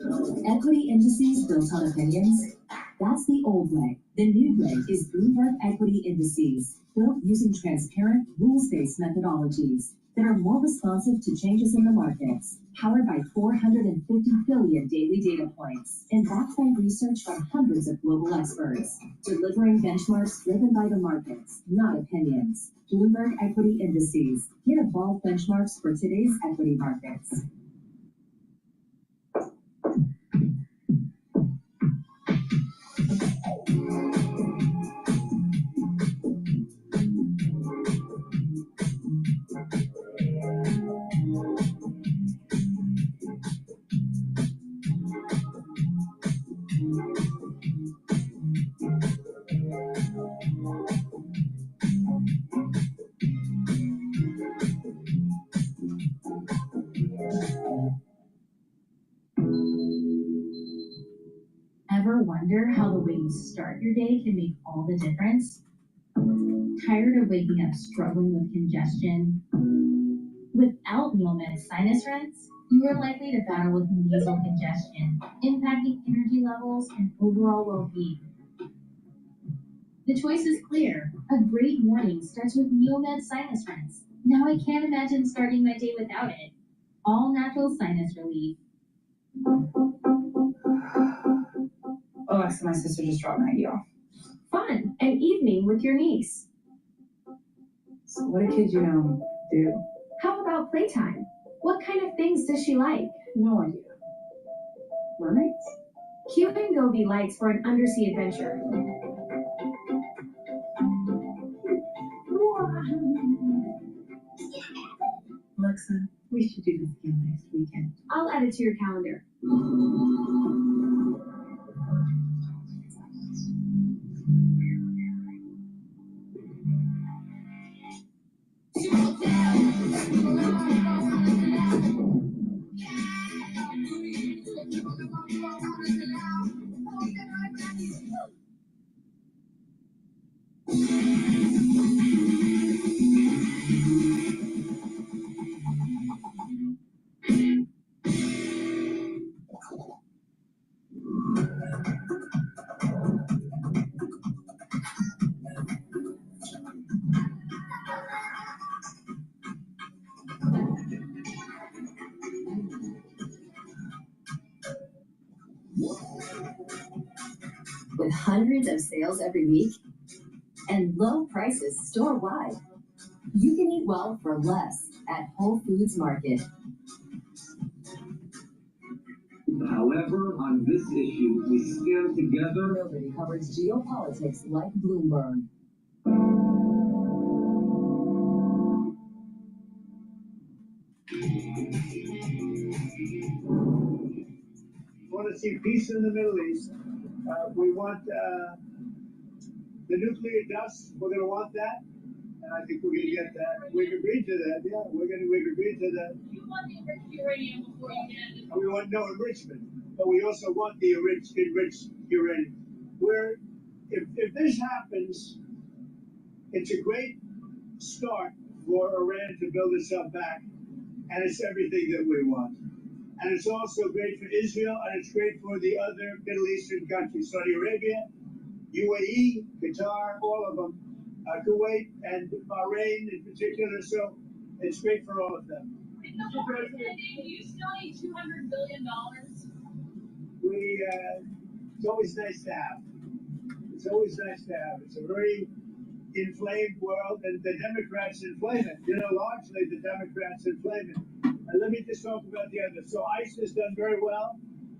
Equity indices built on opinions? That's the old way. The new way is Bloomberg Equity Indices, built using transparent, rules-based methodologies that are more responsive to changes in the markets, powered by 450 billion daily data points, and backed by research by hundreds of global experts, delivering benchmarks driven by the markets, not opinions. Bloomberg Equity Indices. Get evolved benchmarks for today's equity markets. Ever wonder how the way you start your day can make all the difference? Tired of waking up struggling with congestion? Without Neomed's sinus rinse, you are likely to battle with nasal congestion, impacting energy levels and overall well-being. The choice is clear. A great morning starts with Neomed sinus rinse. Now I can't imagine starting my day without it. All natural sinus relief. Alexa, my sister just dropped Maggie off. Fun, an evening with your niece. So what do kids, do? How about playtime? What kind of things does she like? No idea. Mermaids? Cute and Gobi likes for an undersea adventure. Alexa, we should do this again next weekend. I'll add it to your calendar. With hundreds of sales every week and low prices store-wide, you can eat well for less at Whole Foods Market. However, on this issue, we stand together. Nobody covers geopolitics like Bloomberg. We want to see peace in the Middle East. We want the nuclear dust. We're going to want that, and I think we're going to get that. We've agreed to that. Yeah, we've agreed to that. You want the enriched uranium before you get it. We want no enrichment, but we also want the enriched uranium. If this happens, it's a great start for Iran to build itself back, and it's everything that we want. And it's also great for Israel, and it's great for the other Middle Eastern countries, Saudi Arabia, UAE, Qatar, all of them, Kuwait, and Bahrain in particular. So it's great for all of them. Mr. President, do you still need $200 billion? It's always nice to have. It's always nice to have. It's a very inflamed world, and the Democrats inflame it. Largely the Democrats inflame it. Let me just talk about the others. So ICE has done very well.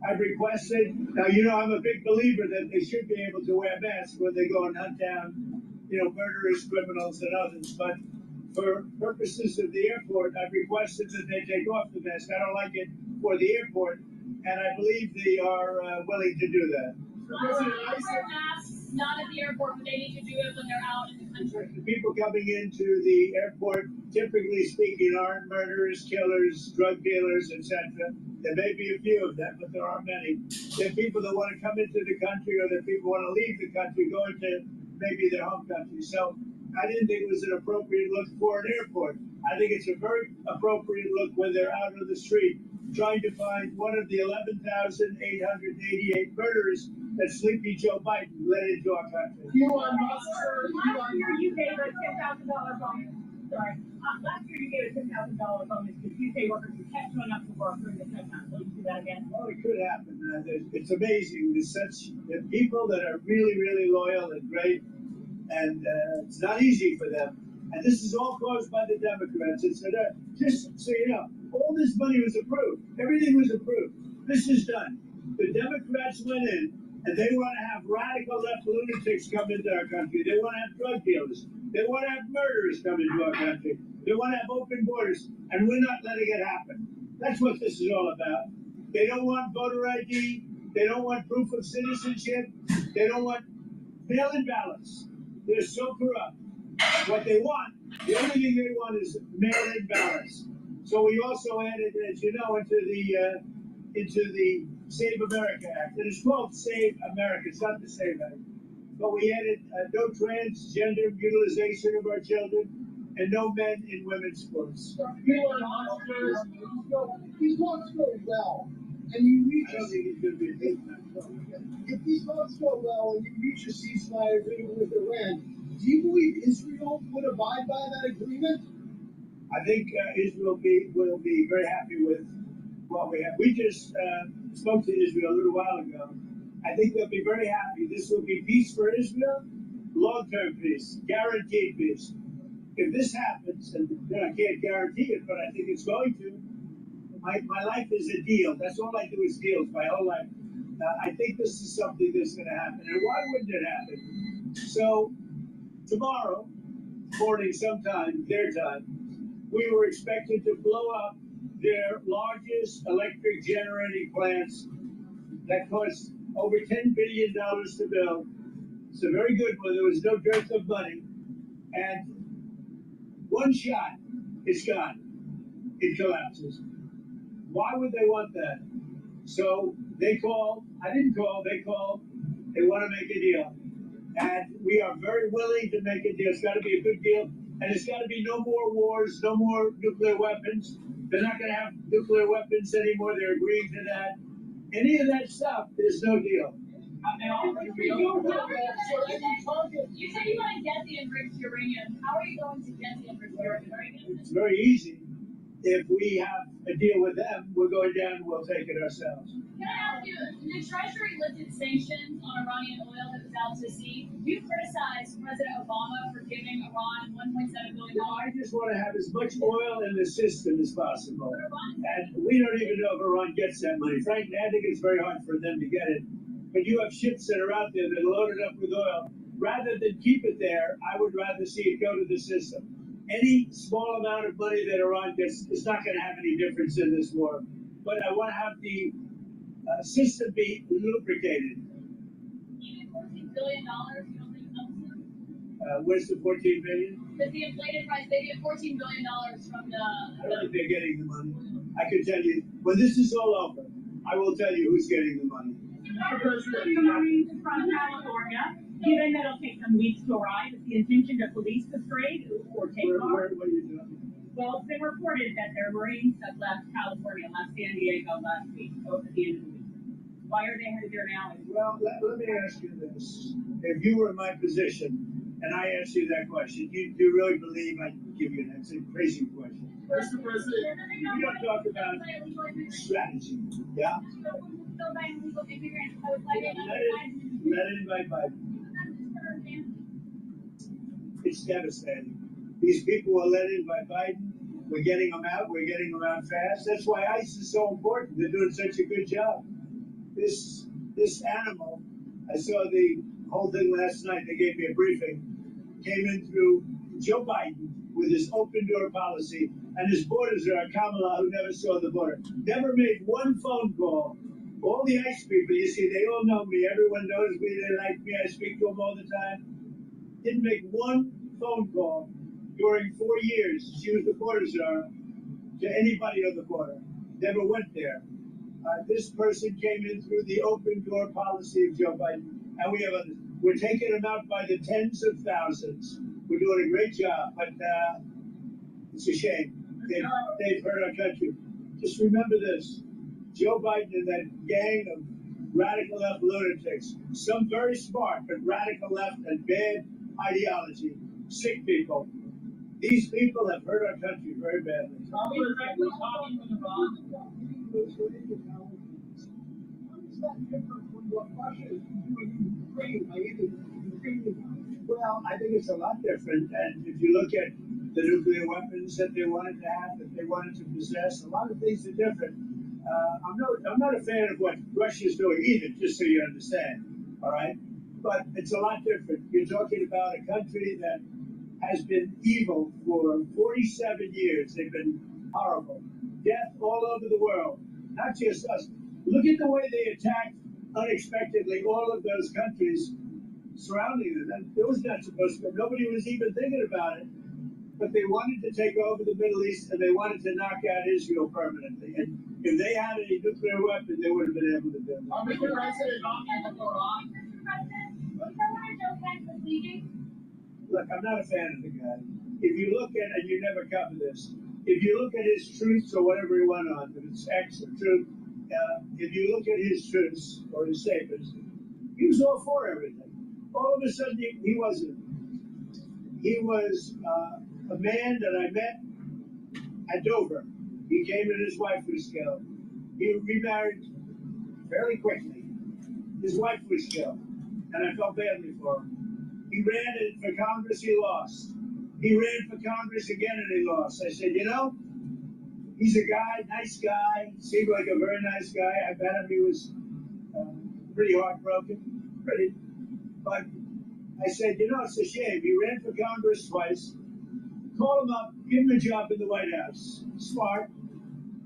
I've requested, now I'm a big believer that they should be able to wear masks when they go and hunt down, murderers, criminals, and others. But for purposes of the airport, I've requested that they take off the mask. I don't like it for the airport, and I believe they are willing to do that. Wear masks, not at the airport, but they need to do it when they're out in the country. The people coming into the airport, typically speaking, aren't murderers, killers, drug dealers, etc. There may be a few of them, but there are many. They're people that want to come into the country, or that people want to leave the country, going to maybe their home country. So I didn't think it was an appropriate look for an airport. I think it's a very appropriate look when they're out on the street trying to find one of the 11,888 murderers that Sleepy Joe Biden led into our country. Last year you gave a $10,000 bonus. Sorry. Last year you gave a $10,000 bonus to UK workers who kept showing up to work during the shutdown. Will you do that again? Oh, it could happen. It's amazing. There's such people that are really, really loyal and great, and it's not easy for them. And this is all caused by the Democrats. It's just so you know, all this money was approved. Everything was approved. This is done. The Democrats went in, and they want to have radical left lunatics come into our country. They want to have drug dealers. They want to have murderers come into our country. They want to have open borders, and we're not letting it happen. That's what this is all about. They don't want voter ID. They don't want proof of citizenship. They don't want mail-in ballots. They're so corrupt. What they want, the only thing they want is mail-in ballots. So we also added, as you know, into the Save America Act. And it's called Save America. It's not the Save Act. But we added no transgender utilization of our children and no men in women's sports. These laws go well, and you reach I don't think he's going to be a big man. if these laws go well and you reach a ceasefire agreement with Iran, do you believe Israel would abide by that agreement? I think Israel will be very happy with what we have. We just spoke to Israel a little while ago. I think they'll be very happy. This will be peace for Israel, long-term peace, guaranteed peace. If this happens, and I can't guarantee it, but I think it's going to, my life is a deal. That's all I do is deals my whole life. I think this is something that's going to happen. And why wouldn't it happen? So tomorrow morning sometime, their time, we were expected to blow up their largest electric generating plants that cost over $10 billion to build. It's a very good one. There was no dearth of money. And one shot, it's gone. It collapses. Why would they want that? So they called. I didn't call. They called. They want to make a deal. And we are very willing to make a deal. It's got to be a good deal. And it's got to be no more wars, no more nuclear weapons. They're not going to have nuclear weapons anymore. They're agreeing to that. Any of that stuff, there's no deal. You said you want to get the enriched uranium. How are you going to get the enriched uranium? It's very easy. If we have a deal with them, we're going down and we'll take it ourselves. Can I ask you, the Treasury lifted sanctions on Iranian oil that was out to sea. You criticized President Obama for giving Iran $1.7 billion. No, I just want to have as much oil in the system as possible. And we don't even know if Iran gets that money. Frankly, I think it's very hard for them to get it. But you have ships that are out there that are loaded up with oil. Rather than keep it there, I would rather see it go to the system. Any small amount of money that Iran gets is not going to have any difference in this war. But I want to have the system be lubricated. Even $14 billion, you don't think that's Where's the $14 billion? Because the inflated price, they get $14 billion from the. I don't think they're getting the money. I can tell you, when this is all over, I will tell you who's getting the money. From California, given that it'll take some weeks to arrive, is the intention to police the strait or take off? What are you doing? Well, it's been reported that there are Marines that left California, left San Diego last week, both at the end of the week. Why are they headed there now? Well, let me ask you this. If you were in my position, and I asked you that question, do you really believe I can give you an answer? It's a crazy question. Mr. President, We don't talk about strategy, yeah? Let it invite Biden. It's devastating. These people are let in by Biden. We're getting them out. We're getting them out fast. That's why ICE is so important. They're doing such a good job. This animal, I saw the whole thing last night. They gave me a briefing. Came in through Joe Biden with his open door policy, and his borders are Kamala, who never saw the border. Never made one phone call. All the ICE people, you see, they all know me. Everyone knows me. They like me. I speak to them all the time. Didn't make one phone call during 4 years. She was the border czar to anybody on the border. Never went there. This person came in through the open door policy of Joe Biden, and we have others. We're taking them out by the tens of thousands. We're doing a great job, but it's a shame. They've hurt our country. Just remember this. Joe Biden and that gang of radical left lunatics, some very smart, but radical left and bad ideology, sick people. These people have hurt our country very badly. How is that different from what Russia is doing in Ukraine? Well, I think it's a lot different. And if you look at the nuclear weapons that they wanted to have, that they wanted to possess, a lot of things are different. I'm not a fan of what Russia's doing either, just so you understand. All right, but it's a lot different. You're talking about a country that has been evil for 47 years. They've been horrible. Death all over the world, not just us. Look at the way they attacked unexpectedly all of those countries surrounding them. It was not supposed to. Nobody was even thinking about it. But they wanted to take over the Middle East and they wanted to knock out Israel permanently. And if they had a nuclear weapon, they would have been able to do it. Mr. President, Mr. President, you know why Joe Biden was leaving? Look, I'm not a fan of the guy. If you look at, and you never cover this, if you look at his truths or whatever he went on, if it's X or truth, if you look at his truths or his statements, he was all for everything. All of a sudden, he wasn't. He was a man that I met at Dover. He came and his wife was killed. He remarried fairly quickly. His wife was killed, and I felt badly for him. He ran for Congress, he lost. He ran for Congress again and he lost. I said, you know, he's a guy, nice guy, seemed like a very nice guy. I bet him he was pretty heartbroken, but I said, you know, it's a shame. He ran for Congress twice. Call him up, give him a job in the White House. Smart.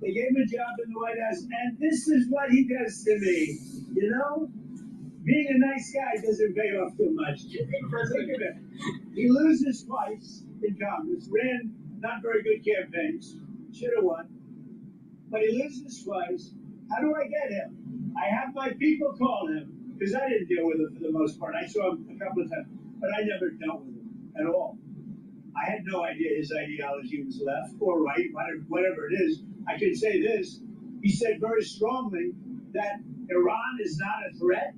They gave him a job in the White House, and this is what he does to me. You know, being a nice guy doesn't pay off too much. Think of it. He loses twice in Congress, ran not very good campaigns, should have won, but he loses twice. How do I get him? I have my people call him, because I didn't deal with him for the most part. I saw him a couple of times, but I never dealt with him at all. I had no idea his ideology was left or right, whatever it is. I can say this. He said very strongly that Iran is not a threat.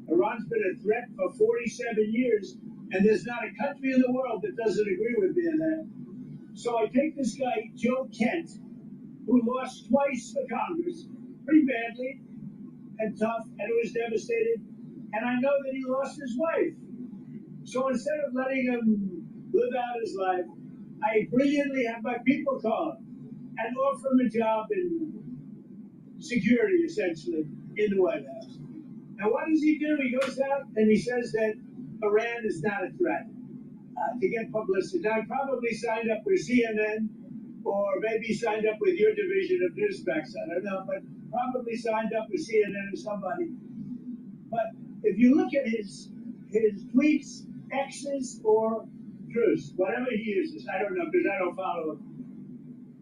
Iran's been a threat for 47 years, and there's not a country in the world that doesn't agree with me on that. So I take this guy, Joe Kent, who lost twice for Congress, pretty badly and tough, and was devastated, and I know that he lost his wife. So instead of letting him live out his life, I brilliantly have my people call him and offer him a job in security, essentially, in the White House. Now, what does he do? He goes out and he says that Iran is not a threat to get publicity. Now, I probably signed up with CNN or maybe signed up with your division of Newsmax. I don't know, but probably signed up with CNN or somebody. But if you look at his tweets, X's, or truths, whatever he uses, I don't know because I don't follow him.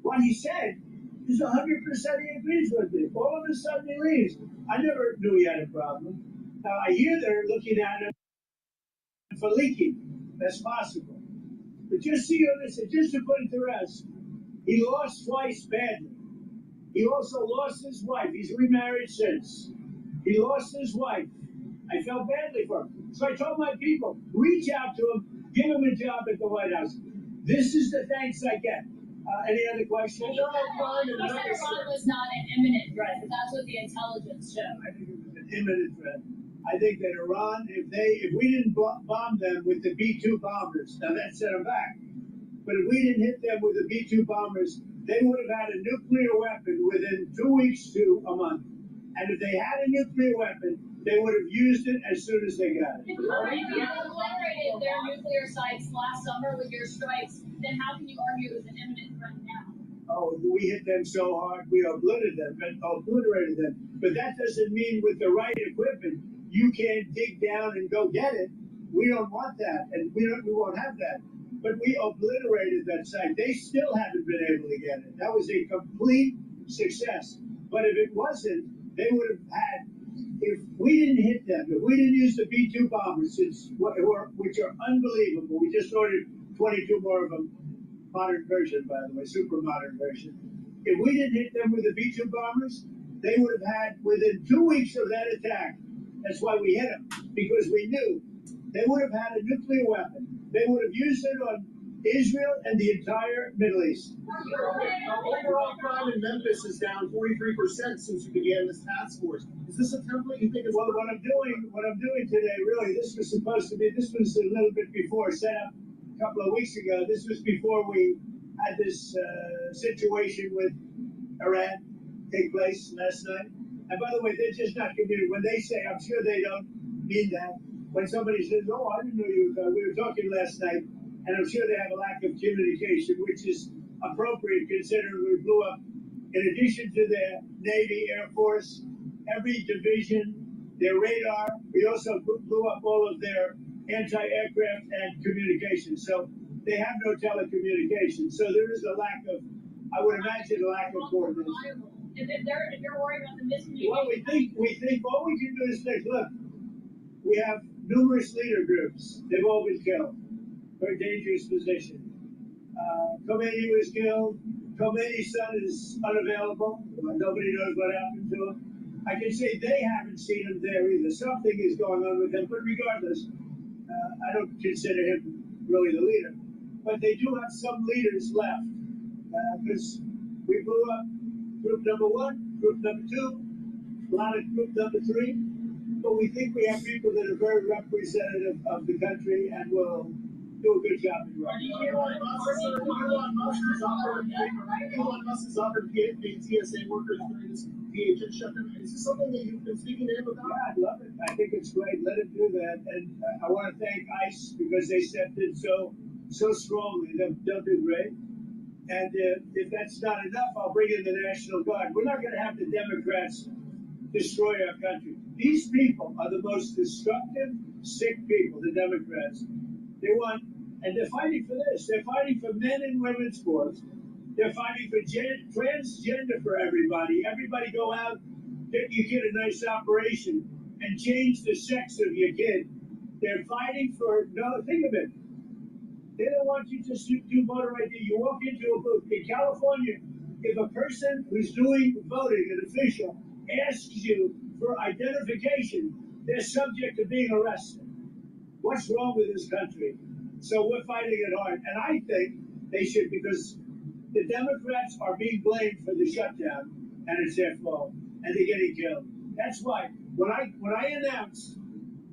What he said is 100% he agrees with me. All of a sudden he leaves. I never knew he had a problem. Now I hear they're looking at him for leaking. That's possible. But just so you understand, just to put it to rest, he lost twice badly. He also lost his wife. He's remarried since. He lost his wife. I felt badly for him. So I told my people, reach out to him, give him a job at the White House. This is the thanks I get. Any other questions? He said Iran was not an imminent threat, but that's what the intelligence showed. I think it was an imminent threat. I think that Iran, if we didn't bomb them with the B-2 bombers, now that set them back. But if we didn't hit them with the B-2 bombers, they would have had a nuclear weapon within 2 weeks to a month. And if they had a nuclear weapon, they would have used it as soon as they got it. If Arabia obliterated their nuclear sites last summer with your strikes, then how can you argue it was an imminent threat now? Oh, we hit them so hard, we obliterated them. But that doesn't mean with the right equipment, you can't dig down and go get it. We don't want that, and we won't have that. But we obliterated that site. They still haven't been able to get it. That was a complete success. But if it wasn't, they would have had, if we didn't hit them, if we didn't use the B-2 bombers, which are unbelievable, we just ordered 22 more of them. Modern version, by the way, super modern version. If we didn't hit them with the B-2 bombers, they would have had, within 2 weeks of that attack, that's why we hit them, because we knew they would have had a nuclear weapon. They would have used it on Israel and the entire Middle East. Overall crime in Memphis is down 43% since you began this task force. Is this a template you think is? Well, what I'm doing today, really, this was a little bit before, set up a couple of weeks ago. This was before we had this situation with Iran take place last night. And by the way, they're just not committed. When they say, I'm sure they don't mean that. When somebody says, "Oh, I didn't know you were," we were talking last night, and I'm sure they have a lack of communication, which is appropriate considering we blew up, in addition to their Navy, Air Force, every division, their radar. We also blew up all of their anti-aircraft and communications. So they have no telecommunications. So there is a lack of, I would imagine, a lack of coordination. If you're worried about the miscommunication. Well, we think all we can do is think, look, we have numerous leader groups. They've all been killed. Very dangerous position. Khomeini was killed. Khomeini's son is unavailable. Nobody knows what happened to him. I can say they haven't seen him there either. Something is going on with him, but regardless, I don't consider him really the leader. But they do have some leaders left, because we blew up group number 1, group number 2, a lot of group number 3. But we think we have people that are very representative of the country and will do a good job in running. Elon Musk has offered paying TSA workers during this PHN shutdown. Is this something that you've been speaking to him about? Yeah, I'd love it. I think it's great. Let him do that. And I want to thank ICE because they stepped in so strongly. They'll do great. And if that's not enough, I'll bring in the National Guard. We're not going to have the Democrats destroy our country. These people are the most destructive, sick people, the Democrats. They want, and they're fighting for this. They're fighting for men and women's sports. They're fighting for transgender for everybody. Everybody go out, get your kid a nice operation, and change the sex of your kid. They're fighting for, no, think of it. They don't want you to do voter ID. You walk into a booth. In California, if a person who's doing voting, an official, asks you for identification, they're subject to being arrested. What's wrong with this country? So we're fighting it hard. And I think they should, because the Democrats are being blamed for the shutdown, and it's their fault, and they're getting killed. That's why when I announced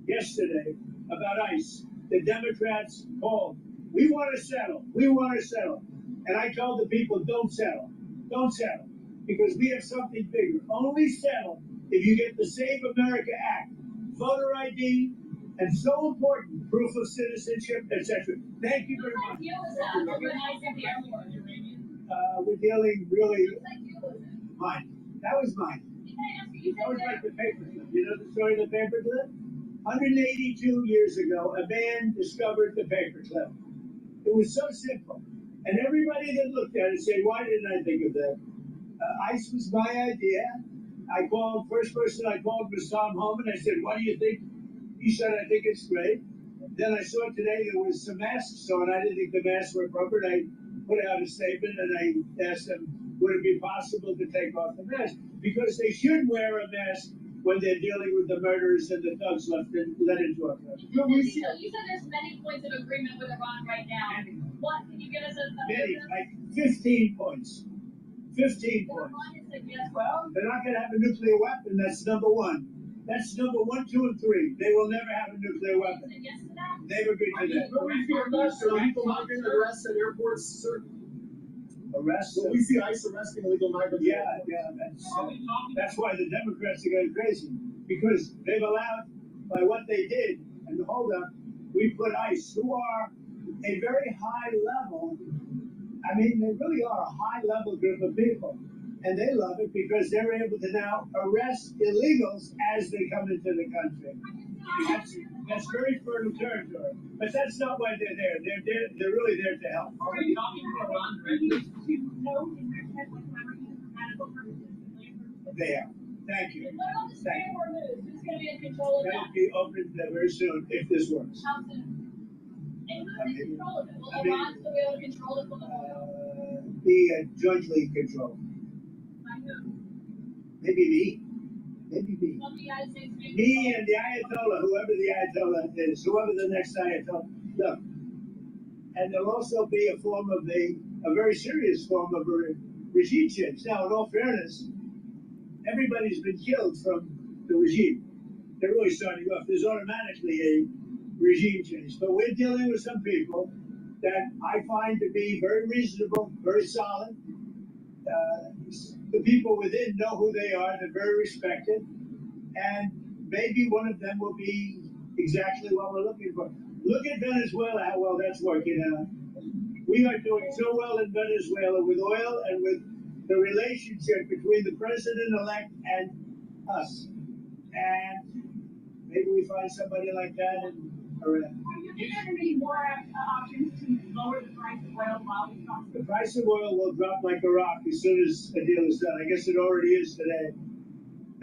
yesterday about ICE, the Democrats called. We want to settle. We want to settle. And I told the people, don't settle. Don't settle. Because we have something bigger. Only settle if you get the Save America Act, voter ID, and so important, proof of citizenship, etc. Thank you very much. We're dealing really mine. That was mine. That was like the paperclip. You know the story of the paperclip? 182 years ago, a man discovered the paperclip. It was so simple. And everybody that looked at it said, why didn't I think of that? ICE was my idea. First person I called was Tom Homan. I said, what do you think? He said, I think it's great. Then I saw today there was some masks on. I didn't think the masks were appropriate. I put out a statement and I asked them, would it be possible to take off the mask? Because they should wear a mask when they're dealing with the murderers and the thugs let into our country. So you said there's many points of agreement with Iran right now. What, can you give us a many, like 15 points. 15 points. Well, they're not going to have a nuclear weapon. That's number 1. That's number 1, 2, and 3. They will never have a nuclear weapon. They've agreed to that. But we see illegal migrant arrests at airports. Arrests? But we see ICE arresting illegal migrants. Yeah, that's why the Democrats are going crazy. Because they've allowed, by what they did, and hold up, we put ICE, who are a very high level, I mean, they really are a high level group of people. And they love it because they're able to now arrest illegals as they come into the country. That's very fertile territory. But that's not why they're there. They're really there to help. Are you talking to Iran directly? They are. Thank you. What about the Supreme Court news? Who's going to be in control of that? That'll be opened very soon if this works. How soon? And control of it? Will I mean, Iran still be able to control it from the oil? Be jointly controlled. By who? Maybe me. Maybe me. Will the United States make Me and the Ayatollah, whoever the Ayatollah is, whoever the next Ayatollah. Look, and there'll also be a form of a very serious form of a regime change. Now, in all fairness, everybody's been killed from the regime. They're really starting off. There's automatically a regime change. But we're dealing with some people that I find to be very reasonable, very solid. The people within know who they are. They're very respected. And maybe one of them will be exactly what we're looking for. Look at Venezuela, how well that's working out. We are doing so well in Venezuela with oil and with the relationship between the president-elect and us. And maybe we find somebody like that in Iran. You think there are going to be more options to lower the price of oil while we talk? The price of oil will drop like a rock as soon as a deal is done. I guess it already is today.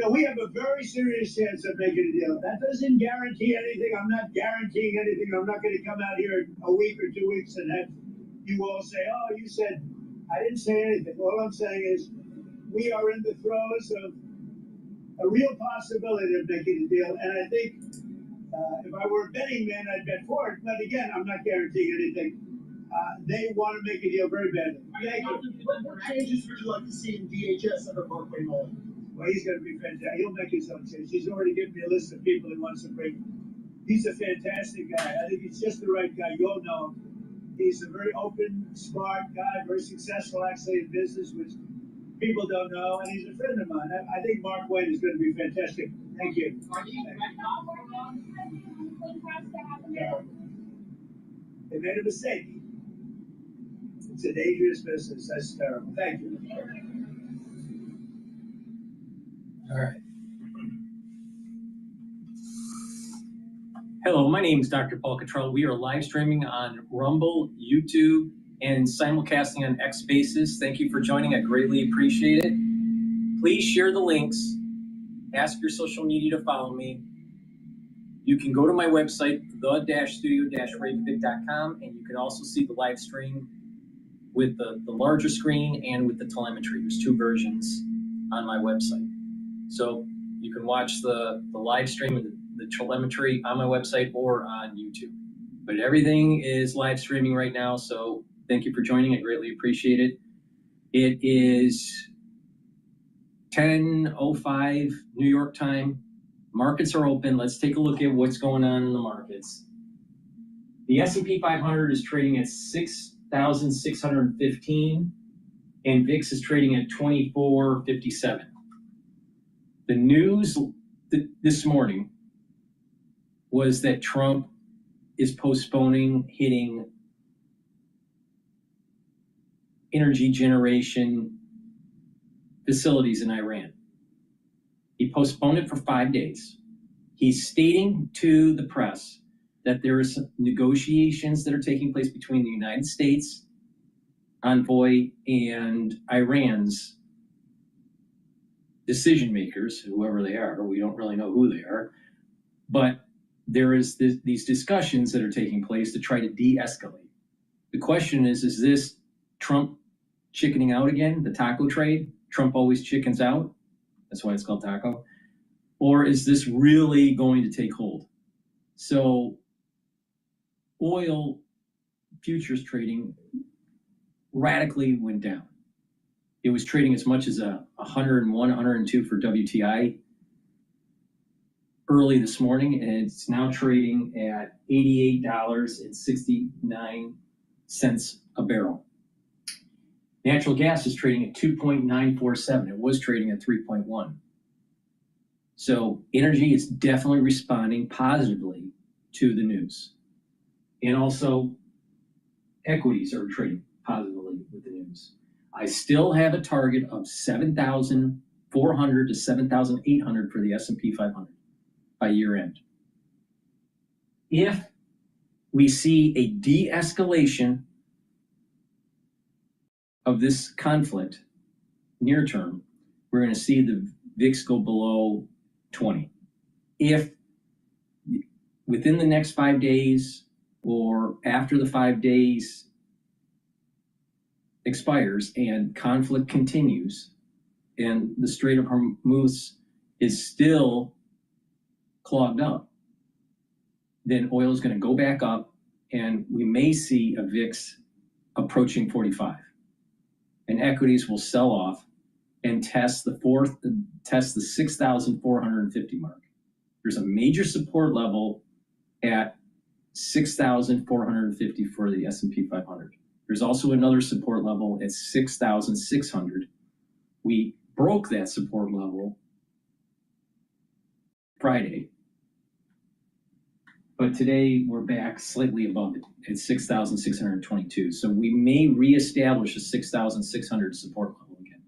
No, we have a very serious chance of making a deal. That doesn't guarantee anything. I'm not guaranteeing anything. I'm not going to come out here in a week or 2 weeks and have you all say, oh, you said, I didn't say anything. All I'm saying is we are in the throes of a real possibility of making a deal. And I think if I were a betting man, I'd bet for it. But again, I'm not guaranteeing anything. They want to make a deal very badly. Thank you. What changes would you like to see in DHS under Berkeley Mullen? Well, he's going to be fantastic. He'll make his own change. He's already given me a list of people he wants to bring. He's a fantastic guy. I think he's just the right guy. You all know him. He's a very open, smart guy, very successful actually in business, which people don't know. And he's a friend of mine. I think Mark White is going to be fantastic. Thank you. They made a mistake. It's a dangerous business. That's terrible. Thank you. All right. Hello, my name is Dr. Paul Cottrell. We are live streaming on Rumble, YouTube, and simulcasting on X Spaces. Thank you for joining. I greatly appreciate it. Please share the links. Ask your social media to follow me. You can go to my website, the-studio-reykjavik.com, and you can also see the live stream with the larger screen and with the telemetry. There's two versions on my website. So you can watch the live stream and the telemetry on my website or on YouTube. But everything is live streaming right now, so thank you for joining. I greatly appreciate it. It is 10:05 New York time. Markets are open. Let's take a look at what's going on in the markets. The S&P 500 is trading at 6,615, and VIX is trading at 2457. The news this morning was that Trump is postponing hitting energy generation facilities in Iran. He postponed it for 5 days. He's stating to the press that there are some negotiations that are taking place between the United States envoy and Iran's decision makers, whoever they are. We don't really know who they are, but there is these discussions that are taking place to try to de-escalate. The question is this Trump chickening out again, the taco trade? Trump always chickens out. That's why it's called taco. Or is this really going to take hold? So oil futures trading radically went down. It was trading as much as 101, 102 for WTI early this morning, and it's now trading at $88.69 a barrel. Natural gas is trading at 2.947. It was trading at 3.1. So energy is definitely responding positively to the news. And also equities are trading positively with the news. I still have a target of 7,400 to 7,800 for the S&P 500 by year end. If we see a de-escalation of this conflict near term, we're going to see the VIX go below 20. If within the next 5 days or after the 5 days expires and conflict continues and the Strait of Hormuz is still clogged up, then oil is going to go back up and we may see a VIX approaching 45. And equities will sell off and test the 6,450 mark. There's a major support level at 6,450 for the S&P 500. There's also another support level at 6,600. We broke that support level Friday, but today we're back slightly above it at 6,622. So we may reestablish a 6,600 support level again.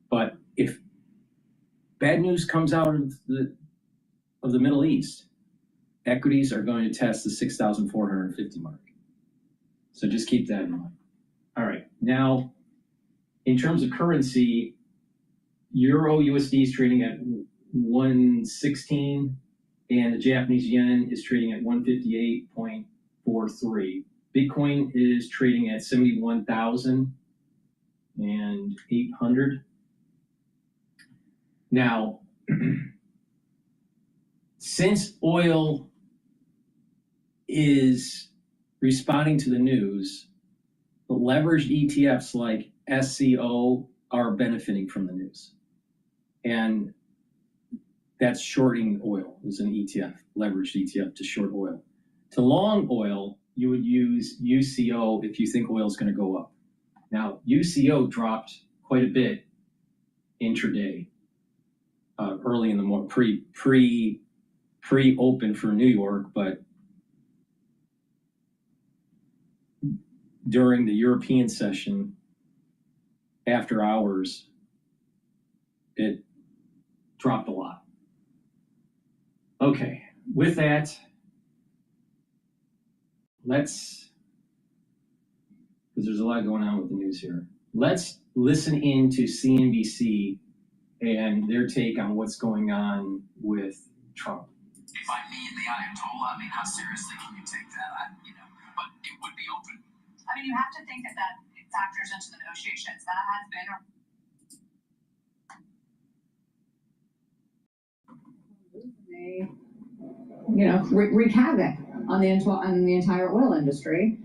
But if bad news comes out of the Middle East, equities are going to test the 6,450 mark. So just keep that in mind. All right, now in terms of currency, Euro USD is trading at 116 and the Japanese yen is trading at 158.43. Bitcoin is trading at 71,800. Now, since oil is responding to the news, the leveraged ETFs like SCO are benefiting from the news. And that's shorting oil is an ETF, leveraged ETF to short oil. To long oil, you would use UCO if you think oil is going to go up. Now, UCO dropped quite a bit intraday, early in the morning, pre-open for New York, but during the European session, after hours, it dropped a lot. Okay, with that, because there's a lot going on with the news here, let's listen in to CNBC and their take on what's going on with Trump. If I meet the Ayatollah, I mean, how seriously can you take that? But it would be open. I mean, you have to think that factors into the negotiations. That has been wreak havoc on the entire oil industry.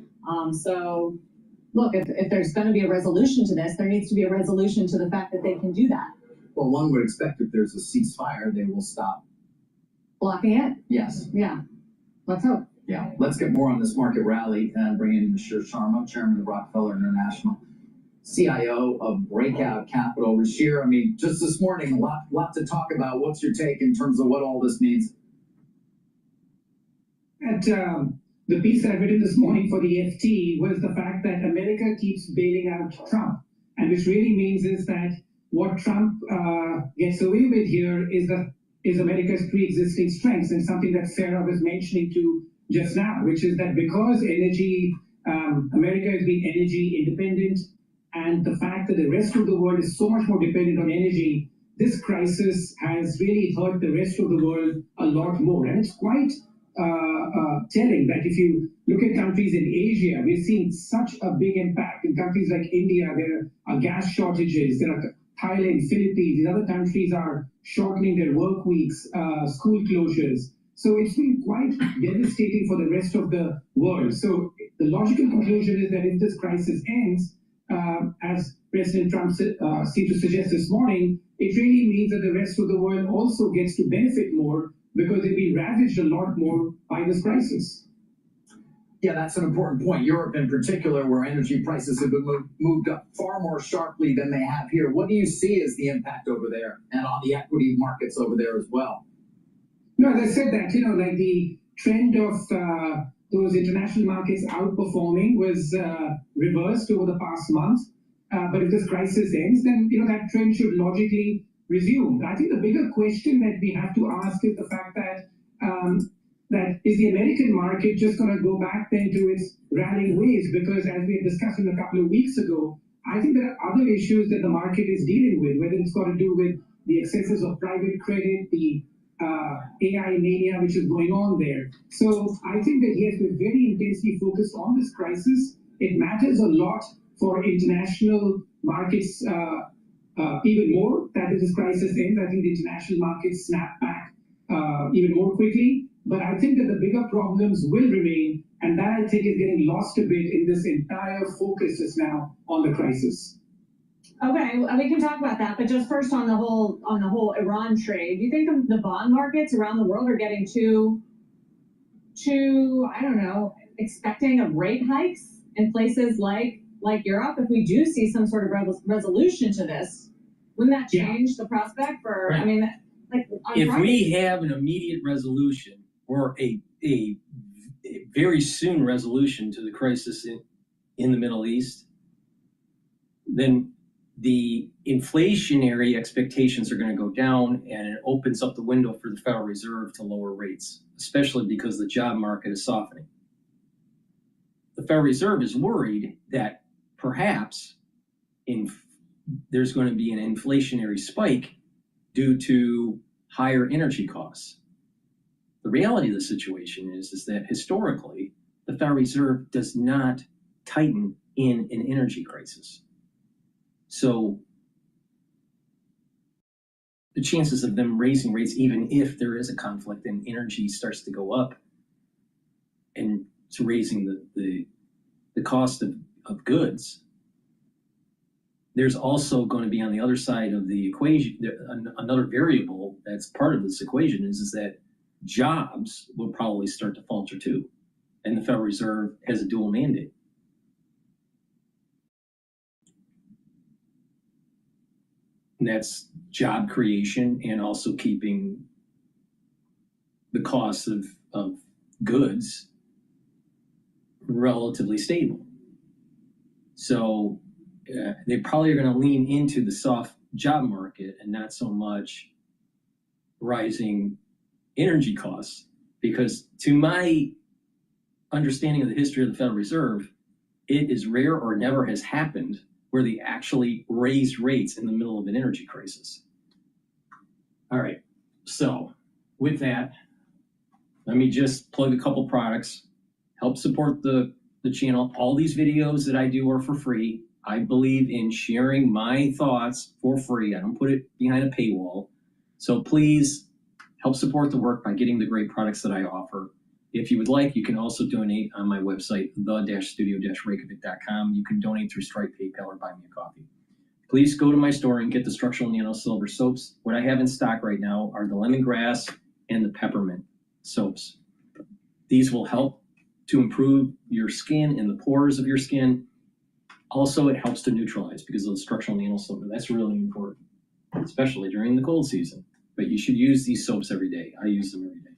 So, look, if there's going to be a resolution to this, there needs to be a resolution to the fact that they can do that. Well, one would expect if there's a ceasefire, they will stop blocking it. Yes. Yeah. Let's hope. Yeah. Let's get more on this market rally and bring in Rashir Sharma, Chairman of Rockefeller International, CIO of Breakout Capital. Rashir, I mean, just this morning, a lot to talk about. What's your take in terms of what all this means? The piece that I've written this morning for the FT was the fact that America keeps bailing out Trump. And which really means is that what Trump gets away with here is America's pre-existing strengths, and something that Sarah was mentioning to just now, which is that because America has been energy independent, and the fact that the rest of the world is so much more dependent on energy, this crisis has really hurt the rest of the world a lot more. And it's quite telling that if you look at countries in Asia, we're seeing such a big impact. In countries like India, there are gas shortages. There are Thailand, Philippines. These other countries are shortening their work weeks, school closures. So it's been quite devastating for the rest of the world. So the logical conclusion is that if this crisis ends, as President Trump seemed to suggest this morning, it really means that the rest of the world also gets to benefit more because they'll be ravaged a lot more by this crisis. Yeah, that's an important point. Europe in particular, where energy prices have been moved up far more sharply than they have here. What do you see as the impact over there and on the equity markets over there as well? No, as I said that, like the trend of those international markets outperforming was reversed over the past month. But if this crisis ends, then that trend should logically resume. I think the bigger question that we have to ask is the fact that that is the American market just going to go back then to its rallying ways? Because as we had discussed a couple of weeks ago, I think there are other issues that the market is dealing with, whether it's got to do with the excesses of private credit, the AI mania which is going on there. So I think that yes, we're very intensely focused on this crisis. It matters a lot for international markets even more that if this crisis ends. I think the international markets snap back even more quickly. But I think that the bigger problems will remain, and that I think is getting lost a bit in this entire focus just now on the crisis. Okay, we can talk about that, but just first on the whole Iran trade, do you think the bond markets around the world are getting too I don't know, expecting of rate hikes in places like Europe? If we do see some sort of resolution to this, wouldn't that change the prospect for? Right. I mean, like if we have an immediate resolution or a very soon resolution to the crisis in the Middle East, then the inflationary expectations are going to go down, and it opens up the window for the Federal Reserve to lower rates, especially because the job market is softening. The Federal Reserve is worried that perhaps there's going to be an inflationary spike due to higher energy costs. The reality of the situation is that historically, the Federal Reserve does not tighten in an energy crisis. So the chances of them raising rates, even if there is a conflict and energy starts to go up and it's raising the cost of goods, there's also going to be on the other side of the equation, another variable that's part of this equation is that jobs will probably start to falter too. And the Federal Reserve has a dual mandate. And that's job creation and also keeping the cost of goods relatively stable. So they probably are going to lean into the soft job market and not so much rising energy costs, because to my understanding of the history of the Federal Reserve, it is rare or never has happened where they actually raised rates in the middle of an energy crisis. All right, so with that, let me just plug a couple products, help support the channel. All these videos that I do are for free. I believe in sharing my thoughts for free. I don't put it behind a paywall. So please help support the work by getting the great products that I offer. If you would like, you can also donate on my website, the-studio-reykjavik.com. You can donate through Stripe, PayPal, or buy me a coffee. Please go to my store and get the structural nano silver soaps. What I have in stock right now are the lemongrass and the peppermint soaps. These will help to improve your skin and the pores of your skin. Also, it helps to neutralize because of the structural nano silver. That's really important, especially during the cold season. But you should use these soaps every day. I use them every day.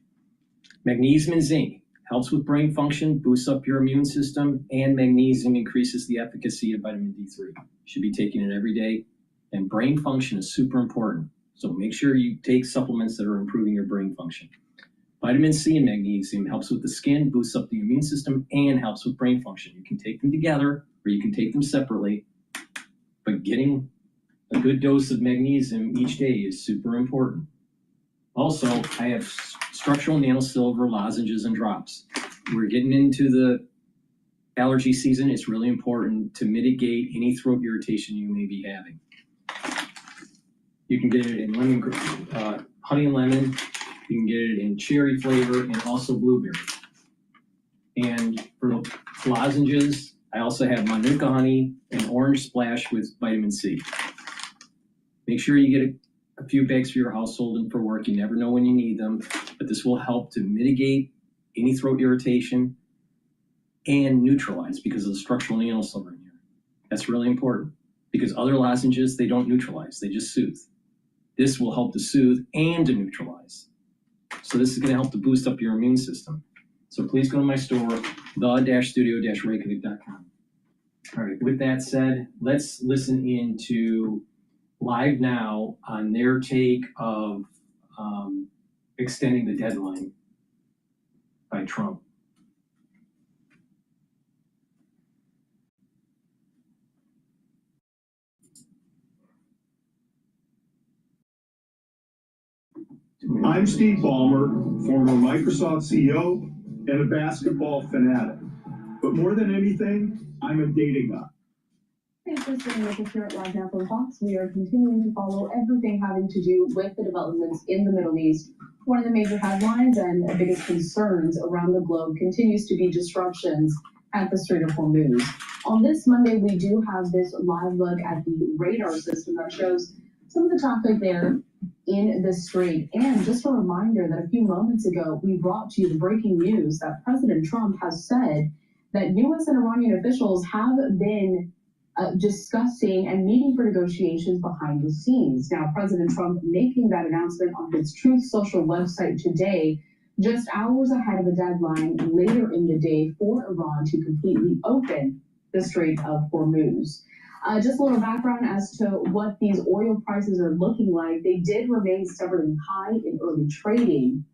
Magnesium and zinc helps with brain function, boosts up your immune system, and magnesium increases the efficacy of vitamin D3. You should be taking it every day. And brain function is super important. So make sure you take supplements that are improving your brain function. Vitamin C and magnesium helps with the skin, boosts up the immune system, and helps with brain function. You can take them together or you can take them separately, but getting a good dose of magnesium each day is super important. Also, I have structural nano silver lozenges and drops. We're getting into the allergy season. It's really important to mitigate any throat irritation you may be having. You can get it in honey and lemon. You can get it in cherry flavor and also blueberry. And for the lozenges, I also have manuka honey and orange splash with vitamin C. Make sure you get a few bags for your household and for work. You never know when you need them, but this will help to mitigate any throat irritation and neutralize because of the structural nano silver in here. That's really important because other lozenges, they don't neutralize, they just soothe. This will help to soothe and to neutralize. So this is going to help to boost up your immune system. So please go to my store, the-studio-reykjavik.com. All right, with that said, let's listen into Live Now on their take of extending the deadline by Trump. I'm Steve Ballmer, former Microsoft CEO and a basketball fanatic. But more than anything, I'm a data guy. Thanks for staying with us here at Live Now from Fox. We are continuing to follow everything having to do with the developments in the Middle East. One of the major headlines and biggest concerns around the globe continues to be disruptions at the Strait of Hormuz. On this Monday, we do have this live look at the radar system that shows some of the traffic there in the strait. And just a reminder that a few moments ago, we brought to you the breaking news that President Trump has said that U.S. and Iranian officials have been discussing and meeting for negotiations behind the scenes. Now, President Trump making that announcement on his Truth Social website today, just hours ahead of a deadline later in the day for Iran to completely open the Strait of Hormuz. Just a little background as to what these oil prices are looking like. They did remain stubbornly high in early trading.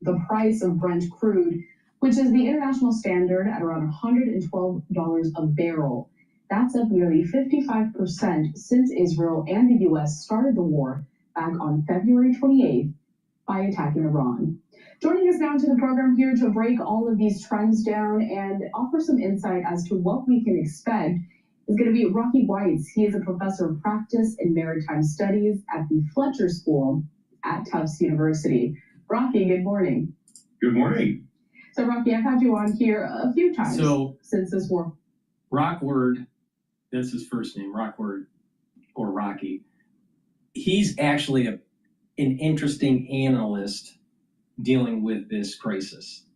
The price of Brent crude, which is the international standard, at around $112 a barrel. That's up nearly 55% since Israel and the U.S. started the war back on February 28th by attacking Iran. Joining us now to the program here to break all of these trends down and offer some insight as to what we can expect is going to be Rocky Weitz. He is a professor of practice and maritime studies at the Fletcher School at Tufts University. Rocky, good morning. Good morning. So, Rocky, I've had you on here a few times since this war. Rockward, that's his first name, Rockward, or Rocky. He's actually an interesting analyst dealing with this crisis.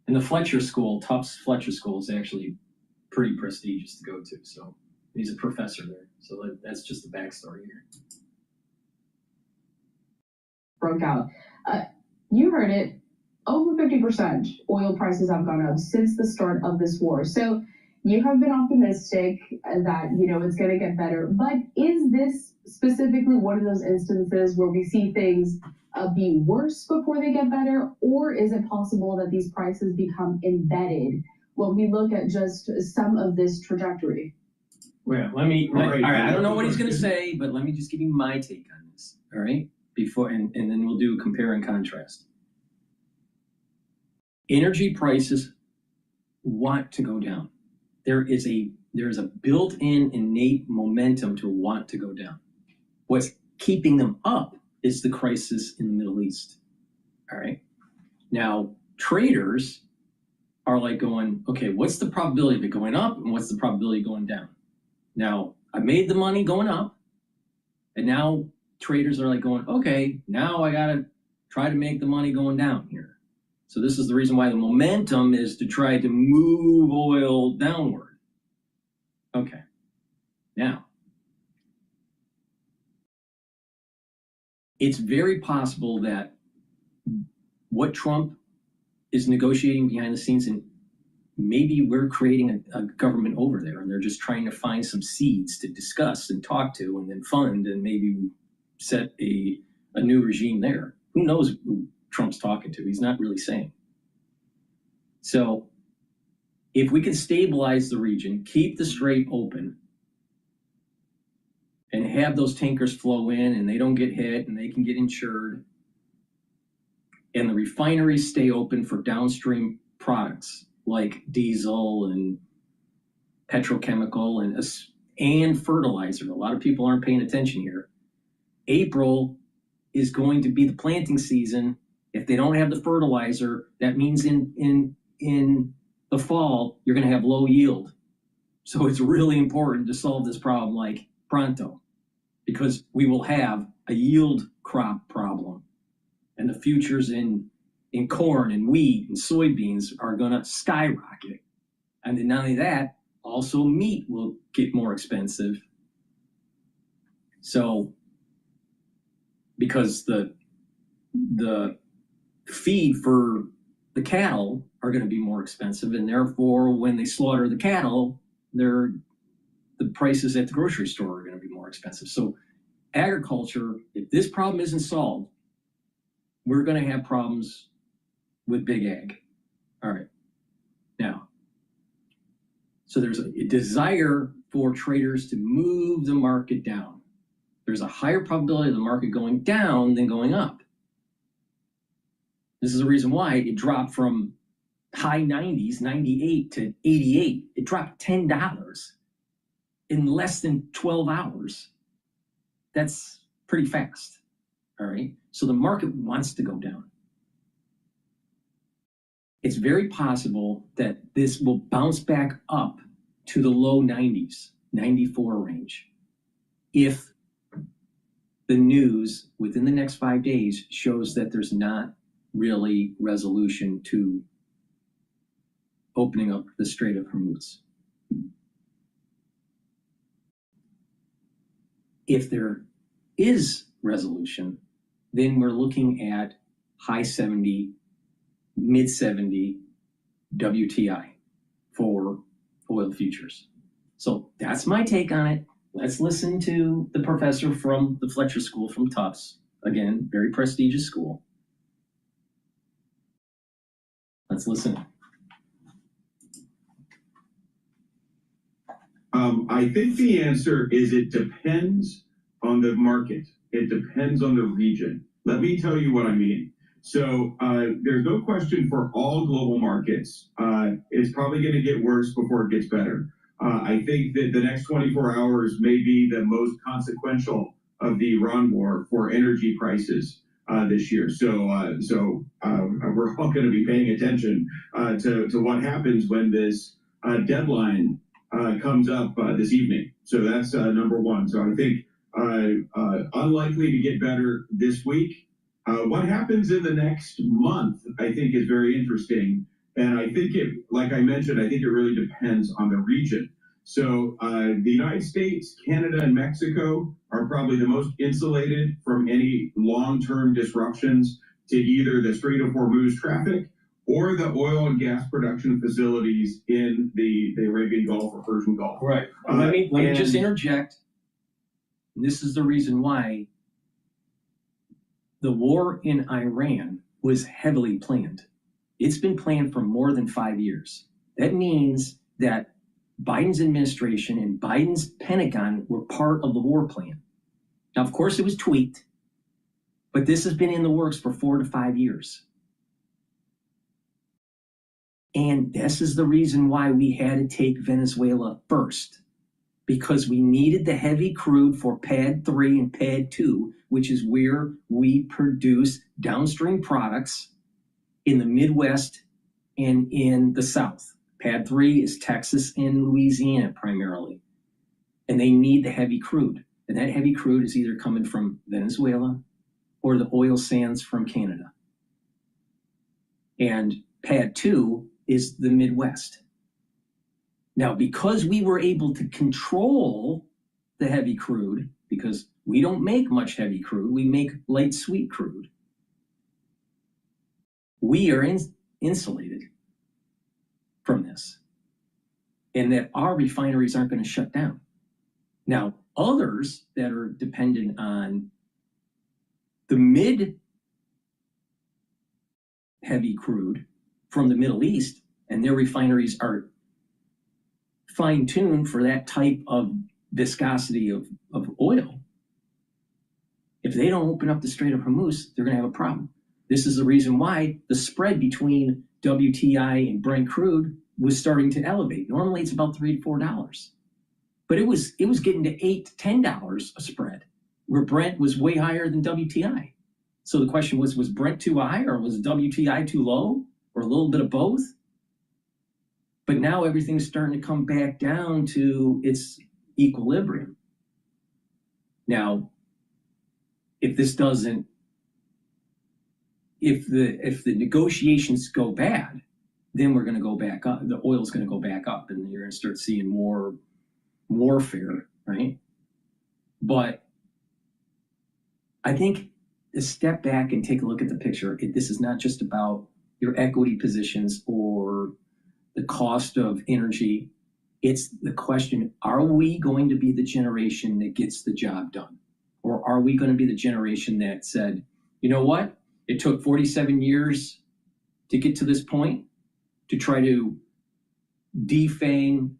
And the Fletcher School, Tufts Fletcher School, is actually pretty prestigious to go to. So he's a professor there. So that's just the backstory here. Broke out. You heard it. Over 50% oil prices have gone up since the start of this war. So you have been optimistic that, it's going to get better. But is this specifically one of those instances where we see things be worse before they get better? Or is it possible that these prices become embedded when we look at just some of this trajectory? Well, all right, I don't know what he's going to say, but let me just give you my take on this, all right? Before, and then we'll do a compare and contrast. Energy prices want to go down. There's a built-in innate momentum to want to go down. What's keeping them up is the crisis in the Middle East. All right. Now, traders are like going, okay, what's the probability of it going up and what's the probability of going down? Now, I made the money going up, and now traders are like going, okay, now I got to try to make the money going down here. So this is the reason why the momentum is to try to move oil downward. Okay. Now, it's very possible that what Trump is negotiating behind the scenes, and maybe we're creating a government over there, and they're just trying to find some seeds to discuss and talk to and then fund, and maybe we set a new regime there. Who knows who Trump's talking to? He's not really saying. So if we can stabilize the region, keep the strait open, and have those tankers flow in and they don't get hit and they can get insured, and the refineries stay open for downstream products like diesel and petrochemical and fertilizer. A lot of people aren't paying attention here. April is going to be the planting season. If they don't have the fertilizer, that means in the fall, you're going to have low yield. So it's really important to solve this problem like pronto, because we will have a yield crop problem. And the futures in corn and wheat and soybeans are going to skyrocket. And then not only that, also meat will get more expensive. So because the feed for the cattle are going to be more expensive, and therefore when they slaughter the cattle, the prices at the grocery store are going to be more expensive. So agriculture, if this problem isn't solved, we're going to have problems with big ag. All right. Now, so there's a desire for traders to move the market down. There's a higher probability of the market going down than going up. This is the reason why it dropped from high 90s, 98 to 88. It dropped $10 in less than 12 hours. That's pretty fast. All right. So the market wants to go down. It's very possible that this will bounce back up to the low 90s, 94 range, if the news within the next 5 days shows that there's not really resolution to opening up the Strait of Hormuz. If there is resolution, then we're looking at high 70, mid 70 WTI for oil futures. So that's my take on it. Let's listen to the professor from the Fletcher School from Tufts. Again, very prestigious school. Let's listen. I think the answer is it depends on the market. It depends on the region. Let me tell you what I mean. So there's no question for all global markets, it's probably going to get worse before it gets better. I think that the next 24 hours may be the most consequential of the Iran war for energy prices this year. So we're all going to be paying attention to what happens when this deadline comes up this evening. So that's number one. So I think unlikely to get better this week. What happens in the next month, I think, is very interesting. And I think like I mentioned, I think it really depends on the region. So the United States, Canada, and Mexico are probably the most insulated from any long-term disruptions to either the Strait of Hormuz traffic or the oil and gas production facilities in the Arabian Gulf or Persian Gulf. Right. Let me just interject. This is the reason why the war in Iran was heavily planned. It's been planned for more than 5 years. That means that Biden's administration and Biden's Pentagon were part of the war plan. Now, of course, it was tweaked, but this has been in the works for 4 to 5 years. And this is the reason why we had to take Venezuela first, because we needed the heavy crude for Pad 3 and Pad 2, which is where we produce downstream products in the Midwest and in the South. Pad 3 is Texas and Louisiana primarily. And they need the heavy crude. And that heavy crude is either coming from Venezuela or the oil sands from Canada. And Pad 2 is the Midwest. Now, because we were able to control the heavy crude, because we don't make much heavy crude, we make light sweet crude, we are insulated from this. And that our refineries aren't going to shut down. Now, others that are dependent on the mid heavy crude from the Middle East, and their refineries are fine-tuned for that type of viscosity of oil. If they don't open up the Strait of Hormuz, they're going to have a problem. This is the reason why the spread between WTI and Brent crude was starting to elevate. Normally it's about $3 to $4, but it was getting to $8 to $10 a spread, where Brent was way higher than WTI. So the question was Brent too high, or was WTI too low, or a little bit of both? But now everything's starting to come back down to its equilibrium. Now, if the negotiations go bad, then we're going to go back up. The oil's going to go back up, and you're going to start seeing more warfare, right? But I think to step back and take a look at the picture, this is not just about your equity positions or the cost of energy. It's the question, are we going to be the generation that gets the job done? Or are we going to be the generation that said, you know what? It took 47 years to get to this point to try to defang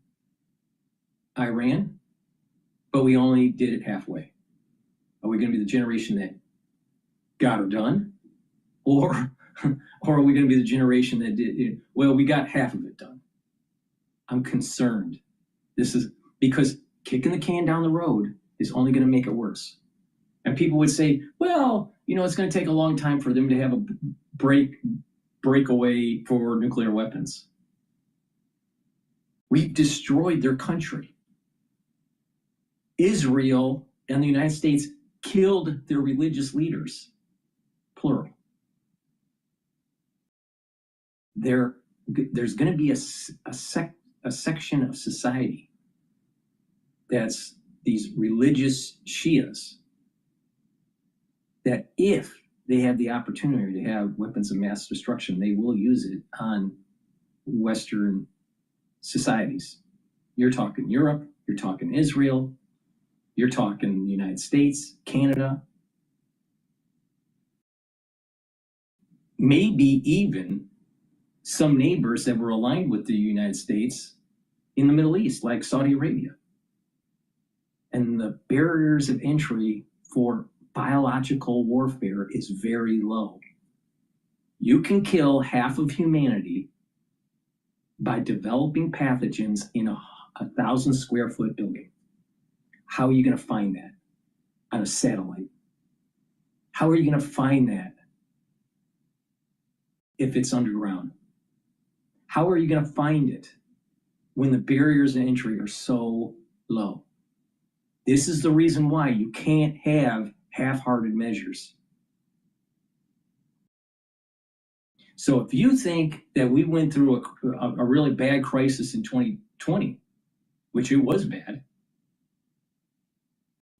Iran, but we only did it halfway. Are we going to be the generation that got her done? Or Or are we going to be the generation that did, well, we got half of it done. I'm concerned. This is because kicking the can down the road is only going to make it worse. And people would say, well, it's going to take a long time for them to have a breakaway for nuclear weapons. We've destroyed their country. Israel and the United States killed their religious leaders, plural. There's going to be a section of society that's these religious Shias that if they have the opportunity to have weapons of mass destruction, they will use it on Western societies. You're talking Europe, you're talking Israel, you're talking the United States, Canada, maybe even some neighbors that were aligned with the United States in the Middle East, like Saudi Arabia. And the barriers of entry for biological warfare is very low. You can kill half of humanity by developing pathogens in a 1,000 square foot building. How are you going to find that on a satellite? How are you going to find that if it's underground? How are you going to find it when the barriers of entry are so low? This is the reason why you can't have half-hearted measures. So if you think that we went through a really bad crisis in 2020, which it was bad,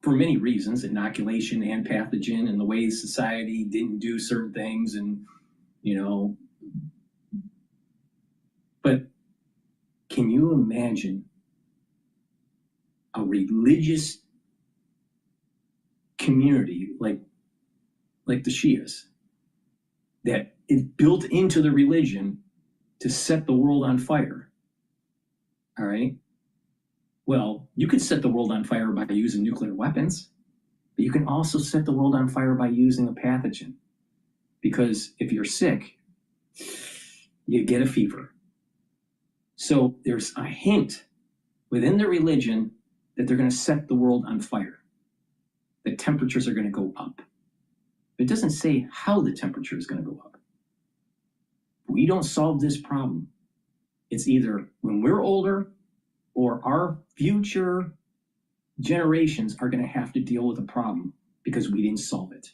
for many reasons, inoculation and pathogen and the way society didn't do certain things and, but can you imagine a religious community like the Shias that is built into the religion to set the world on fire? All right. Well, you could set the world on fire by using nuclear weapons, but you can also set the world on fire by using a pathogen. Because if you're sick, you get a fever. So there's a hint within the religion that they're going to set the world on fire. The temperatures are going to go up. It doesn't say how the temperature is going to go up. We don't solve this problem. It's either when we're older or our future generations are going to have to deal with a problem because we didn't solve it.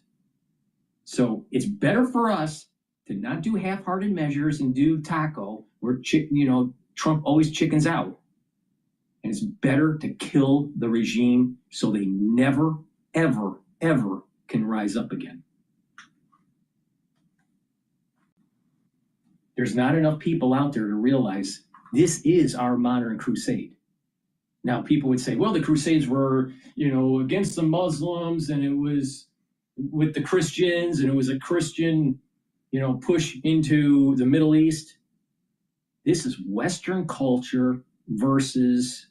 So it's better for us to not do half-hearted measures and do taco where Trump always chickens out. And it's better to kill the regime so they never, ever, ever can rise up again. There's not enough people out there to realize this is our modern crusade. Now, people would say, well, the Crusades were, against the Muslims, and it was with the Christians, and it was a Christian, push into the Middle East. This is Western culture versus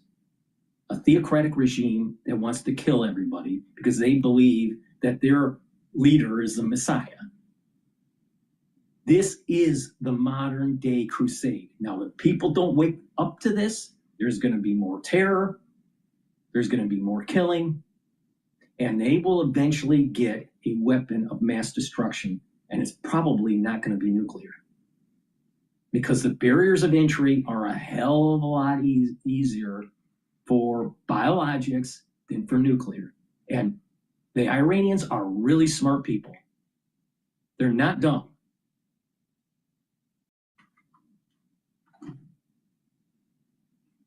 a theocratic regime that wants to kill everybody because they believe that their leader is the Messiah. This is the modern day crusade. Now, if people don't wake up to this, there's going to be more terror, there's going to be more killing, and they will eventually get a weapon of mass destruction, and it's probably not going to be nuclear. Because the barriers of entry are a hell of a lot easier for biologics than for nuclear. And the Iranians are really smart people. They're not dumb.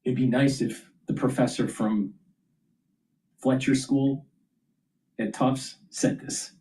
It'd be nice if the professor from Fletcher School at Tufts said this.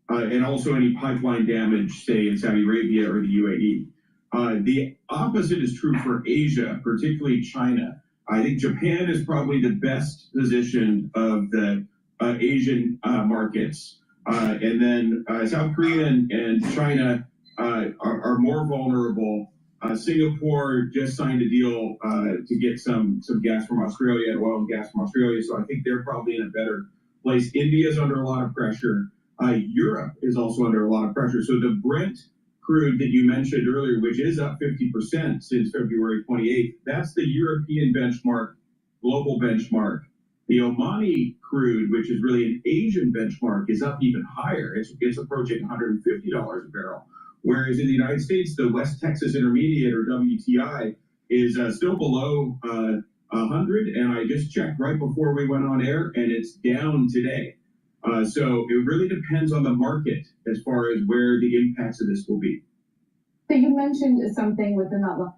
And also any pipeline damage, say, in Saudi Arabia or the UAE. The opposite is true for Asia, particularly China. I think Japan is probably the best positioned of the Asian markets. And then South Korea and China are more vulnerable. Singapore just signed a deal to get some gas from Australia, oil and gas from Australia. So I think they're probably in a better place. India is under a lot of pressure. Europe is also under a lot of pressure. So the Brent crude that you mentioned earlier, which is up 50% since February 28th, that's the European benchmark, global benchmark. The Omani crude, which is really an Asian benchmark, is up even higher. It's approaching $150 a barrel. Whereas in the United States, the West Texas Intermediate, or WTI, is still below 100. And I just checked right before we went on air, and it's down today. So it really depends on the market as far as where the impacts of this will be. So you mentioned something within that.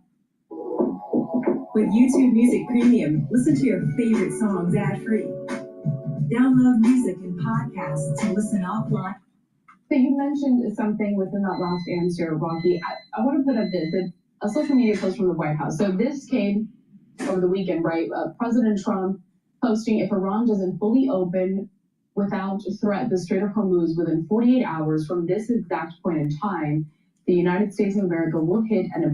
With YouTube Music Premium, listen to your favorite songs ad-free. Download music and podcasts to listen offline. So you mentioned something within that last answer, Rocky. I want to put up a social media post from the White House. So this came over the weekend, right? President Trump posting, if Iran doesn't fully open without threat the Strait of Hormuz within 48 hours from this exact point in time, the United States of America will hit and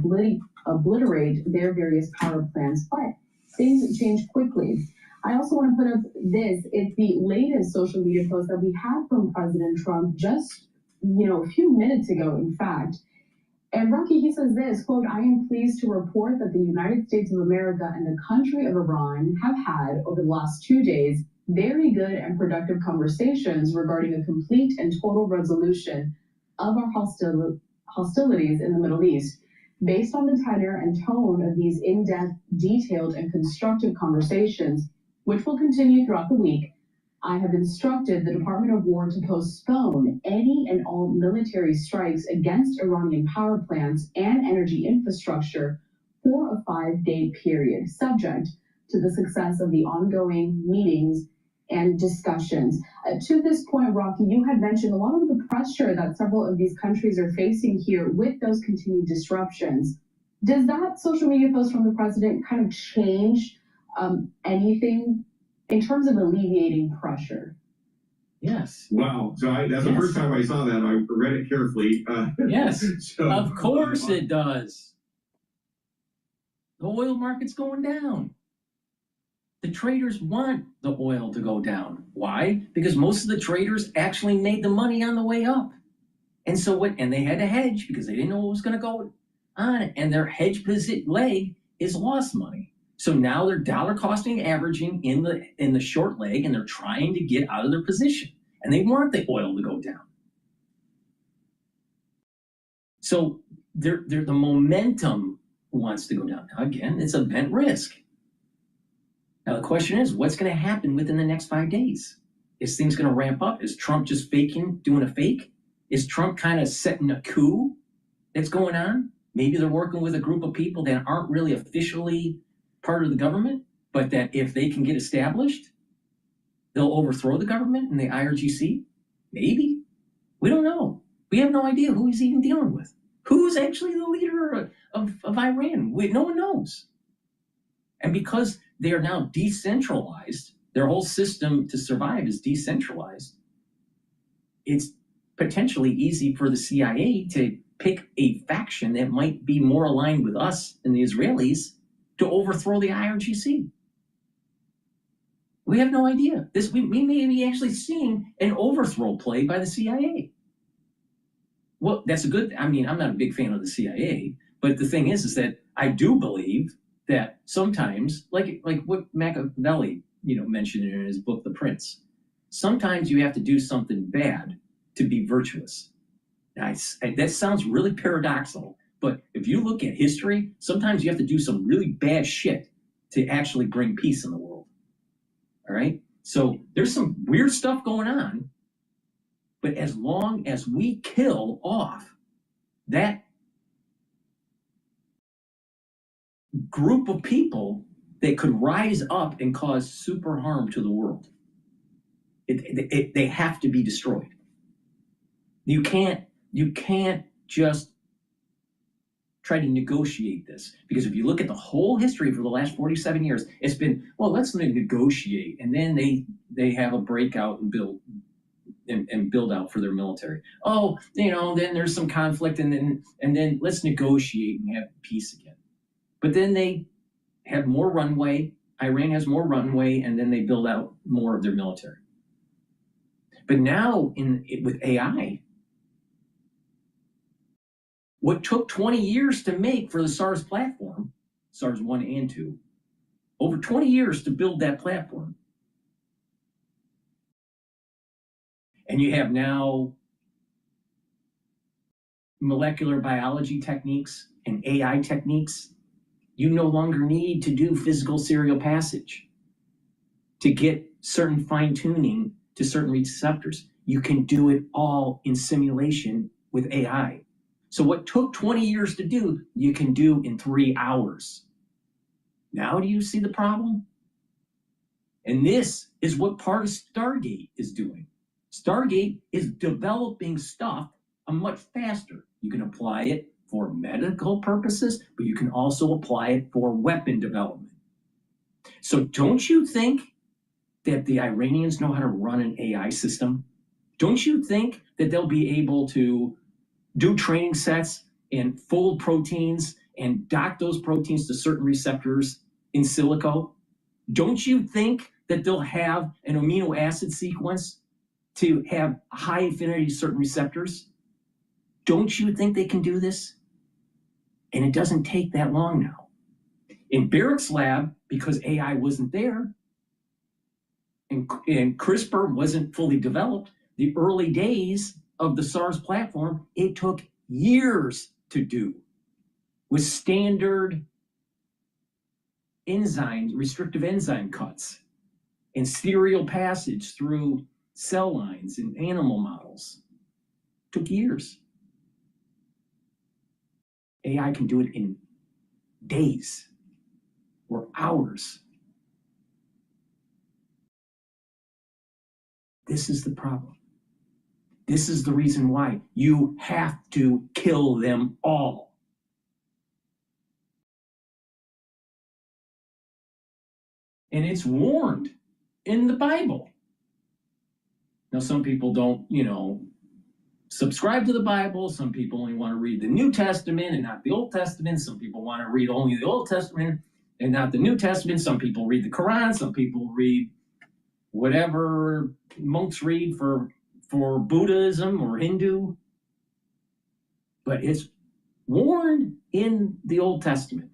obliterate their various power plants. But things change quickly. I also want to put up this. It's the latest social media post that we had from President Trump just, a few minutes ago, in fact. And Rocky, he says this, quote, I am pleased to report that the United States of America and the country of Iran have had, over the last 2 days, very good and productive conversations regarding a complete and total resolution of our hostilities in the Middle East. Based on the tenor and tone of these in-depth, detailed, and constructive conversations, which will continue throughout the week, I have instructed the Department of War to postpone any and all military strikes against Iranian power plants and energy infrastructure for a 5-day period, subject to the success of the ongoing meetings and discussions. To this point, Rocky, you had mentioned a lot of the pressure that several of these countries are facing here with those continued disruptions. Does that social media post from the president kind of change anything in terms of alleviating pressure? Yes. Wow. So that's the first time I saw that. I read it carefully. Yes. So, of course it does. The oil market's going down. The traders want the oil to go down. Why? Because most of the traders actually made the money on the way up. And so and they had to hedge because they didn't know what was going to go on. And their hedge leg is lost money. So now they're dollar costing averaging in the short leg, and they're trying to get out of their position. And they want the oil to go down. So the momentum wants to go down. Now again, it's event risk. Now, the question is, what's going to happen within the next 5 days? Is things going to ramp up? Is Trump just doing a fake? Is Trump kind of setting a coup that's going on? Maybe they're working with a group of people that aren't really officially part of the government, but that if they can get established, they'll overthrow the government and the IRGC? Maybe. We don't know. We have no idea who he's even dealing with. Who's actually the leader of Iran? No one knows. And because they are now decentralized, their whole system to survive is decentralized, it's potentially easy for the CIA to pick a faction that might be more aligned with us and the Israelis to overthrow the IRGC. We have no idea. We may be actually seeing an overthrow play by the CIA. Well, that's a good, I'm not a big fan of the CIA, but the thing is that I do believe that sometimes, like what Machiavelli, mentioned in his book, The Prince, sometimes you have to do something bad to be virtuous. Now, that sounds really paradoxical, but if you look at history, sometimes you have to do some really bad shit to actually bring peace in the world. All right? So there's some weird stuff going on, but as long as we kill off that group of people that could rise up and cause super harm to the world, they have to be destroyed. You can't just try to negotiate this, because if you look at the whole history for the last 47 years, it's been, well, let's negotiate, and then they have a breakout and build out for their military. Oh, then there's some conflict, and then let's negotiate and have peace again. But then they have more runway. Iran has more runway, and then they build out more of their military. But now with AI, what took 20 years to make for the SARS platform, SARS 1 and 2, over 20 years to build that platform. And you have now molecular biology techniques and AI techniques. You no longer need to do physical serial passage to get certain fine tuning to certain receptors. You can do it all in simulation with AI. So what took 20 years to do, you can do in 3 hours. Now do you see the problem? And this is what part of Stargate is doing. Stargate is developing stuff much faster. You can apply it for medical purposes, but you can also apply it for weapon development. So don't you think that the Iranians know how to run an AI system? Don't you think that they'll be able to do training sets and fold proteins and dock those proteins to certain receptors in silico? Don't you think that they'll have an amino acid sequence to have high affinity to certain receptors? Don't you think they can do this? And it doesn't take that long now. In Barrick's lab, because AI wasn't there and CRISPR wasn't fully developed, the early days of the SARS platform, it took years to do with standard enzymes, restrictive enzyme cuts, and serial passage through cell lines in animal models. It took years. AI can do it in days or hours. This is the problem. This is the reason why you have to kill them all. And it's warned in the Bible. Now, some people don't, subscribe to the Bible. Some people only want to read the New Testament and not the Old Testament. Some people want to read only the Old Testament and not the New Testament. Some people read the Quran. Some people read whatever monks read for Buddhism or Hindu. But it's warned in the Old Testament.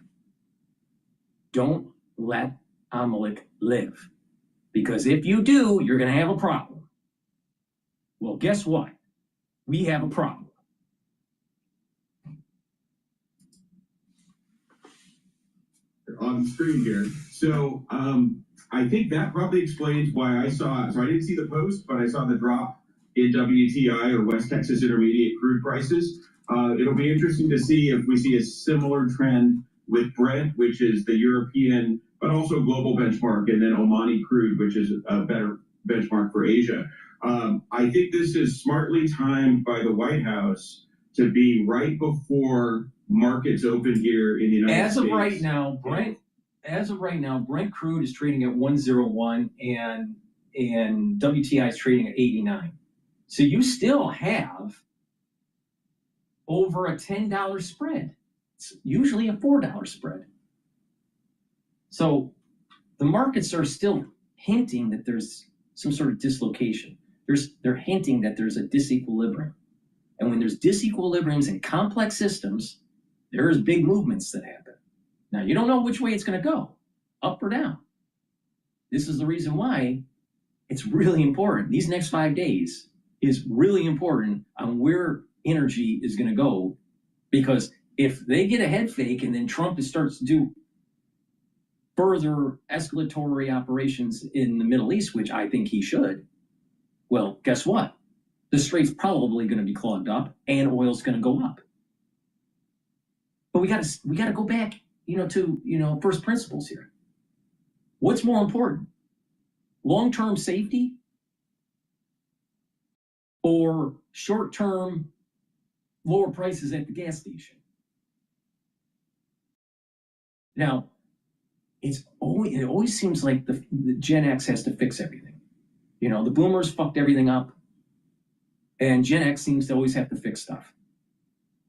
Don't let Amalek live. Because if you do, you're going to have a problem. Well, guess what? We have a problem. On the screen here. So I think that probably explains why I didn't see the post, but I saw the drop in WTI or West Texas Intermediate crude prices. It'll be interesting to see if we see a similar trend with Brent, which is the European, but also global benchmark, and then Omani crude, which is a better benchmark for Asia. I think this is smartly timed by the White House to be right before markets open here in the United States. As of right now, Brent crude is trading at 101 and WTI is trading at 89. So you still have over a $10 spread. It's usually a $4 spread. So the markets are still hinting that there's some sort of dislocation. They're hinting that there's a disequilibrium. And when there's disequilibriums in complex systems, there's big movements that happen. Now, you don't know which way it's going to go, up or down. This is the reason why it's really important. These next 5 days is really important on where energy is going to go, because if they get a head fake and then Trump starts to do further escalatory operations in the Middle East, which I think he should, well, guess what? The strait's probably going to be clogged up and oil's going to go up. But we got to go back, to first principles here. What's more important? Long-term safety or short-term lower prices at the gas station? Now, it always seems like the Gen X has to fix everything. The boomers fucked everything up, and Gen X seems to always have to fix stuff.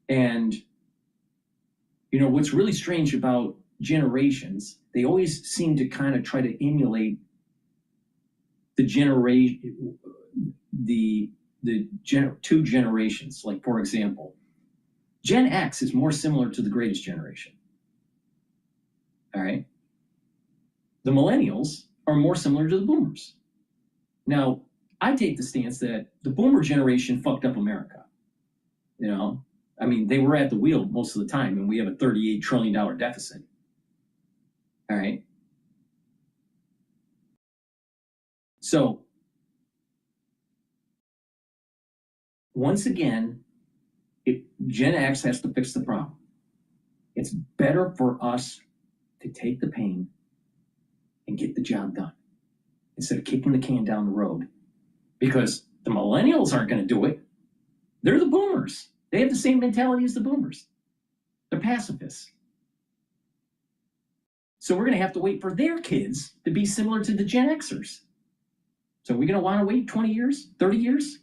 And what's really strange about generations, they always seem to kind of try to emulate the two generations. Like, for example, Gen X is more similar to the greatest generation. All right. The millennials are more similar to the boomers. Now, I take the stance that the boomer generation fucked up America. You know, I mean, they were at the wheel most of the time, and we have a $38 trillion deficit. All right. So, once again, Gen X has to fix the problem. It's better for us to take the pain and get the job done instead of kicking the can down the road. Because the millennials aren't going to do it. They're the boomers. They have the same mentality as the boomers. They're pacifists. So we're going to have to wait for their kids to be similar to the Gen Xers. So are we going to want to wait 20 years, 30 years?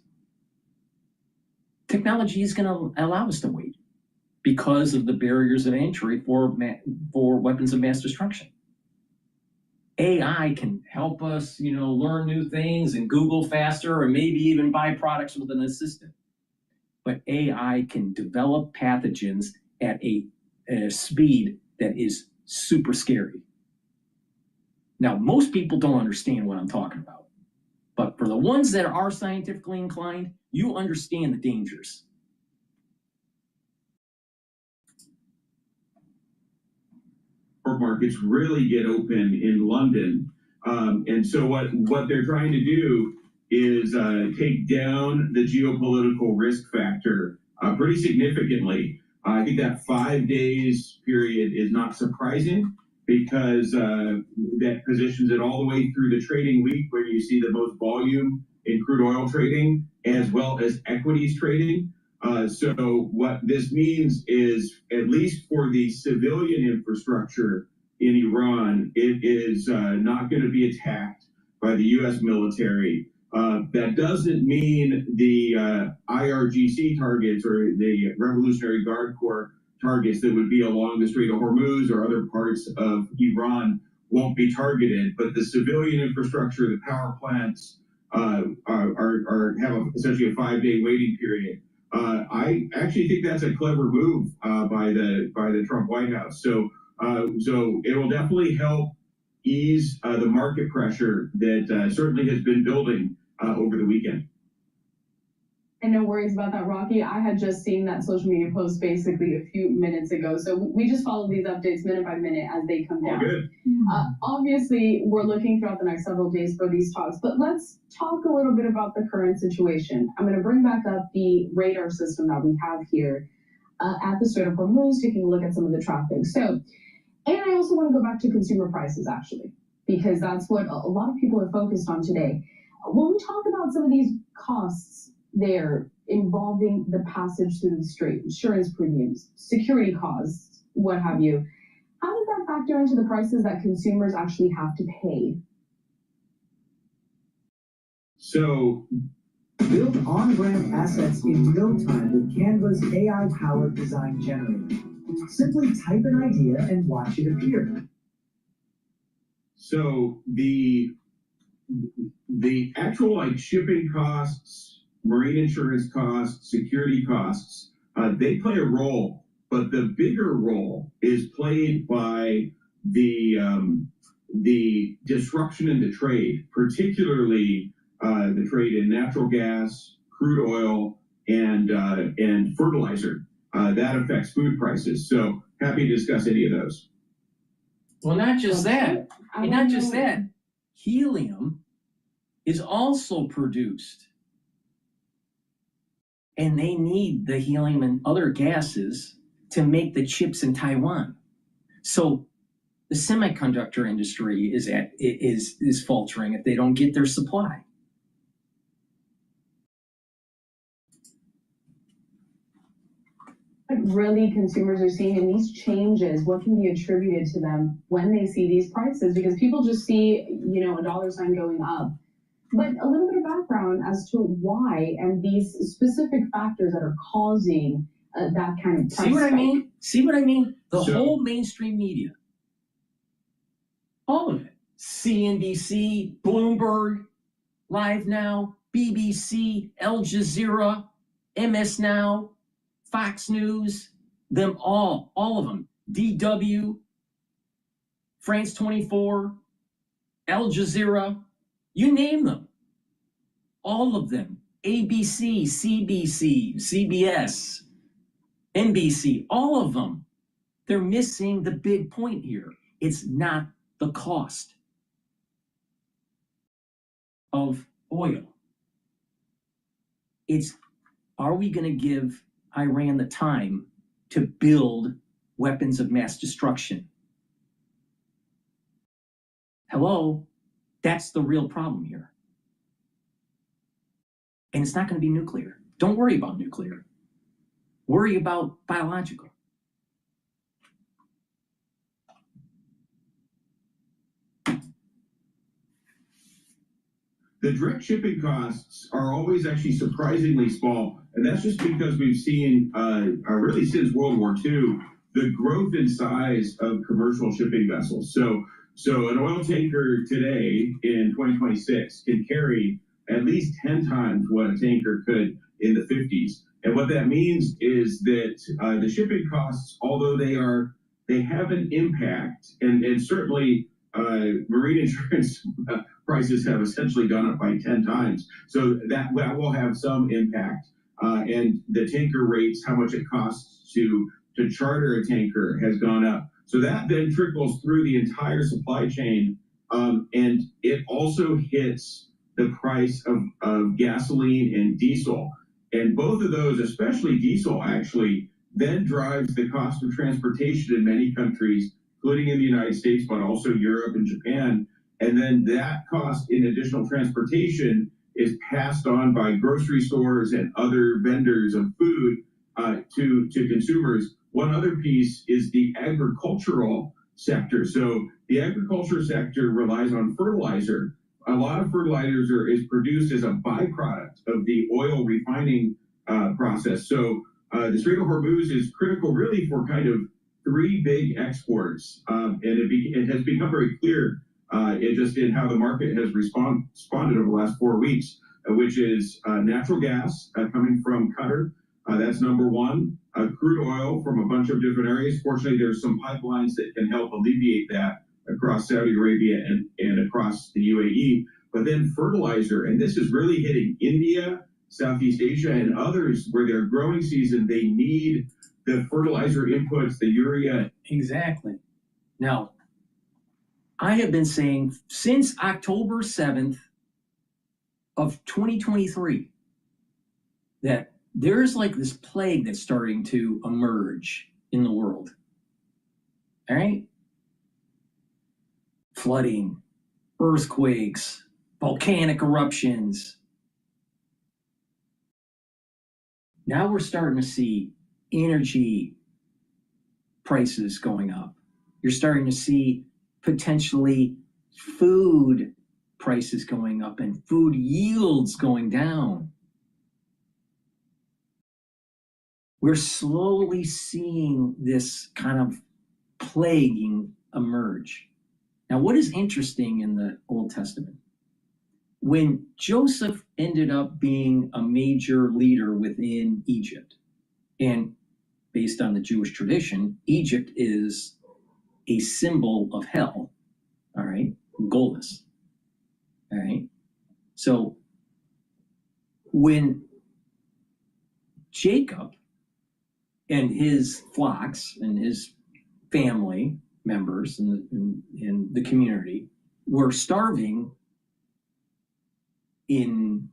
Technology is going to allow us to wait because of the barriers of entry for weapons of mass destruction. AI can help us, learn new things and Google faster and maybe even buy products with an assistant. But AI can develop pathogens at a speed that is super scary. Now, most people don't understand what I'm talking about. But for the ones that are scientifically inclined, you understand the dangers. Markets really get open in London. And so what they're trying to do is take down the geopolitical risk factor pretty significantly. I think that 5 days period is not surprising because that positions it all the way through the trading week where you see the most volume in crude oil trading as well as equities trading. So what this means is, at least for the civilian infrastructure in Iran, it is not going to be attacked by the U.S. military. That doesn't mean the IRGC targets or the Revolutionary Guard Corps targets that would be along the Strait of Hormuz or other parts of Iran won't be targeted, but the civilian infrastructure, the power plants, have essentially a 5-day waiting period. I actually think that's a clever move by the Trump White House. So it will definitely help ease the market pressure that certainly has been building over the weekend. And no worries about that, Rocky. I had just seen that social media post basically a few minutes ago. So we just follow these updates minute by minute as they come down. Good. Obviously, we're looking throughout the next several days for these talks, but let's talk a little bit about the current situation. I'm going to bring back up the radar system that we have here at the Strait of Hormuz, taking a look at some of the traffic. So, and I also want to go back to consumer prices, actually, because that's what a lot of people are focused on today. When we talk about some of these costs there involving the passage through the strait, insurance premiums, security costs, what have you, how does that factor into the prices that consumers actually have to pay? So, build on-ramp assets in no time with Canva's AI-powered design generator. Simply type an idea and watch it appear. So the actual shipping costs, marine insurance costs, security costs, they play a role, but the bigger role is played by the disruption in the trade, particularly the trade in natural gas, crude oil, and fertilizer. That affects food prices. So happy to discuss any of those. Well, not just that. And not just that. Helium is also produced. And they need the helium and other gases to make the chips in Taiwan. So the semiconductor industry is faltering if they don't get their supply. Really consumers are seeing in these changes, what can be attributed to them when they see these prices? Because people just see, a dollar sign going up. But a little bit of background as to why and these specific factors that are causing that kind of price See what spike. I mean? See what I mean? The whole mainstream media. All of it. CNBC, Bloomberg, Live Now, BBC, Al Jazeera, MS Now, Fox News, them all of them. DW, France 24, Al Jazeera, you name them. All of them. ABC, CBC, CBS, NBC, all of them. They're missing the big point here. It's not the cost of oil. It's, are we going to give Iran the time to build weapons of mass destruction? Hello? That's the real problem here. And it's not going to be nuclear. Don't worry about nuclear. Worry about biological. The direct shipping costs are always actually surprisingly small, and that's just because we've seen, really since World War II, the growth in size of commercial shipping vessels. So an oil tanker today in 2026 can carry at least 10 times what a tanker could in the 50s. And what that means is that the shipping costs, although they have an impact, and certainly marine insurance prices have essentially gone up by 10 times. So that will have some impact. And the tanker rates, how much it costs to charter a tanker has gone up. So that then trickles through the entire supply chain. And it also hits the price of gasoline and diesel. And both of those, especially diesel, actually then drives the cost of transportation in many countries, including in the United States, but also Europe and Japan. And then that cost in additional transportation is passed on by grocery stores and other vendors of food to consumers. One other piece is the agricultural sector. So the agriculture sector relies on fertilizer. A lot of fertilizer is produced as a byproduct of the oil refining process. So the Strait of Hormuz is critical really for kind of three big exports. And it has become very clear in how the market has responded over the last 4 weeks, which is natural gas coming from Qatar. That's number one. Crude oil from a bunch of different areas. Fortunately, there's some pipelines that can help alleviate that across Saudi Arabia and across the UAE. But then fertilizer, and this is really hitting India, Southeast Asia, and others where their growing season, they need the fertilizer inputs, the urea. Exactly. Now, I have been saying since October 7th of 2023 that there's like this plague that's starting to emerge in the world. All right? Flooding, earthquakes, volcanic eruptions. Now we're starting to see energy prices going up. You're starting to see potentially food prices going up and food yields going down. We're slowly seeing this kind of plaguing emerge. Now, what is interesting in the Old Testament? When Joseph ended up being a major leader within Egypt, and based on the Jewish tradition, Egypt is a symbol of hell, all right, Golis, all right? So when Jacob and his flocks and his family members in the community were starving in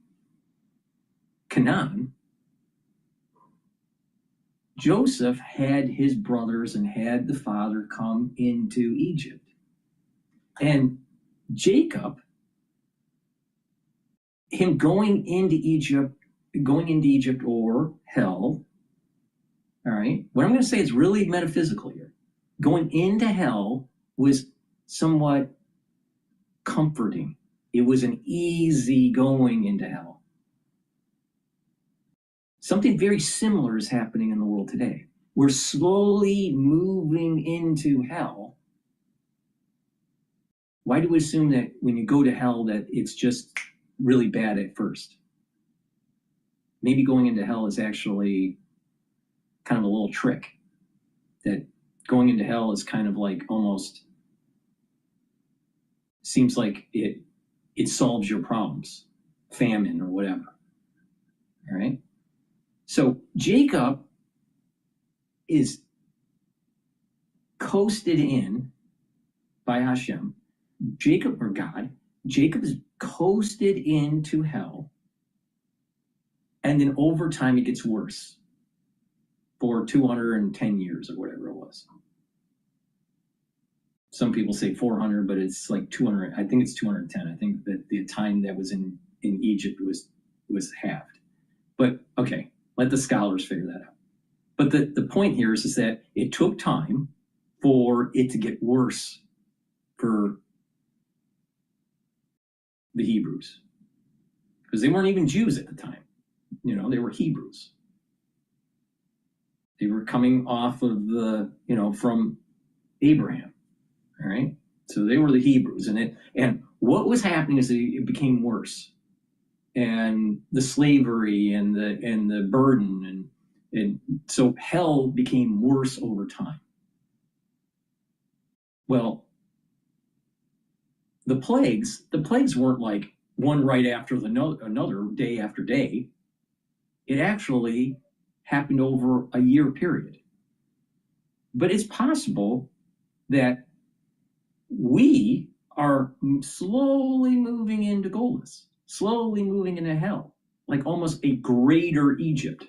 Canaan, Joseph had his brothers and had the father come into Egypt. And Jacob, him going into Egypt or hell, all right, what I'm going to say is really metaphysical here. Going into hell was somewhat comforting. It was an easy going into hell. Something very similar is happening in the world today. We're slowly moving into hell. Why do we assume that when you go to hell that it's just really bad at first. Maybe going into hell is actually kind of a little trick. That going into hell is kind of like almost seems like it solves your problems, famine or whatever. All right. So Jacob is coasted in by Hashem. Jacob or God. Jacob is coasted into hell. And then over time, it gets worse for 210 years or whatever it was. Some people say 400, but it's like 200. I think it's 210. I think that the time that was in Egypt was halved. But okay, let the scholars figure that out. But the point here is that it took time for it to get worse for the Hebrews. Because they weren't even Jews at the time. You know, they were Hebrews. They were coming off of from Abraham. All right. So they were the Hebrews. And what was happening is that it became worse. And the slavery and the burden and so hell became worse over time. Well, the plagues weren't like one right after another, day after day. It actually happened over a year period. But it's possible that we are slowly moving into Golas, slowly moving into hell, like almost a greater Egypt.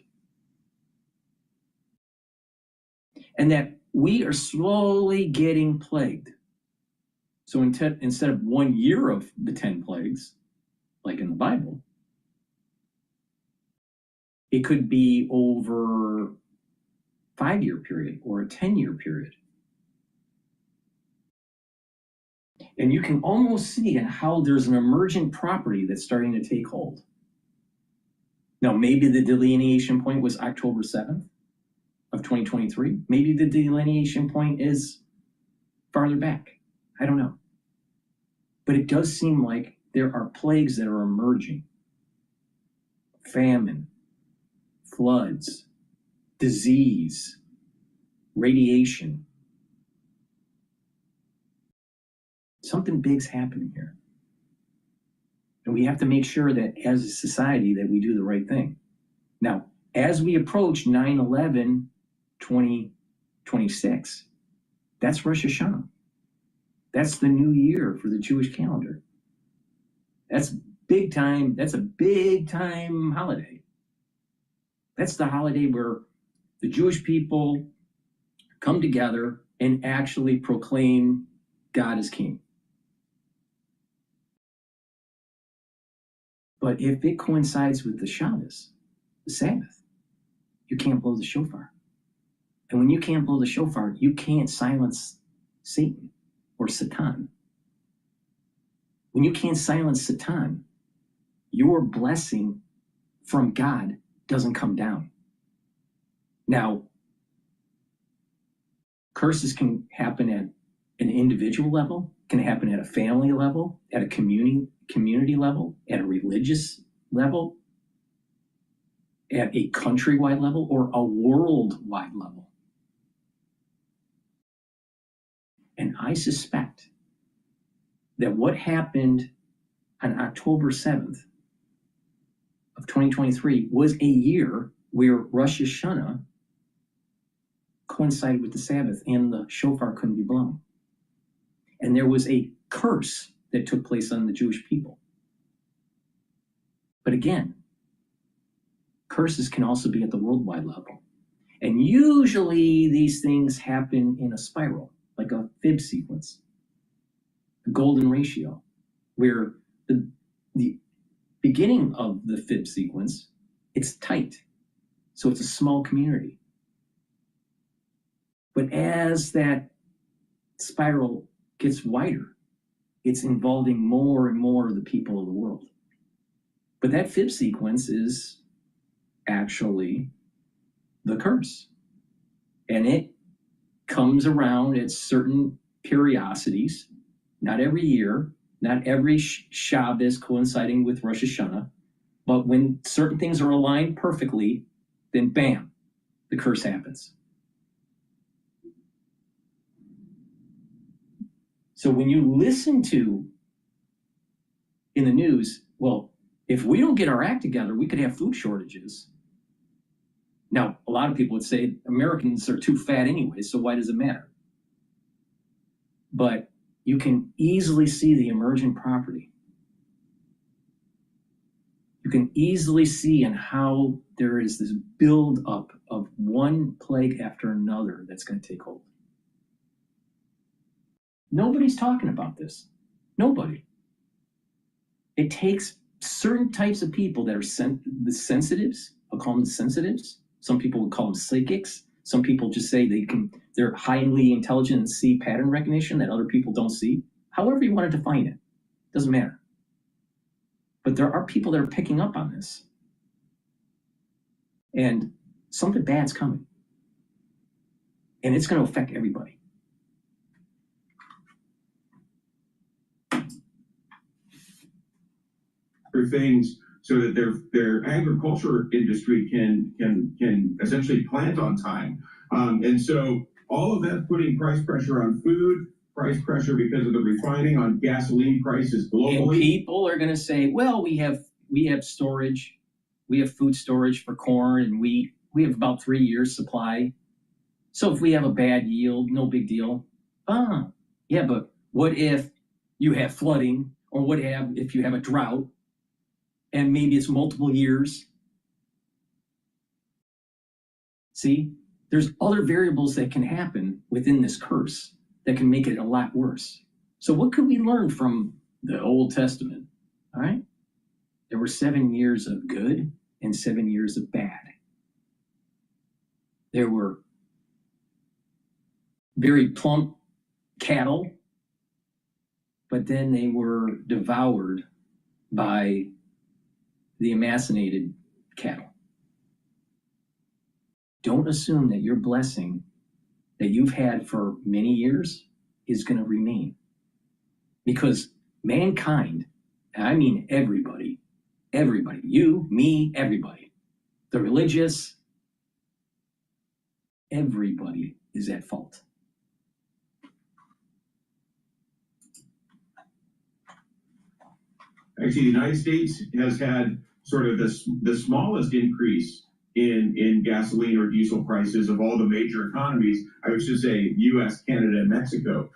And that we are slowly getting plagued. So instead of 1 year of the 10 plagues, like in the Bible, it could be over a 5-year period or a 10-year period. And you can almost see how there's an emergent property that's starting to take hold. Now, maybe the delineation point was October 7th of 2023. Maybe the delineation point is farther back. I don't know. But it does seem like there are plagues that are emerging. Famine, floods, disease, radiation. Something big's happening here. And we have to make sure that as a society that we do the right thing. Now, as we approach 9/11/2026, that's Rosh Hashanah. That's the new year for the Jewish calendar. That's big time. That's a big time holiday. That's the holiday where the Jewish people come together and actually proclaim God as king. But if it coincides with the Shabbos, the Sabbath, you can't blow the shofar. And when you can't blow the shofar, you can't silence Satan or Satan. When you can't silence Satan, your blessing from God doesn't come down. Now, curses can happen at an individual level, can happen at a family level, at a community level, at a religious level, at a countrywide level, or a worldwide level. And I suspect that what happened on October 7th of 2023 was a year where Rosh Hashanah coincided with the Sabbath and the shofar couldn't be blown. And there was a curse that took place on the Jewish people. But again, curses can also be at the worldwide level. And usually these things happen in a spiral, like a fib sequence, a golden ratio, where the beginning of the fib sequence, it's tight. So it's a small community. But as that spiral gets wider, it's involving more and more of the people of the world. But that fib sequence is actually the curse. And it comes around at certain periodicities, not every year, Not every Shabbos coinciding with Rosh Hashanah, but when certain things are aligned perfectly, then bam, the curse happens. So when you listen to in the news, well, if we don't get our act together, we could have food shortages. Now, a lot of people would say Americans are too fat anyway, so why does it matter? But you can easily see the emergent property. You can easily see in how there is this build-up of one plague after another that's going to take hold. Nobody's talking about this. Nobody. It takes certain types of people that are the sensitives. I'll call them the sensitives. Some people would call them psychics. Some people just say they're highly intelligent and see pattern recognition that other people don't see. However you want to define it, doesn't matter. But there are people that are picking up on this. And something bad's coming. And it's going to affect everybody. For things so that their agriculture industry can essentially plant on time. And so all of that putting price pressure on food, price pressure because of the refining on gasoline prices globally. And people are going to say, well, we have storage, we have food storage for corn and wheat. We have about 3 years supply. So if we have a bad yield, no big deal. Yeah, but what if you have flooding, or what if you have a drought and maybe it's multiple years? See, there's other variables that can happen within this curse that can make it a lot worse. So what could we learn from the Old Testament? All right. There were 7 years of good and 7 years of bad. There were very plump cattle, but then they were devoured by the emasculated cattle. Don't assume that your blessing that you've had for many years is going to remain. Because mankind, and I mean everybody, you, me, everybody, the religious, everybody is at fault. Actually, the United States has had sort of the smallest increase in gasoline or diesel prices of all the major economies. I should say U.S., Canada, and Mexico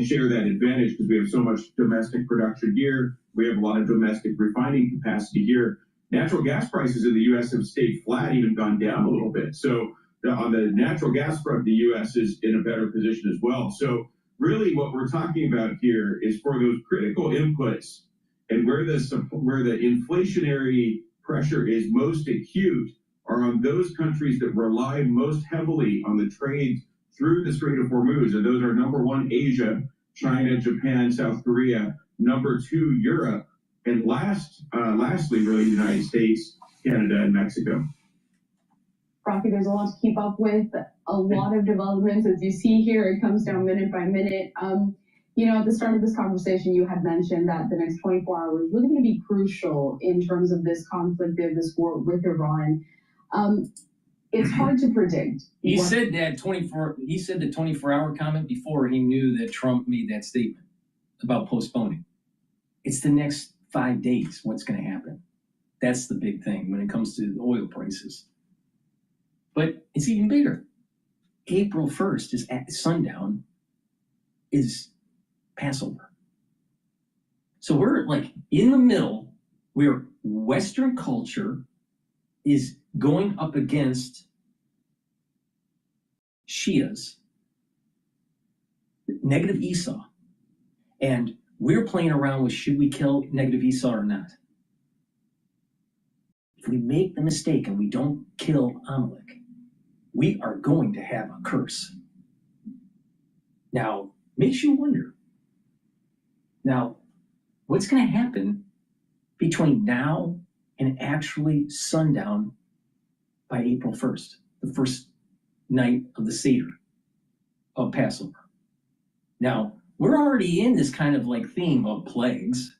share that advantage because we have so much domestic production here. We have a lot of domestic refining capacity here. Natural gas prices in the U.S. have stayed flat, even gone down a little bit. So on the natural gas front, the U.S. is in a better position as well. So really what we're talking about here is for those critical inputs and where the inflationary pressure is most acute are on those countries that rely most heavily on the trade through the Strait of Hormuz. And those are number one, Asia, China, Japan, South Korea, number two, Europe, and lastly, really, the United States, Canada, and Mexico. Rocky, there's a lot to keep up with, a lot of developments. As you see here, it comes down minute by minute. At the start of this conversation, you had mentioned that the next 24 hours really going to be crucial in terms of this conflict, this war with Iran. It's hard to predict. He said the 24-hour comment before he knew that Trump made that statement about postponing. It's the next 5 days. What's going to happen? That's the big thing when it comes to the oil prices. But it's even bigger. April 1st is at sundown is Passover. So we're like in the middle where Western culture is going up against Shias, negative Esau. And we're playing around with should we kill negative Esau or not. If we make the mistake and we don't kill Amalek, we are going to have a curse. Now, makes you wonder. Now, what's going to happen between now and actually sundown by April 1st, the first night of the Seder of Passover? Now, we're already in this kind of like theme of plagues.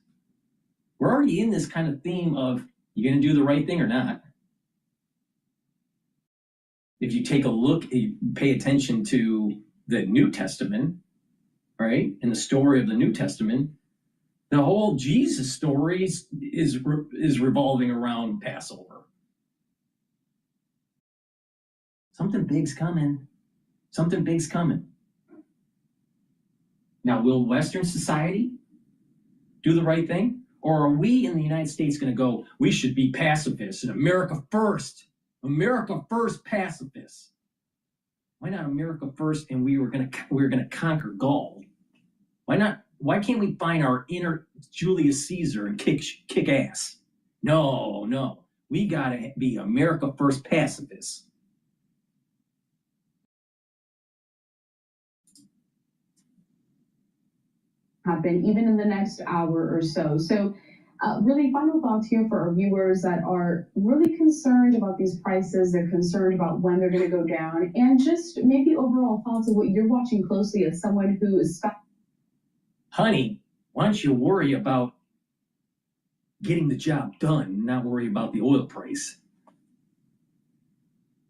We're already in this kind of theme of, you gonna do the right thing or not? If you take a look, you pay attention to the New Testament, right? And the story of the New Testament, the whole Jesus story is revolving around Passover. Something big's coming. Something big's coming. Now, will Western society do the right thing? Or are we in the United States going to go, we should be pacifists and America first? America first pacifists. Why not America first and we're gonna conquer Gaul? Why not? Why can't we find our inner Julius Caesar and kick ass? No. We gotta be America first pacifists. Happen even in the next hour or so. So really final thoughts here for our viewers that are really concerned about these prices. They're concerned about when they're going to go down, and just maybe overall thoughts of what you're watching closely as someone who is... Honey, why don't you worry about getting the job done, not worry about the oil price?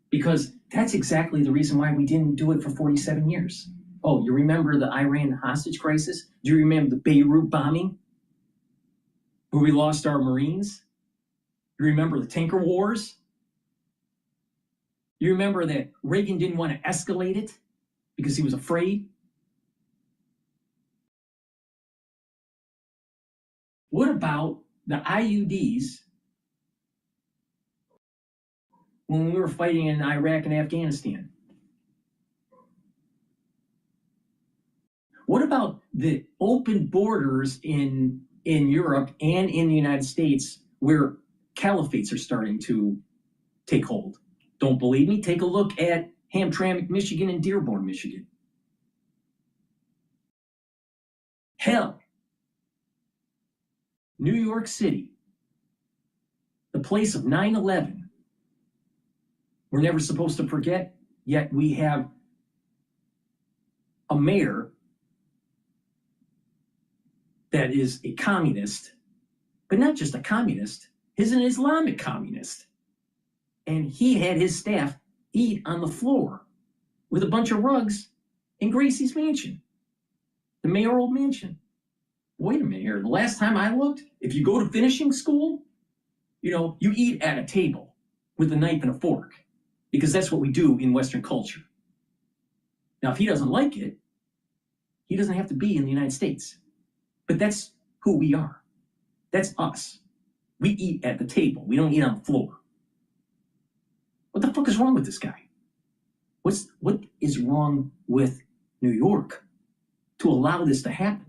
Because that's exactly the reason why we didn't do it for 47 years. Oh, you remember the Iran hostage crisis? Do you remember the Beirut bombing, where we lost our Marines? You remember the tanker wars? You remember that Reagan didn't want to escalate it because he was afraid? What about the IUDs when we were fighting in Iraq and Afghanistan? What about the open borders in Europe and in the United States where caliphates are starting to take hold? Don't believe me? Take a look at Hamtramck, Michigan and Dearborn, Michigan. Hell, New York City, the place of 9/11. We're never supposed to forget, yet we have a mayor that is a communist, but not just a communist, he's an Islamic communist. And he had his staff eat on the floor with a bunch of rugs in Gracie's mansion, the mayoral mansion. Wait a minute here. The last time I looked, if you go to finishing school, you eat at a table with a knife and a fork, because that's what we do in Western culture. Now, if he doesn't like it, he doesn't have to be in the United States. But that's who we are. That's us. We eat at the table. We don't eat on the floor. What the fuck is wrong with this guy? What is wrong with New York to allow this to happen?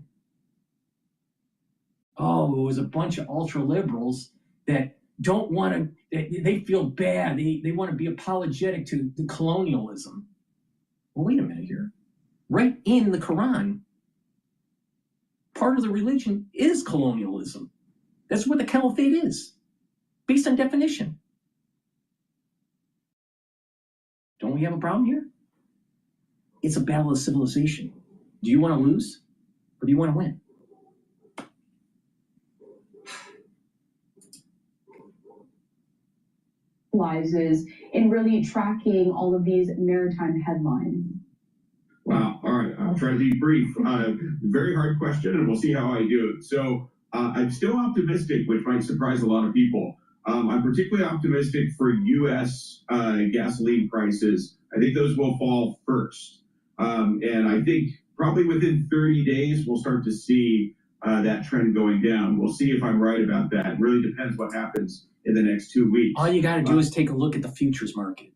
Oh, it was a bunch of ultra liberals that don't want to, they feel bad. They want to be apologetic to the colonialism. Well, wait a minute here. Right in the Quran, part of the religion is colonialism. That's what the caliphate is, based on definition. Don't we have a problem here? It's a battle of civilization. Do you want to lose or do you want to win? Is in really tracking all of these maritime headlines. Wow. All right. I'll try to be brief. Very hard question, and we'll see how I do it. So I'm still optimistic, which might surprise a lot of people. I'm particularly optimistic for U.S. Gasoline prices. I think those will fall first. And I think probably within 30 days, we'll start to see that trend going down. We'll see if I'm right about that. It really depends what happens in the next 2 weeks. All you got to do is take a look at the futures market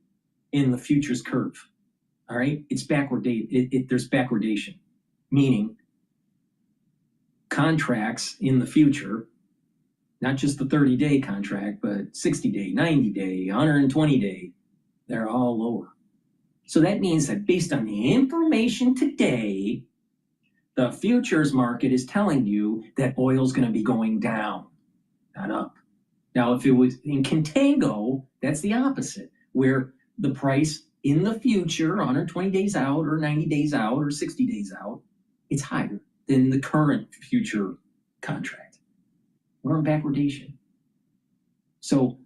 in the futures curve. All right, it's backwardate. There's backwardation, meaning contracts in the future, not just the 30-day contract, but 60-day, 90-day, 120-day, they're all lower. So that means that based on the information today, the futures market is telling you that oil's going to be going down, not up. Now, if it was in contango, that's the opposite, where the price in the future, 120 days out or 90 days out or 60 days out, it's higher. than the current future contract. We're in backwardation. So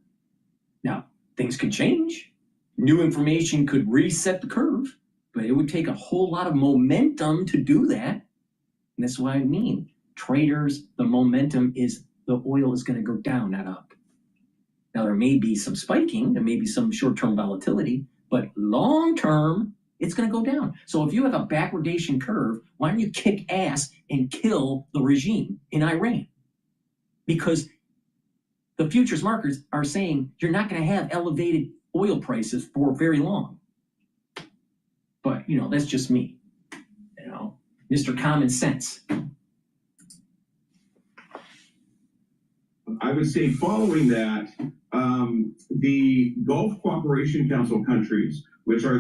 now things could change. New information could reset the curve, but it would take a whole lot of momentum to do that. And that's what I mean. Traders, the momentum is the oil is going to go down, not up. Now, there may be some spiking, there may be some short-term volatility, but long-term, it's going to go down. So if you have a backwardation curve, why don't you kick ass and kill the regime in Iran? Because the futures markets are saying you're not going to have elevated oil prices for very long. But, that's just me. Mr. Common Sense. I would say following that, the Gulf Cooperation Council countries, which are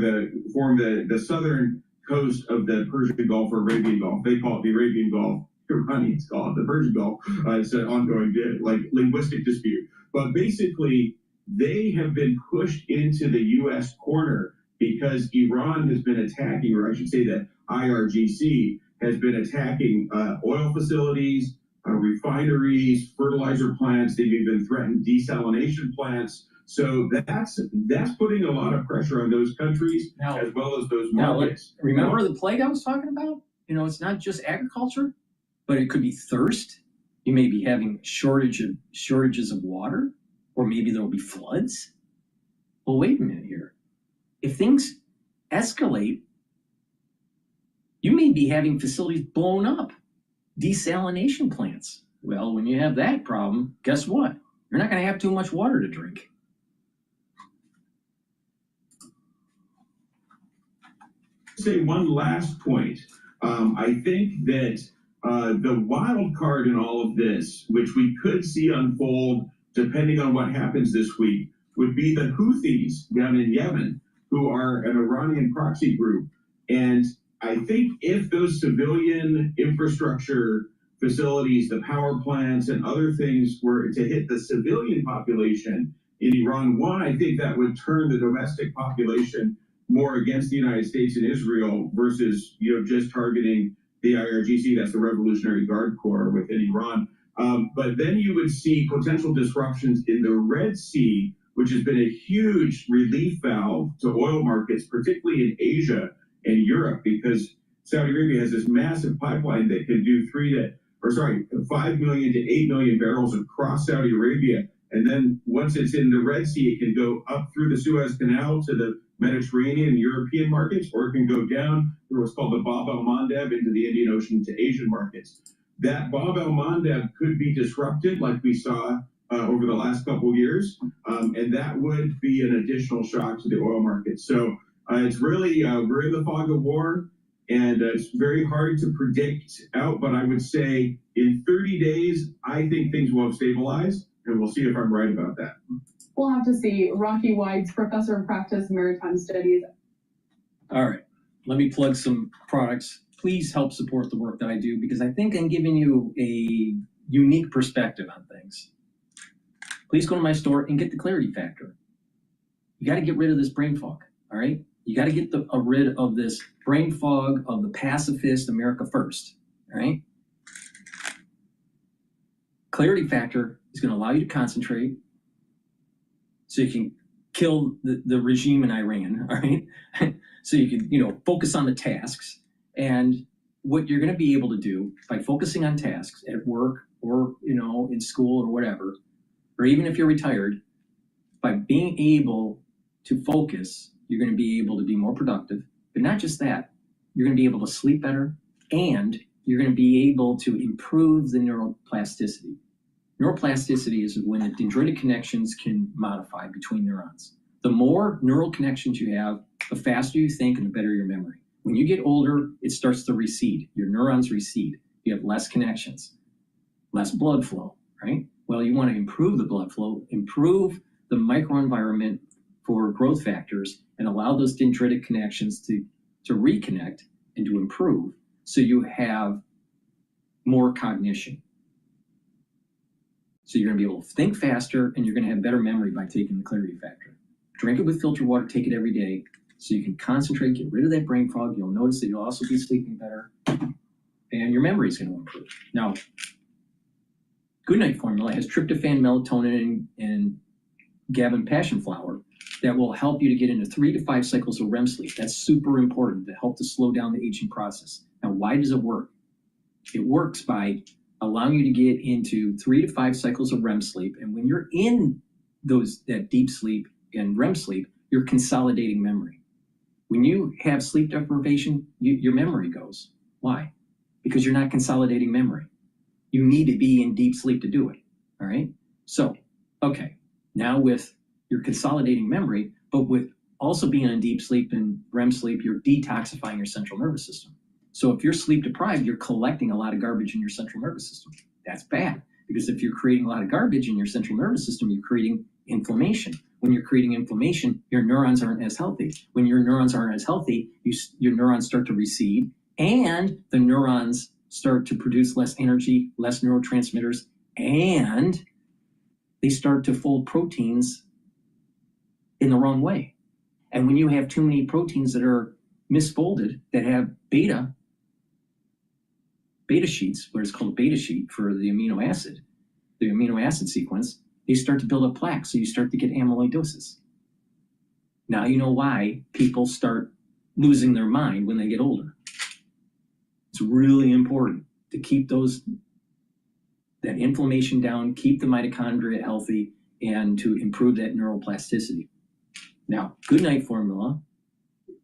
form the southern coast of the Persian Gulf or Arabian Gulf. They call it the Arabian Gulf. Iranians call it the Persian Gulf. It's an ongoing linguistic dispute. But basically, they have been pushed into the U.S. corner because Iran has been attacking, or I should say that IRGC has been attacking oil facilities, refineries, fertilizer plants. They've even threatened desalination plants. So that's putting a lot of pressure on those countries as well as those markets. Remember the plague I was talking about? It's not just agriculture, but it could be thirst. You may be having shortages of water, or maybe there will be floods. Well, wait a minute here. If things escalate, you may be having facilities blown up, desalination plants. Well, when you have that problem, guess what? You're not going to have too much water to drink. Say one last point. I think that the wild card in all of this, which we could see unfold depending on what happens this week, would be the Houthis down in Yemen, who are an Iranian proxy group. And I think if those civilian infrastructure facilities, the power plants and other things were to hit the civilian population in Iran, I think that would turn the domestic population more against the United States and Israel versus, just targeting the IRGC, that's the Revolutionary Guard Corps within Iran. But then you would see potential disruptions in the Red Sea, which has been a huge relief valve to oil markets, particularly in Asia and Europe, because Saudi Arabia has this massive pipeline that can do 5 million to 8 million barrels across Saudi Arabia. And then once it's in the Red Sea, it can go up through the Suez Canal to the Mediterranean and European markets, or it can go down through what's called the Bab el-Mandeb into the Indian Ocean to Asian markets. That Bab el-Mandeb could be disrupted like we saw over the last couple of years, and that would be an additional shock to the oil market. So it's really, we're in the fog of war, and it's very hard to predict out, but I would say in 30 days, I think things will have stabilized, and we'll see if I'm right about that. We'll have to see. Rocky White's professor of practice maritime studies. All right, let me plug some products. Please help support the work that I do, because I think I'm giving you a unique perspective on things. Please go to my store and get the Clarity Factor. You got to get rid of this brain fog, all right? You got to get rid of this brain fog of the pacifist America first, all right? Clarity Factor is going to allow you to concentrate so you can kill the regime in Iran, all right? So you can, focus on the tasks. And what you're going to be able to do by focusing on tasks at work or, in school or whatever, or even if you're retired, by being able to focus, you're going to be able to be more productive. But not just that, you're going to be able to sleep better, and you're going to be able to improve the neuroplasticity. Neuroplasticity is when the dendritic connections can modify between neurons. The more neural connections you have, the faster you think and the better your memory. When you get older, it starts to recede. Your neurons recede. You have less connections, less blood flow, right? Well, you want to improve the blood flow, improve the microenvironment for growth factors, and allow those dendritic connections to reconnect and to improve, so you have more cognition. So you're going to be able to think faster, and you're going to have better memory by taking the Clarity Factor. Drink it with filtered water, take it every day, so you can concentrate, get rid of that brain fog. You'll notice that you'll also be sleeping better. and your memory is going to improve. Now, Goodnight Formula has tryptophan, melatonin, and GABA passion flower that will help you to get into 3 to 5 cycles of REM sleep. That's super important to help to slow down the aging process. Now, why does it work? It works by allowing you to get into 3 to 5 cycles of REM sleep. And when you're in that deep sleep and REM sleep, you're consolidating memory. When you have sleep deprivation, your memory goes. Why? Because you're not consolidating memory. You need to be in deep sleep to do it. All right? So, okay, now with your consolidating memory, but with also being in deep sleep and REM sleep, you're detoxifying your central nervous system. So if you're sleep deprived, you're collecting a lot of garbage in your central nervous system. That's bad, because if you're creating a lot of garbage in your central nervous system, you're creating inflammation. When you're creating inflammation, your neurons aren't as healthy. When your neurons aren't as healthy, your neurons start to recede, and the neurons start to produce less energy, less neurotransmitters, and they start to fold proteins in the wrong way. And when you have too many proteins that are misfolded, that have beta sheets, what is called a beta sheet for the amino acid sequence, they start to build up plaque, so you start to get amyloidosis. Now you know why people start losing their mind when they get older. It's really important to keep that inflammation down, keep the mitochondria healthy, and to improve that neuroplasticity. Now, Goodnight Formula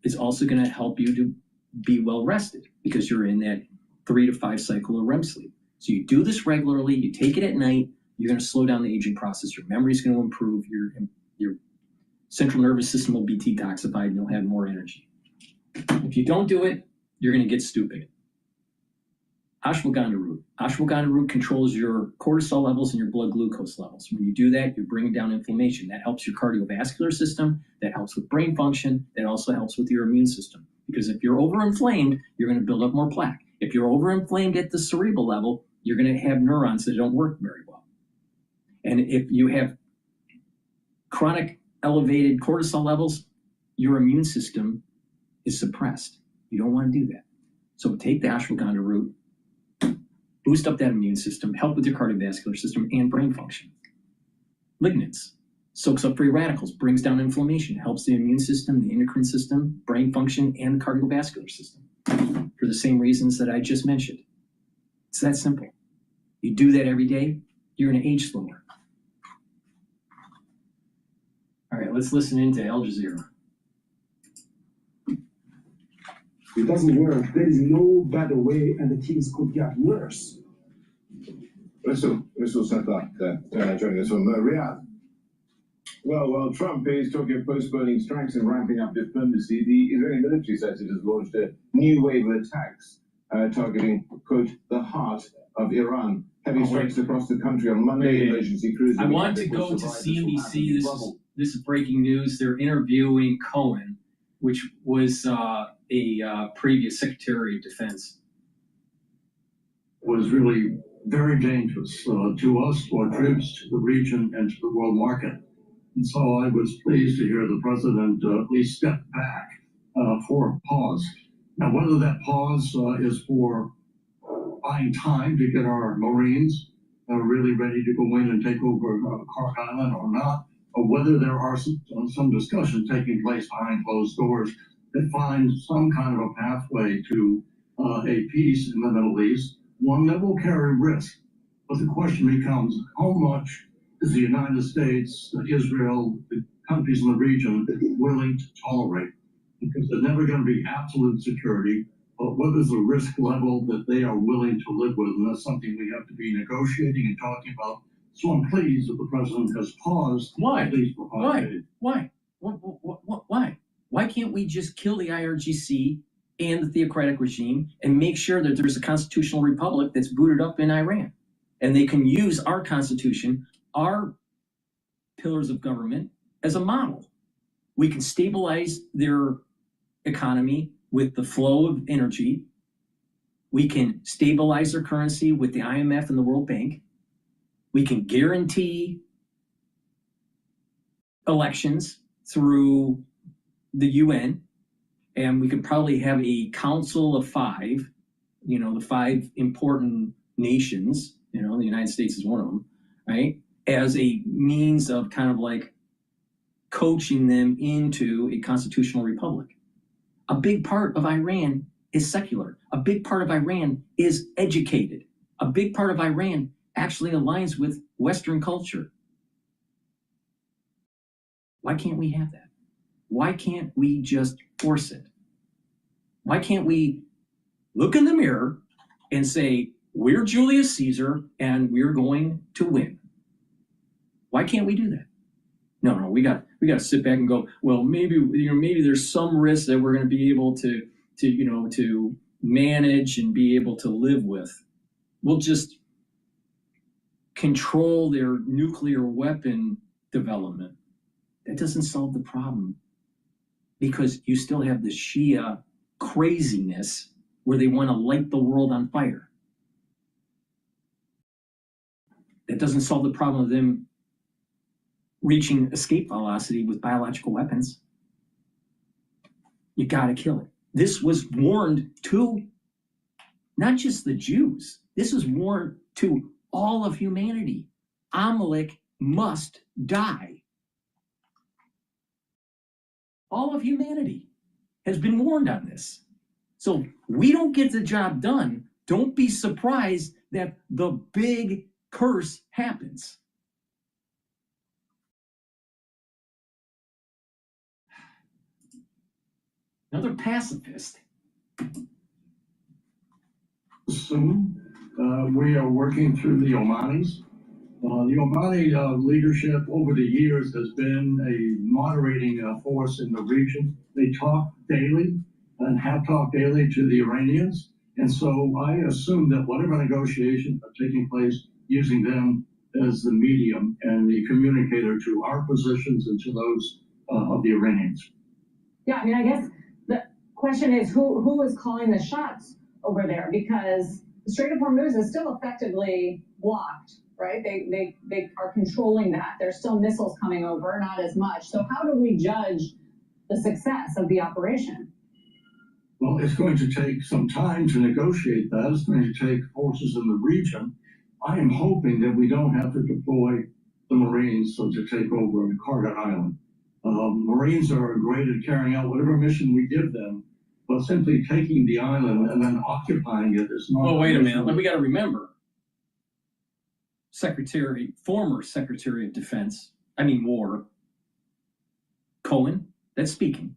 is also going to help you to be well rested, because you're in that 3 to 5 cycle of REM sleep. So you do this regularly, you take it at night, you're going to slow down the aging process, your memory is going to improve, your central nervous system will be detoxified, and you'll have more energy. If you don't do it, you're going to get stupid. Ashwagandha root. Ashwagandha root controls your cortisol levels and your blood glucose levels. When you do that, you're bringing down inflammation. That helps your cardiovascular system, that helps with brain function, that also helps with your immune system. Because if you're overinflamed, you're going to build up more plaque. If you're overinflamed at the cerebral level, you're going to have neurons that don't work very well. And if you have chronic elevated cortisol levels, your immune system is suppressed. You don't want to do that. So take the ashwagandha root, boost up that immune system, help with your cardiovascular system and brain function. Lignans soaks up free radicals, brings down inflammation, helps the immune system, the endocrine system, brain function, and the cardiovascular system for the same reasons that I just mentioned. It's that simple. You do that every day, you're going to age slower. All right, let's listen into Al Jazeera. It doesn't work. There is no better way, and the things could get worse. Russell said that joining us from Riyadh. Well, while Trump is talking of postponing strikes and ramping up diplomacy, the Israeli military says it has launched a new wave of attacks targeting, quote, the heart of Iran. Heavy strikes across the country on Monday. Emergency cruisers. I want to go to CNBC. This is breaking news. They're interviewing Cohen, which was a previous Secretary of Defense. Was really very dangerous to us, to our troops, to the region, and to the world market. And so I was pleased to hear the president at least step back for a pause. Now, whether that pause is for buying time to get our Marines really ready to go in and take over Clark Island or not, or whether there are some discussion taking place behind closed doors that find some kind of a pathway to a peace in the Middle East, one that will carry risk. But the question becomes, how much is the United States, Israel, the countries in the region willing to tolerate? Because they're never going to be absolute security, but what is the risk level that they are willing to live with? And that's something we have to be negotiating and talking about. So I'm pleased that the president has paused. Why? At least for 5 days. Why? Why? Why can't we just kill the IRGC and the theocratic regime and make sure that there's a constitutional republic that's booted up in Iran? And they can use our constitution, our pillars of government, as a model. We can stabilize their economy with the flow of energy. We can stabilize their currency with the IMF and the World Bank. We can guarantee elections through the UN, and we could probably have a council of 5 the 5 important nations, the United States is one of them, right? As a means of kind of like coaching them into a constitutional republic. A big part of Iran is secular. A big part of Iran is educated. A big part of Iran actually aligns with Western culture. Why can't we have that? Why can't we just force it? Why can't we look in the mirror and say, we're Julius Caesar and we're going to win? Why can't we do that? No, we got to sit back and go, well, maybe there's some risk that we're going to be able to manage and be able to live with. We'll just control their nuclear weapon development. That doesn't solve the problem, because you still have the Shia craziness where they want to light the world on fire. That doesn't solve the problem of them reaching escape velocity with biological weapons. You got to kill it. This was warned to not just the Jews. This was warned to all of humanity. Amalek must die. All of humanity has been warned on this. So we don't get the job done. Don't be surprised that the big curse happens. Another pacifist. Soon, we are working through the Omanis. The Omani leadership over the years has been a moderating force in the region. They talk daily and have talked daily to the Iranians. And so I assume that whatever negotiations are taking place, using them as the medium and the communicator to our positions and to those of the Iranians. Yeah, I mean, I guess the question is who is calling the shots over there? Because the Strait of Hormuz is still effectively blocked, right? They are controlling that. There's still missiles coming over, not as much. So how do we judge the success of the operation? Well, it's going to take some time to negotiate that. It's going to take forces in the region. I am hoping that we don't have to deploy the Marines to take over Kargat Island. Marines are great at carrying out whatever mission we give them, but simply taking the island and then occupying it is not. Oh, wait a minute. We got to remember, former Secretary of Defense, War, Cohen, that's speaking.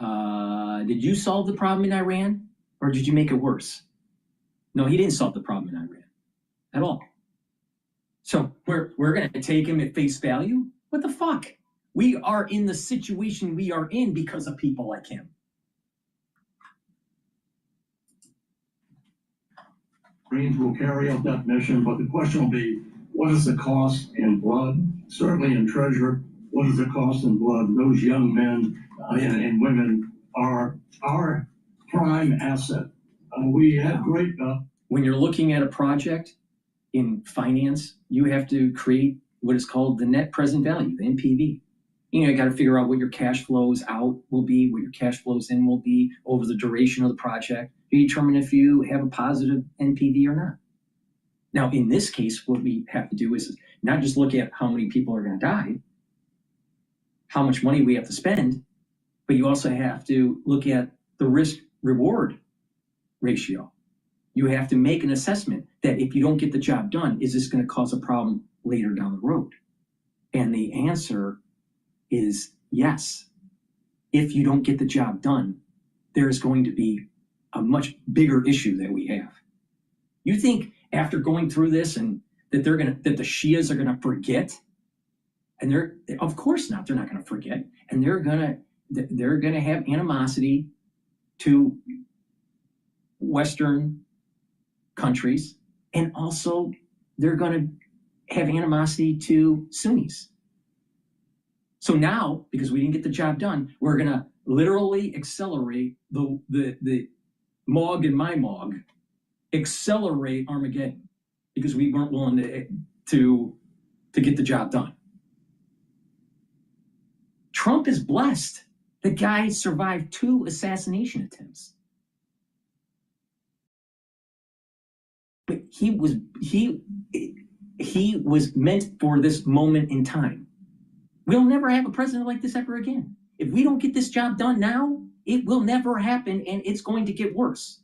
Did you solve the problem in Iran, or did you make it worse? No, he didn't solve the problem in Iran at all. So we're going to take him at face value? What the fuck? We are in the situation we are in because of people like him. Marines will carry out that mission, but the question will be, what is the cost in blood? Certainly in treasure, what is the cost in blood? Those young men and women are our prime asset. We have great... When you're looking at a project in finance, you have to create what is called the net present value, the NPV. You got to figure out what your cash flows out will be, what your cash flows in will be over the duration of the project. You determine if you have a positive NPV or not. Now, in this case, what we have to do is not just look at how many people are going to die, how much money we have to spend, but you also have to look at the risk-reward ratio. You have to make an assessment that if you don't get the job done, is this going to cause a problem later down the road? And the answer is yes. If you don't get the job done, there is going to be a much bigger issue that we have. You think after going through this and that the Shias are gonna forget? And of course not, they're not gonna forget. And they're gonna have animosity to Western countries, and also they're gonna have animosity to Sunnis. So now, because we didn't get the job done, we're gonna literally accelerate the Mog and my Mog, accelerate Armageddon because we weren't willing to get the job done. Trump is blessed. The guy survived 2 assassination attempts. But he was meant for this moment in time. We'll never have a president like this ever again. If we don't get this job done now, it will never happen, and it's going to get worse.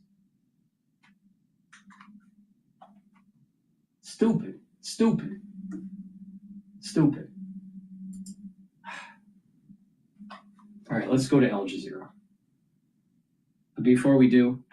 Stupid, stupid, stupid. All right, let's go to Al Jazeera. But before we do,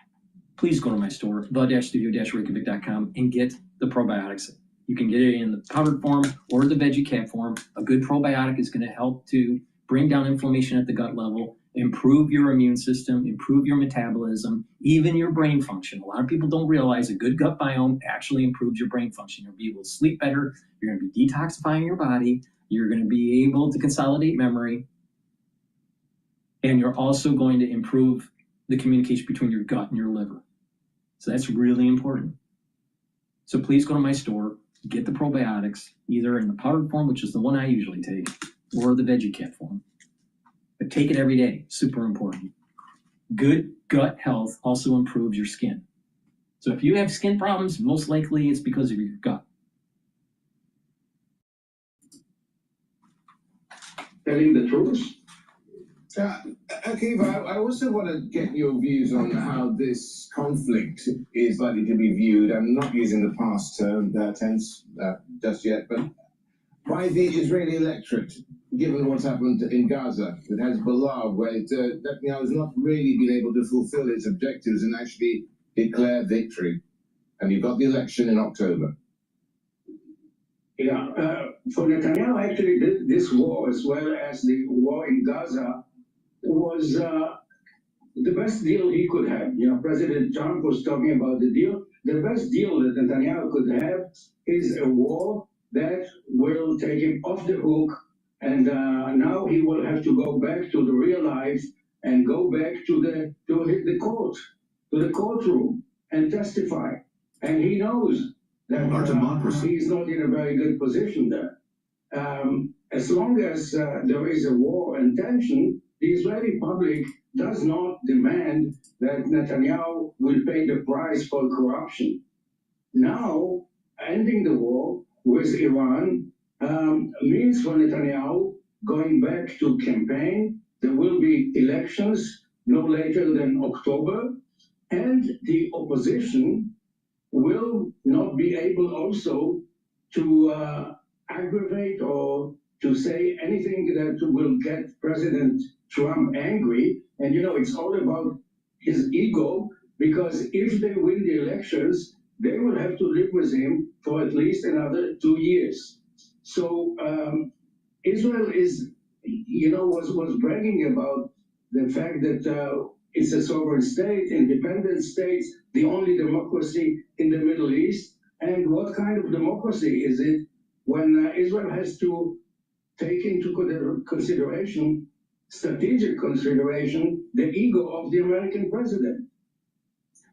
please go to my store, the-studio-reykjavik.com, and get the probiotics. You can get it in the powdered form or the veggie cap form. A good probiotic is going to help to bring down inflammation at the gut level, improve your immune system, improve your metabolism, even your brain function. A lot of people don't realize a good gut biome actually improves your brain function. You'll be able to sleep better. You're going to be detoxifying your body. You're going to be able to consolidate memory. And you're also going to improve the communication between your gut and your liver. So that's really important. So please go to my store, get the probiotics, either in the powdered form, which is the one I usually take, or the veggie cap form. But take it every day, super important. Good gut health also improves your skin. So if you have skin problems, most likely it's because of your gut. Telling the truth? Akiva, I also want to get your views on how this conflict is likely to be viewed. I'm not using the past tense just yet, but by the Israeli electorate, given what's happened in Gaza with Hezbollah, where Netanyahu has not really been able to fulfill its objectives and actually declare victory. And you've got the election in October. Yeah, for Netanyahu, actually, this war, as well as the war in Gaza, was the best deal he could have. You know, President Trump was talking about the deal. The best deal that Netanyahu could have is a war that will take him off the hook, and now he will have to go back to the real life and go back to the courtroom, and testify. And he knows that our democracy. He's not in a very good position there. As long as there is a war and tension, the Israeli public does not demand that Netanyahu will pay the price for corruption. Now, ending the war with Iran means for Netanyahu going back to campaign. There will be elections no later than October, and the opposition will not be able also to aggravate or to say anything that will get President Trump angry. And, you know, it's all about his ego, because if they win the elections, they will have to live with him for at least another 2 years. So Israel is, you know, was bragging about the fact that it's a sovereign state, independent state, the only democracy in the Middle East. And what kind of democracy is it when Israel has to take into consideration, strategic consideration, the ego of the American president?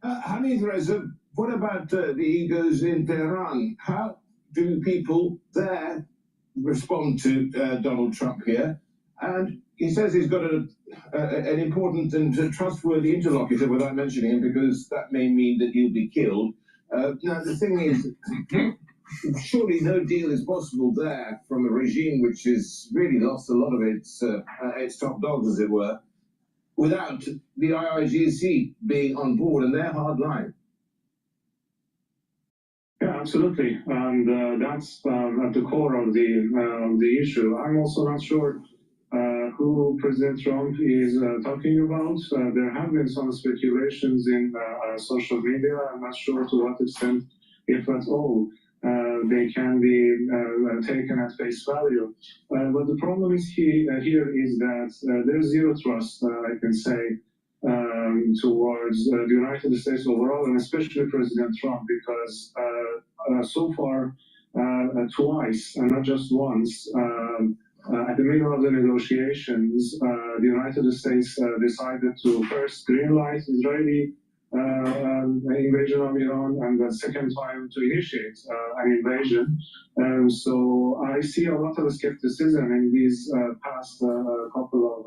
Hamid Reza, what about the egos in Tehran? How do people there respond to Donald Trump here? And he says he's got an important and trustworthy interlocutor without mentioning him, because that may mean that he'll be killed. Now, the thing is, surely no deal is possible there from a regime which has really lost a lot of its top dogs, as it were, without the IRGC being on board and their hard line. Yeah, absolutely, and that's at the core of the issue. I'm also not sure who President Trump is talking about. There have been some speculations in social media. I'm not sure to what extent, if at all, they can be taken at face value. But the problem is here is that there's zero trust, I can say, towards the United States overall, and especially President Trump, because so far, twice, and not just once, at the middle of the negotiations, the United States decided to first greenlight Israeli invasion of Iran, and the second time to initiate an invasion. So I see a lot of skepticism in these past couple of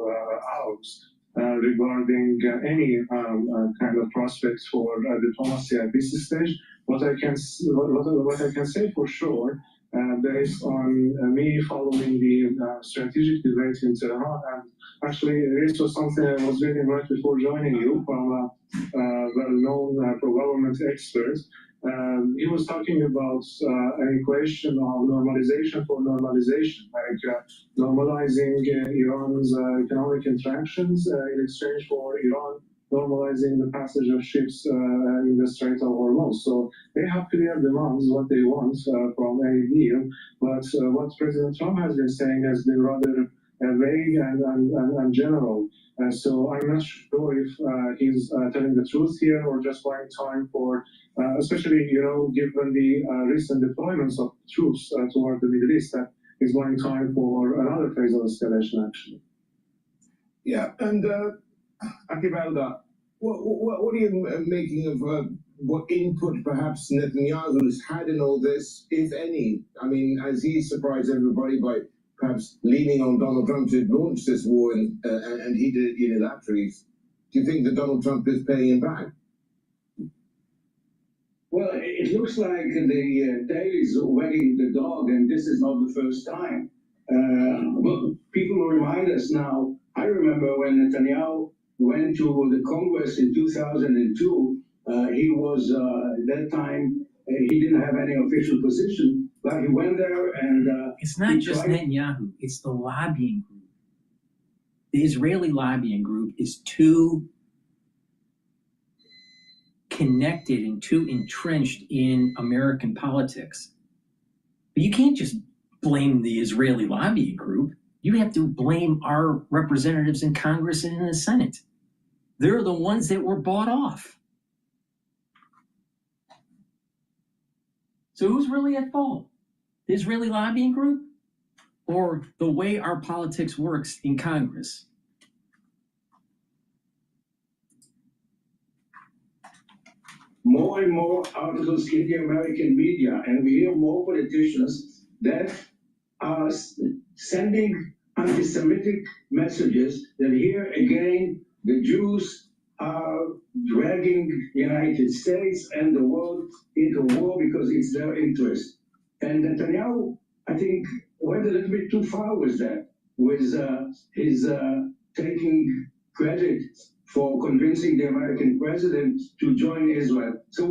hours. regarding any kind of prospects for diplomacy at this stage. What I can say for sure, based on me following the strategic debate in Tehran, and actually this was something I was reading right before joining you from a well-known pro-government expert. He was talking about an equation of normalization for normalization, like normalizing Iran's economic interactions in exchange for Iran normalizing the passage of ships in the Strait of Hormuz. So they have clear demands, what they want from any deal. But what President Trump has been saying has been rather vague and general. So I'm not sure if he's telling the truth here or just buying time for, especially, given the recent deployments of troops toward the Middle East, that he's buying time for another phase of escalation, actually. Yeah, and Akivalda, what are you making of what input perhaps Netanyahu's had in all this, if any? I mean, has he surprised everybody by perhaps leaning on Donald Trump to launch this war, and he did it unilaterally? Do you think that Donald Trump is paying him back? Well, it looks like the tail is wagging the dog, and this is not the first time. Well, people remind us now. I remember when Netanyahu went to the Congress in 2002. He was at that time he didn't have any official position, but he went there and it's not just Netanyahu; it's the lobbying group. The Israeli lobbying group is too connected and too entrenched in American politics. But you can't just blame the Israeli lobbying group. You have to blame our representatives in Congress and in the Senate. They're the ones that were bought off. So who's really at fault? The Israeli lobbying group or the way our politics works in Congress? More and more articles in the American media, and we hear more politicians that are sending anti-Semitic messages that here again the Jews are dragging the United States and the world into war because it's their interest. And Netanyahu, I think, went a little bit too far with that, with his taking credit for convincing the American president to join Israel. So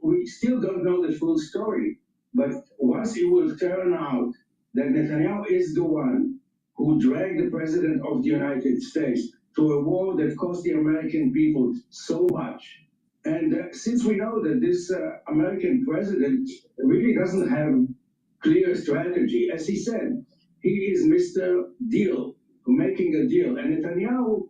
we still don't know the full story. But once it will turn out that Netanyahu is the one who dragged the president of the United States to a war that cost the American people so much. And since we know that this American president really doesn't have clear strategy, as he said, he is Mr. Deal, making a deal. And Netanyahu,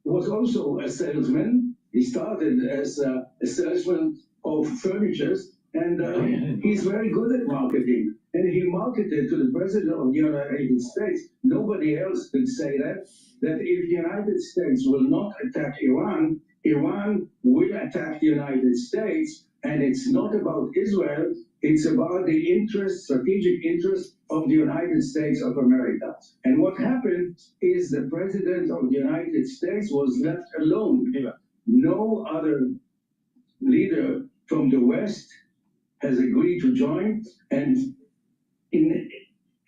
was also a salesman. He started as a salesman of furnitures, and he's very good at marketing. And he marketed to the president of the United States. Nobody else could say that if the United States will not attack Iran, Iran will attack the United States. And it's not about Israel, it's about the strategic interest of the United States of America. And what happened is the president of the United States was left alone. No other leader from the West has agreed to join. And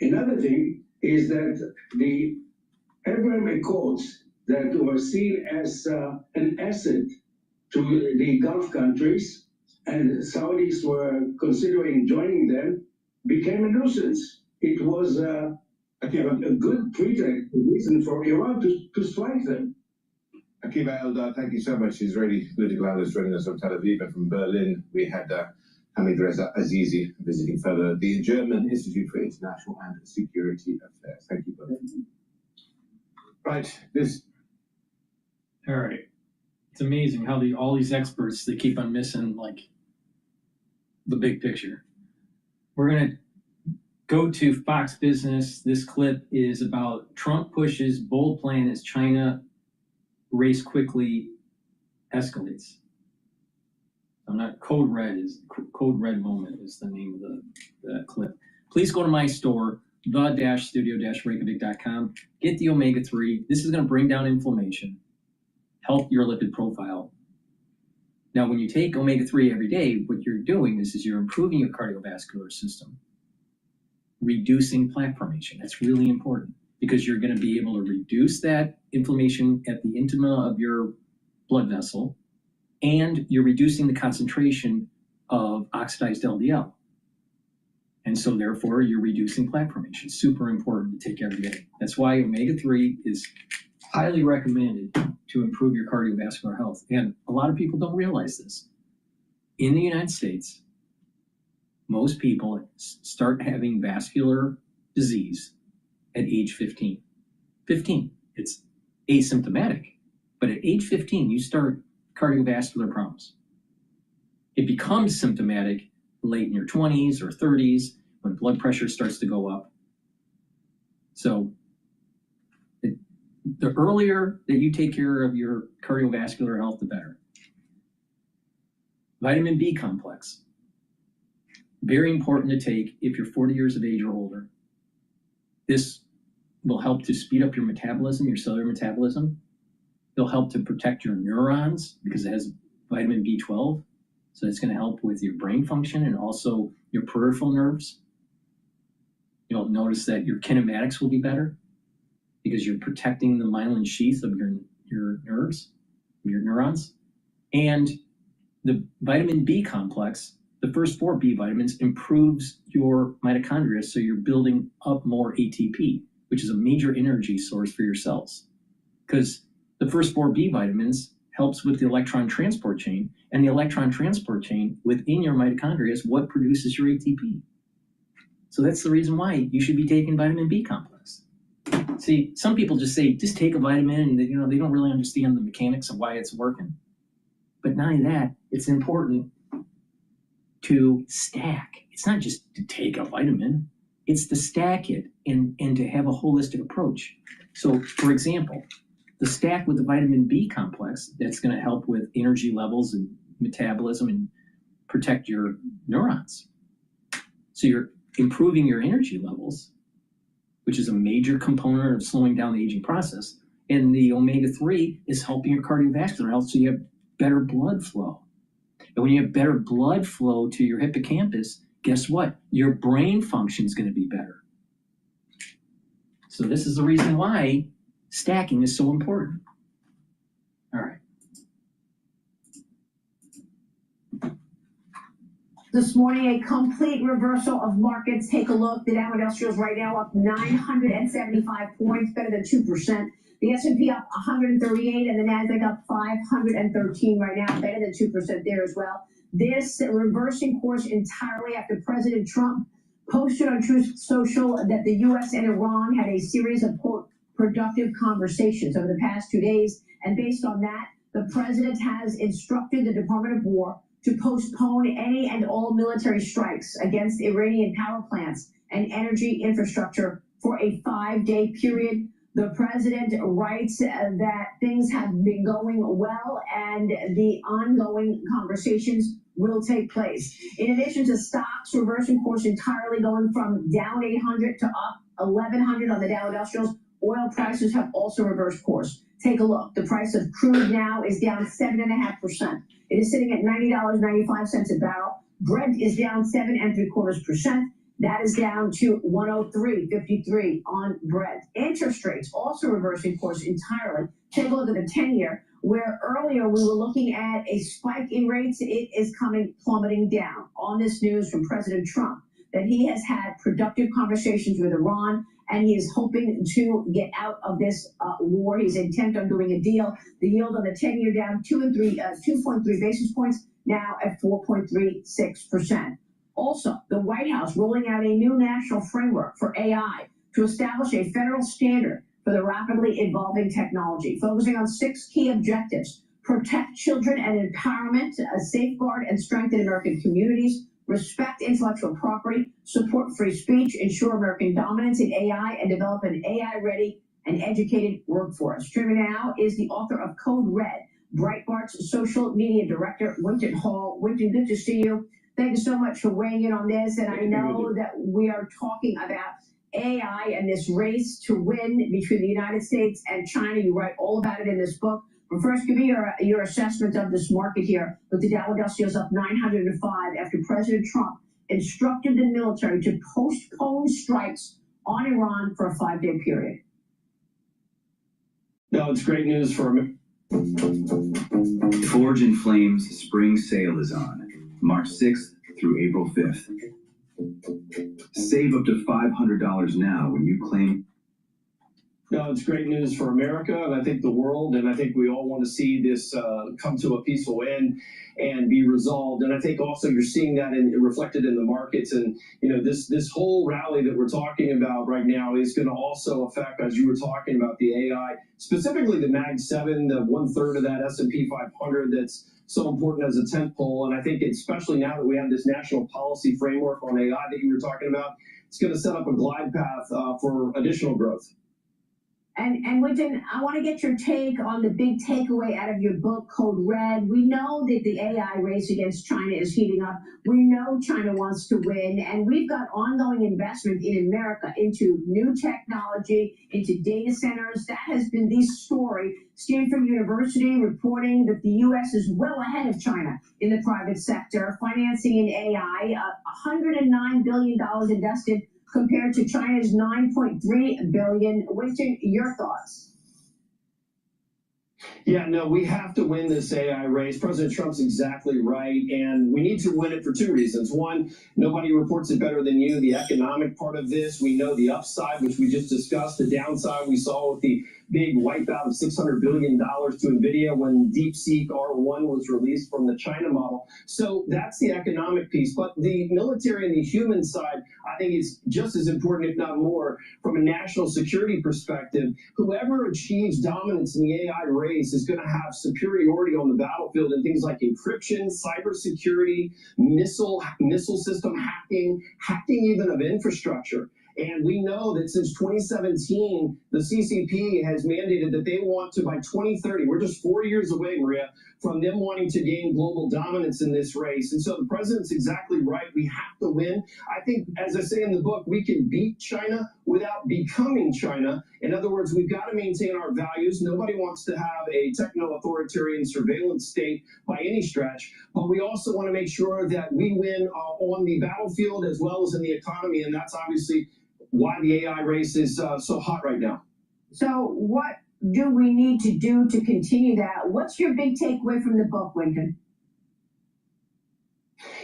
another thing is that the Abraham Accords that were seen as an asset to the Gulf countries, and Saudis were considering joining them, became a nuisance. It was a good pretext, reason for Iran to strike them. Akiva Eldar, thank you so much. Israeli political analyst joining us from Tel Aviv, and from Berlin we had Hamid Reza Azizi visiting fellow at the German Institute for International and Security Affairs. Thank you both. Right, All right. It's amazing how all these experts, they keep on missing like the big picture. We're going to go to Fox Business. This clip is about Trump pushes bold plan as China race quickly escalates. Code Red moment is the name of the clip. Please go to my store, the-studio-reykjavik.com. Get the omega-3. This is going to bring down inflammation, help your lipid profile. Now, when you take omega-3 every day, what you're doing is you're improving your cardiovascular system, reducing plaque formation. That's really important because you're going to be able to reduce that inflammation at the intima of your blood vessel, and you're reducing the concentration of oxidized LDL. And so therefore you're reducing plaque formation. Super important to take every day. That's why omega-3 is highly recommended to improve your cardiovascular health. And a lot of people don't realize this. In the United States, most people start having vascular disease at age 15. 15, it's asymptomatic. But at age 15, you start cardiovascular problems. It becomes symptomatic late in your 20s or 30s when blood pressure starts to go up. So the earlier that you take care of your cardiovascular health, the better. Vitamin B complex. Very important to take if you're 40 years of age or older. This will help to speed up your metabolism, your cellular metabolism. It'll help to protect your neurons because it has vitamin B12. So it's going to help with your brain function and also your peripheral nerves. You'll notice that your kinematics will be better because you're protecting the myelin sheath of your nerves, your neurons. And the vitamin B complex, the first 4 B vitamins, improves your mitochondria, so you're building up more ATP, which is a major energy source for your cells. Because the first 4 B vitamins helps with the electron transport chain, and the electron transport chain within your mitochondria is what produces your ATP. So that's the reason why you should be taking vitamin B complex. See, some people just say, just take a vitamin, and they don't really understand the mechanics of why it's working. But not only that, it's important to stack. It's not just to take a vitamin, it's to stack it and to have a holistic approach. So, for example, the stack with the vitamin B complex, that's going to help with energy levels and metabolism and protect your neurons. So you're improving your energy levels, which is a major component of slowing down the aging process. And the omega-3 is helping your cardiovascular health, so you have better blood flow. And when you have better blood flow to your hippocampus, guess what? Your brain function is going to be better. So this is the reason why stacking is so important. All right. This morning, a complete reversal of markets. Take a look. The Dow Industrials right now up 975 points, better than 2%. The S&P up 138 and the Nasdaq up 513 right now, better than 2% there as well. This reversing course entirely after President Trump posted on Truth Social that the U.S. and Iran had a series of, quote, productive conversations over the past 2 days. And based on that, the president has instructed the Department of War to postpone any and all military strikes against Iranian power plants and energy infrastructure for a 5-day period. The president writes that things have been going well and the ongoing conversations will take place. In addition to stocks reversing course entirely, going from down 800 to up 1,100 on the Dow Industrials, oil prices have also reversed course. Take a look. The price of crude now is down 7.5%. It is sitting at $90.95 a barrel. Brent is down 7.75%. That is down to 103.53 on Brent. Interest rates also reversing course entirely. Take a look at the 10-year, where earlier we were looking at a spike in rates. It is plummeting down on this news from President Trump that he has had productive conversations with Iran, and he is hoping to get out of this war. He's intent on doing a deal. The yield on the 10-year down 2.3 basis points, now at 4.36%. Also, the White House rolling out a new national framework for AI to establish a federal standard for the rapidly evolving technology, focusing on 6 key objectives: protect children and empowerment, safeguard and strengthen American communities, respect intellectual property, support free speech, ensure American dominance in AI, and develop an AI-ready and educated workforce. Joining me now is the author of Code Red, Breitbart's social media director, Winton Hall. Winton, good to see you. Thank you so much for weighing in on this. And I know that we are talking about AI and this race to win between the United States and China. You write all about it in this book. But first, give me your assessment of this market here, with the Dow Industrials up 905 after President Trump instructed the military to postpone strikes on Iran for a 5-day period. No, it's great news for America. Forge in Flame's spring sale is on, March 6th through April 5th. Save up to $500 now when you claim. No, it's great news for America, and I think the world, and I think we all want to see this come to a peaceful end and be resolved. And I think also you're seeing that reflected in the markets. And you know, this whole rally that we're talking about right now is going to also affect, as you were talking about, the AI, specifically the Mag 7, the 1/3 of that S&P 500 that's so important as a tentpole. And I think especially now that we have this national policy framework on AI that you were talking about, it's going to set up a glide path for additional growth. And Winton, I want to get your take on the big takeaway out of your book, Code Red. We know that the AI race against China is heating up. We know China wants to win, and we've got ongoing investment in America into new technology, into data centers. That has been the story. Stanford University reporting that the U.S. is well ahead of China in the private sector, financing in AI, $109 billion invested compared to China's $9.3 billion. Winston, your thoughts? Yeah, no, we have to win this AI race. President Trump's exactly right, and we need to win it for 2 reasons. One, nobody reports it better than you. The economic part of this, we know the upside, which we just discussed. The downside we saw with the big wipeout of $600 billion to NVIDIA when DeepSeek R1 was released from the China model. So that's the economic piece. But the military and the human side, I think, is just as important, if not more, from a national security perspective. Whoever achieves dominance in the AI race is going to have superiority on the battlefield in things like encryption, cybersecurity, missile system hacking even of infrastructure. And we know that since 2017, the CCP has mandated that they want to, by 2030, we're just 4 years away, Maria, from them wanting to gain global dominance in this race. And so the president's exactly right. We have to win. I think, as I say in the book, we can beat China without becoming China. In other words, we've got to maintain our values. Nobody wants to have a techno-authoritarian surveillance state by any stretch. But we also want to make sure that we win on the battlefield as well as in the economy. And that's obviously why the AI race is so hot right now. So what do we need to do to continue that? What's your big takeaway from the book, Winton?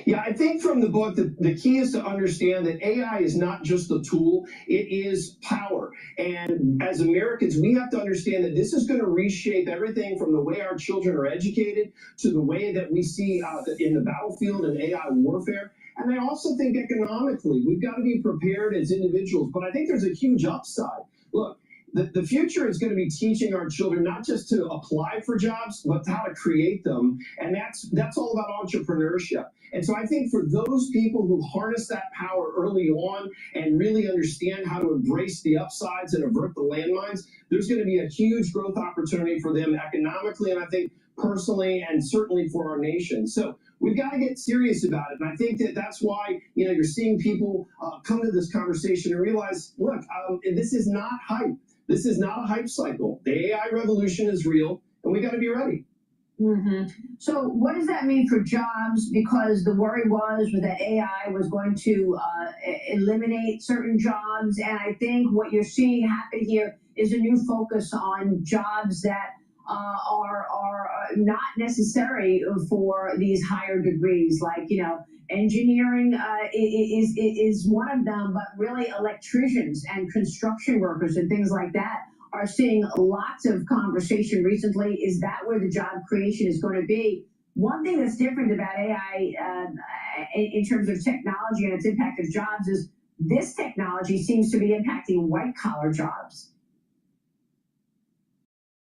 Yeah, I think from the book, the key is to understand that AI is not just a tool, it is power. And as Americans, we have to understand that this is going to reshape everything from the way our children are educated to the way that we see in the battlefield and AI warfare. And I also think economically, we've got to be prepared as individuals. But I think there's a huge upside. Look, the future is going to be teaching our children not just to apply for jobs, but how to create them. And that's all about entrepreneurship. And so I think for those people who harness that power early on and really understand how to embrace the upsides and avert the landmines, there's going to be a huge growth opportunity for them economically, and I think personally, and certainly for our nation. So we've got to get serious about it. And I think that's why, you know, you're seeing people come to this conversation and realize, look, this is not hype. This is not a hype cycle. The AI revolution is real, and we got to be ready. Mm-hmm. So what does that mean for jobs? Because the worry was that AI was going to eliminate certain jobs. And I think what you're seeing happen here is a new focus on jobs that are not necessary for these higher degrees, like, you know, engineering is one of them, but really electricians and construction workers and things like that are seeing lots of conversation recently. Is that where the job creation is going to be? One thing that's different about AI in terms of technology and its impact of jobs is this technology seems to be impacting white-collar jobs.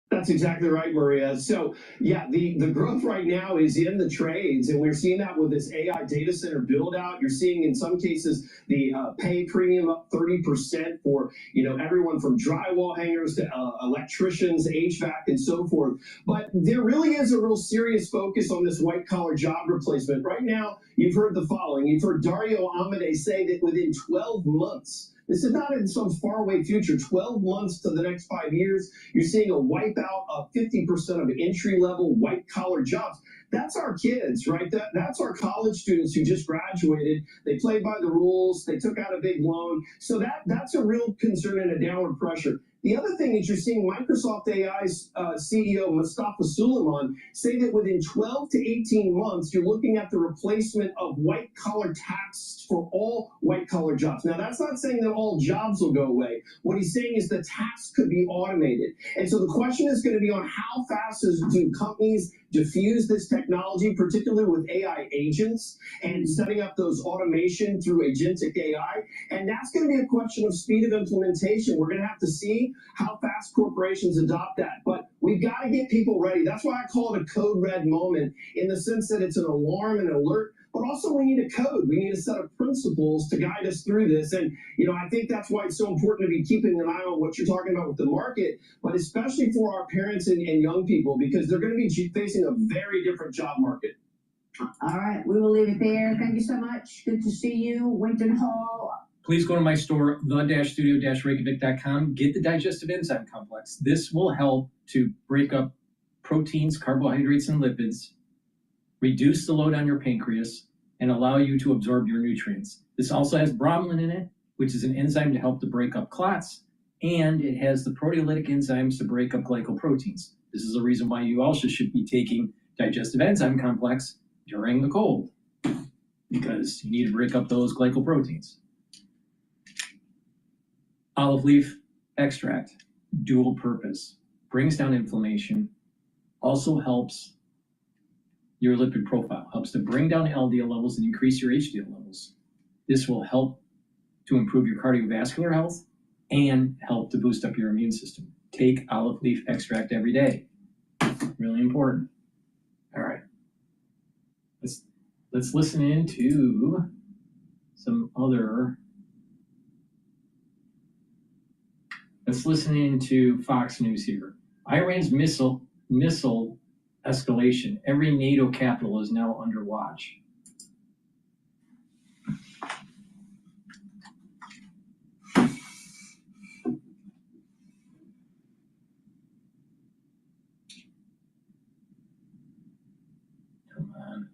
That's exactly right, Maria. So, yeah, the growth right now is in the trades, and we're seeing that with this AI data center build out. You're seeing in some cases the pay premium up 30% for, you know, everyone from drywall hangers to electricians, HVAC, and so forth. But there really is a real serious focus on this white collar job replacement. Right now, you've heard the following. You've heard Dario Amodei say that within 12 months, this is not in some faraway future, 12 months to the next 5 years, you're seeing a wipeout of 50% of entry-level white-collar jobs. That's our kids, right? That's our college students who just graduated. They played by the rules. They took out a big loan. So that's a real concern and a downward pressure. The other thing is you're seeing Microsoft AI's CEO Mustafa Suleyman say that within 12 to 18 months, you're looking at the replacement of white-collar tasks for all white-collar jobs. Now, that's not saying that all jobs will go away. What he's saying is the tasks could be automated. And so the question is going to be on how fast do companies diffuse this technology, particularly with AI agents and setting up those automation through agentic AI. And that's going to be a question of speed of implementation. We're going to have to see how fast corporations adopt that. But we've got to get people ready. That's why I call it a code red moment, in the sense that it's an alarm and alert. But also we need a code. We need a set of principles to guide us through this. And, I think that's why it's so important to be keeping an eye on what you're talking about with the market, but especially for our parents and young people, because they're going to be facing a very different job market. All right, we will leave it there. Thank you so much. Good to see you, Winton Hall. Please go to my store, the-studio-reykjavik.com. Get the digestive enzyme complex. This will help to break up proteins, carbohydrates, and lipids, reduce the load on your pancreas, and allow you to absorb your nutrients. This also has bromelain in it, which is an enzyme to help to break up clots, and it has the proteolytic enzymes to break up glycoproteins. This is the reason why you also should be taking digestive enzyme complex during the cold, because you need to break up those glycoproteins. Olive leaf extract, dual purpose, brings down inflammation, also helps your lipid profile, helps to bring down LDL levels and increase your HDL levels. This will help to improve your cardiovascular health and help to boost up your immune system. Take olive leaf extract every day. Really important. All right. Let's listen into some other. Let's listen into Fox News here. Iran's missile escalation. Every NATO capital is now under watch. Come on.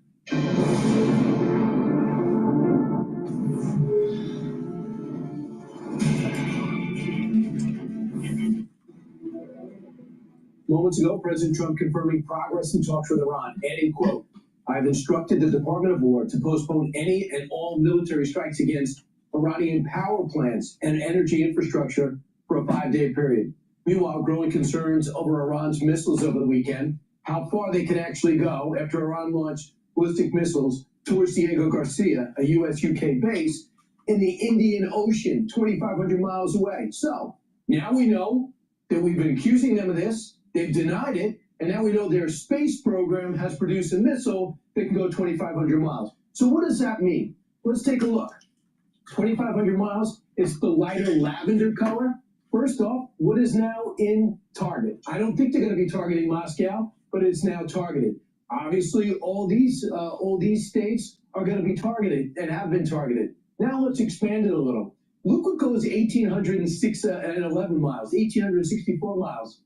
Moments ago, President Trump confirming progress in talks with Iran, adding, quote, "I've instructed the Department of War to postpone any and all military strikes against Iranian power plants and energy infrastructure for a 5-day period." Meanwhile, growing concerns over Iran's missiles over the weekend, how far they can actually go after Iran launched ballistic missiles towards Diego Garcia, a U.S.-UK base in the Indian Ocean, 2,500 miles away. So now we know that we've been accusing them of this. They've denied it, and now we know their space program has produced a missile that can go 2,500 miles. So what does that mean? Let's take a look. 2,500 miles, it's the lighter lavender color. First off, what is now in target? I don't think they're going to be targeting Moscow, but it's now targeted. Obviously, all these states are going to be targeted and have been targeted. Now let's expand it a little. Look what goes 1,806 and 11 miles, 1,864 miles.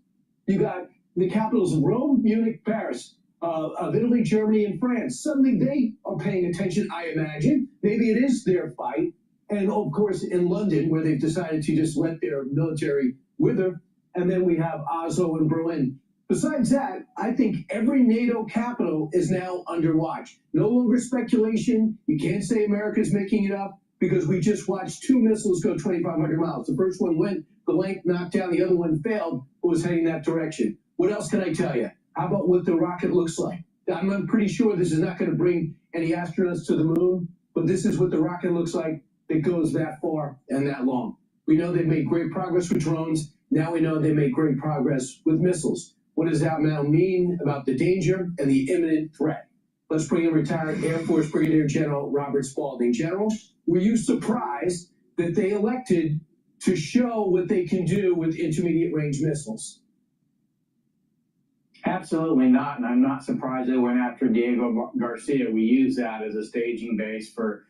You got the capitals of Rome, Munich, Paris, of Italy, Germany, and France. Suddenly they are paying attention, I imagine. Maybe it is their fight. And of course, in London, where they've decided to just let their military wither. And then we have Oslo and Berlin. Besides that, I think every NATO capital is now under watch. No longer speculation. You can't say America's making it up, because we just watched 2 missiles go 2,500 miles. The first one went the length, knocked down. The other one failed, but was heading that direction. What else can I tell you? How about what the rocket looks like? I'm pretty sure this is not going to bring any astronauts to the moon, but this is what the rocket looks like that goes that far and that long. We know they've made great progress with drones. Now we know they made great progress with missiles. What does that now mean about the danger and the imminent threat? Let's bring in retired Air Force Brigadier General Robert Spalding. General, were you surprised that they elected to show what they can do with intermediate range missiles? Absolutely not, and I'm not surprised they went after Diego Garcia. We use that as a staging base for,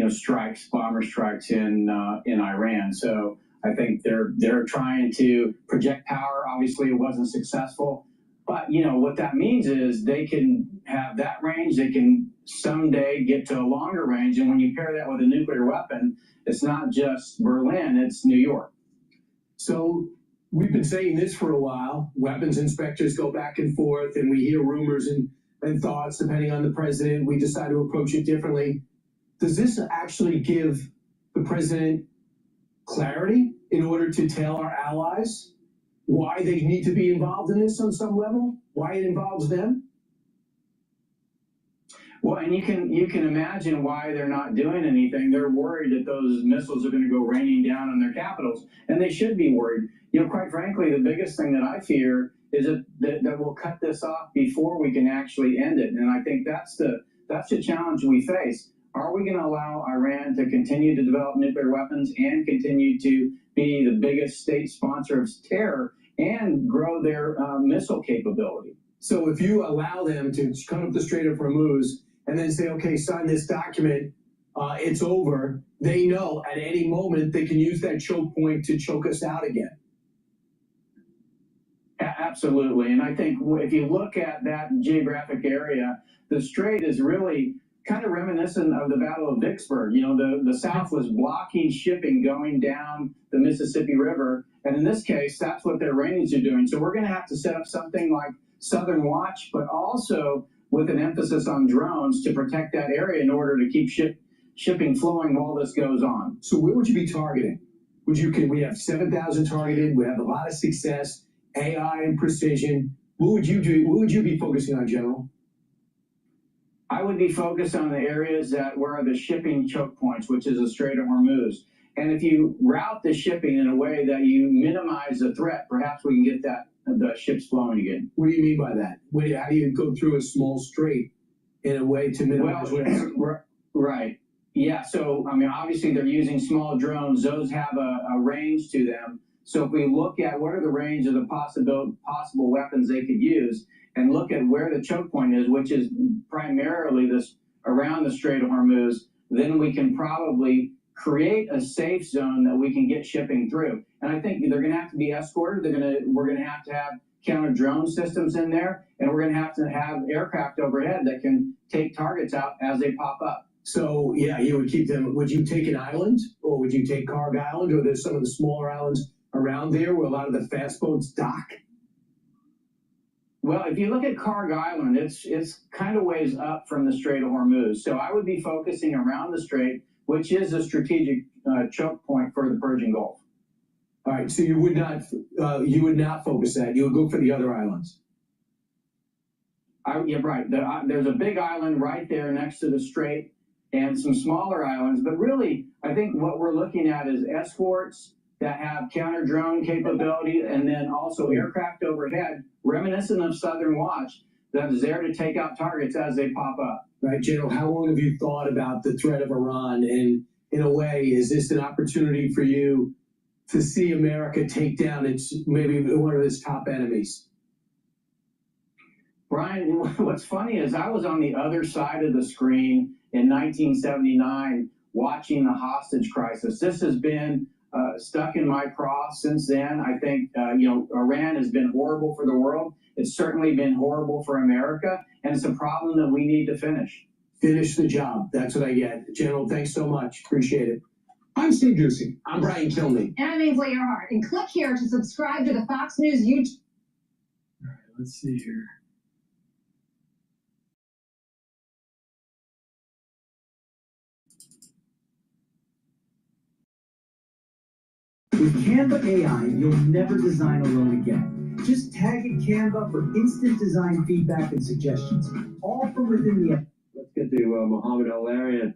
strikes, bomber strikes in Iran. So I think they're trying to project power. Obviously, it wasn't successful, but what that means is they can have that range. They can someday get to a longer range, and when you pair that with a nuclear weapon, it's not just Berlin; it's New York. So we've been saying this for a while. Weapons inspectors go back and forth, and we hear rumors and thoughts depending on the president. We decide to approach it differently. Does this actually give the president clarity in order to tell our allies why they need to be involved in this on some level? Why it involves them? Well, and you can imagine why they're not doing anything. They're worried that those missiles are going to go raining down on their capitals, and they should be worried. Quite frankly, the biggest thing that I fear is that we'll cut this off before we can actually end it. And I think that's the challenge we face. Are we going to allow Iran to continue to develop nuclear weapons and continue to be the biggest state sponsor of terror and grow their missile capability? So if you allow them to cut up the Strait of Hormuz and then say, okay, sign this document, it's over, they know at any moment they can use that choke point to choke us out again. Absolutely. And I think if you look at that geographic area, the strait is really kind of reminiscent of the Battle of Vicksburg. The South was blocking shipping going down the Mississippi River. And in this case, that's what their Iranians are doing. So we're going to have to set up something like Southern Watch, but also with an emphasis on drones to protect that area in order to keep shipping flowing while this goes on. So where would you be targeting? We have 7,000 targeted. We have a lot of success, AI and precision. What would you do? What would you be focusing on, General? I would be focused on the areas where are the shipping choke points, which is the Strait of Hormuz. And if you route the shipping in a way that you minimize the threat, perhaps we can get the ships flowing again. What do you mean by that? How do you go through a small strait in a way to minimize risk? Right. Yeah. So, obviously they're using small drones. Those have a range to them. So if we look at what are the range of the possible weapons they could use, and look at where the choke point is, which is primarily around the Strait of Hormuz, then we can probably create a safe zone that we can get shipping through. And I think they're going to have to be escorted. We're going to have counter drone systems in there, and we're going to have aircraft overhead that can take targets out as they pop up. So yeah, you would keep them. Would you take an island, or would you take Carg Island, or there's some of the smaller islands around there where a lot of the fast boats dock? Well, if you look at Carg Island, it's kind of ways up from the Strait of Hormuz. So I would be focusing around the strait, which is a strategic choke point for the Persian Gulf. All right, so you would not focus that. You would go for the other islands. Yeah, right. There's a big island right there next to the strait, and some smaller islands. But really, I think what we're looking at is escorts that have counter drone capability, and then also aircraft overhead, reminiscent of Southern Watch, that is there to take out targets as they pop up. Right, General, how long have you thought about the threat of Iran? And in a way, is this an opportunity for you to see America take down maybe one of its top enemies? Brian, what's funny is I was on the other side of the screen in 1979 watching the hostage crisis. This has been stuck in my craw since then. I think, Iran has been horrible for the world. It's certainly been horrible for America, and it's a problem that we need to finish. Finish the job. That's what I get. General, thanks so much. Appreciate it. I'm Steve Ducey. I'm Brian Kilmeade. And I'm Ainsley Earhart. And click here to subscribe to the Fox News YouTube. All right, let's see here. With Canva AI, you'll never design alone again. Just tag in Canva for instant design feedback and suggestions, all from within the app. Let's get to Mohammed Al-Arian.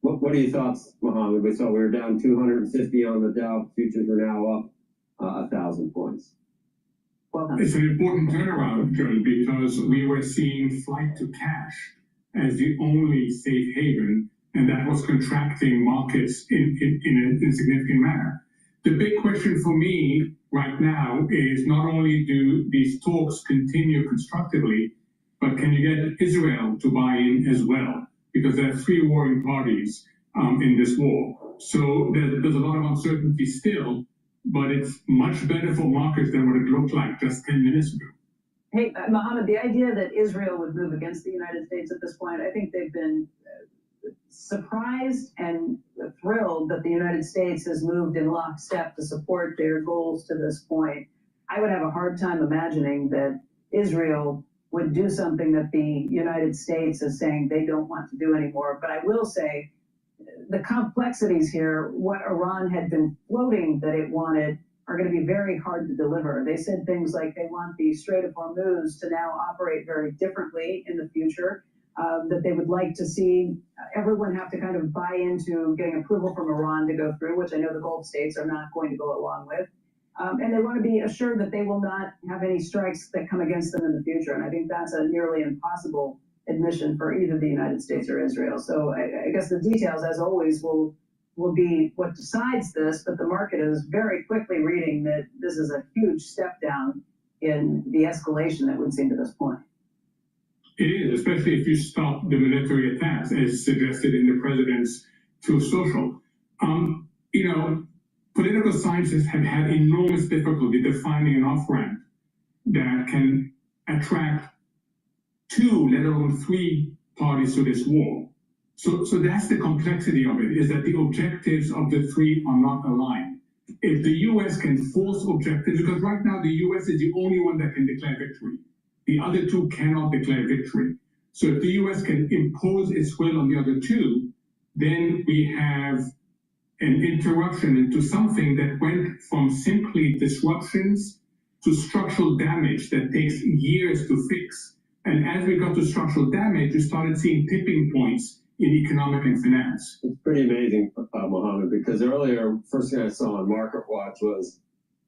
What are your thoughts, Mohammed? We saw we were down 250 on the Dow. Futures are now up 1,000 points. It's an important turnaround, Joel, because we were seeing flight to cash as the only safe haven, and that was contracting markets in a significant manner. The big question for me right now is not only do these talks continue constructively, but can you get Israel to buy in as well? Because there are three warring parties in this war. So there's a lot of uncertainty still, but it's much better for markets than what it looked like just 10 minutes ago. Hey, Mohammed, the idea that Israel would move against the United States at this point, I think they've been surprised and thrilled that the United States has moved in lockstep to support their goals to this point. I would have a hard time imagining that Israel would do something that the United States is saying they don't want to do anymore. But I will say the complexities here, what Iran had been floating that it wanted, are going to be very hard to deliver. They said things like they want the Strait of Hormuz to now operate very differently in the future, that they would like to see everyone have to kind of buy into getting approval from Iran to go through, which I know the Gulf states are not going to go along with. And they want to be assured that they will not have any strikes that come against them in the future. And I think that's a nearly impossible admission for either the United States or Israel. So I guess the details, as always, will be what decides this, but the market is very quickly reading that this is a huge step down in the escalation that we've seen to this point. It is, especially if you stop the military attacks, as suggested in the president's Truth Social. Political scientists have had enormous difficulty defining an off-ramp that can attract two, let alone three parties to this war. So that's the complexity of it, is that the objectives of the three are not aligned. If the U.S. can force objectives, because right now the U.S. is the only one that can declare victory. The other two cannot declare victory. So if the U.S. can impose its will on the other two, then we have an interruption into something that went from simply disruptions to structural damage that takes years to fix. And as we got to structural damage, we started seeing tipping points in economic and finance. It's pretty amazing, Mohammed, because earlier, first thing I saw on Market Watch was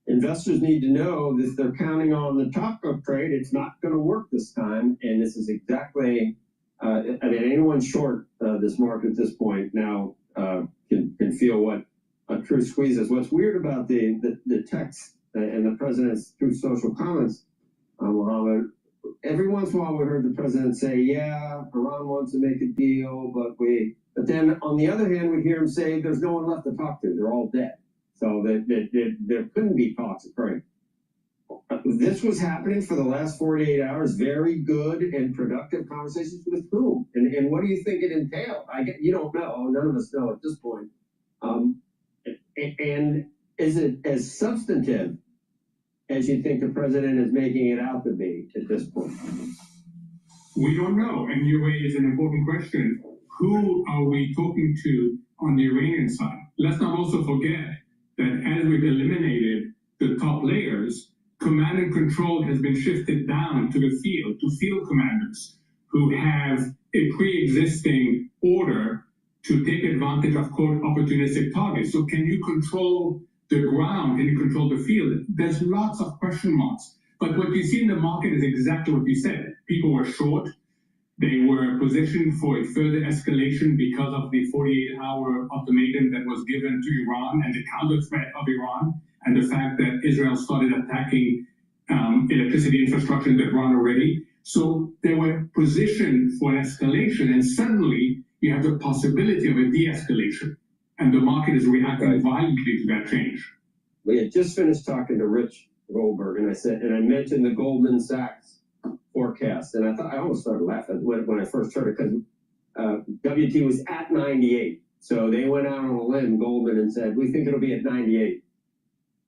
investors need to know that if they're counting on the top-up trade, it's not going to work this time. And this is exactly, anyone short this market at this point now can feel what a true squeeze is. What's weird about the text and the president's Truth Social comments, Mohammed, every once in a while we heard the president say, yeah, Iran wants to make a deal, but then on the other hand, we hear him say there's no one left to talk to. They're all dead. So there couldn't be talks occurring. This was happening for the last 48 hours. Very good and productive conversations with whom? And what do you think it entailed? You don't know. None of us know at this point. And is it as substantive as you think the president is making it out to be at this point? We don't know. And you raise an important question. Who are we talking to on the Iranian side? Let's not also forget that as we've eliminated the top layers, command and control has been shifted down to the field, to field commanders who have a pre-existing order to take advantage of, quote, opportunistic targets. So can you control the ground? Can you control the field? There's lots of question marks. But what you see in the market is exactly what you said. People were short. They were positioned for a further escalation because of the 48-hour ultimatum that was given to Iran and the counter threat of Iran, and the fact that Israel started attacking electricity infrastructure in Tehran already. So they were positioned for an escalation, and suddenly you have the possibility of a de-escalation, and the market is reacting violently to that change. We had just finished talking to Rich Goldberg, and I mentioned the Goldman Sachs forecast, and I almost started laughing when I first heard it, because WT was at 98. So they went out on a limb, Goldman, and said, we think it'll be at 98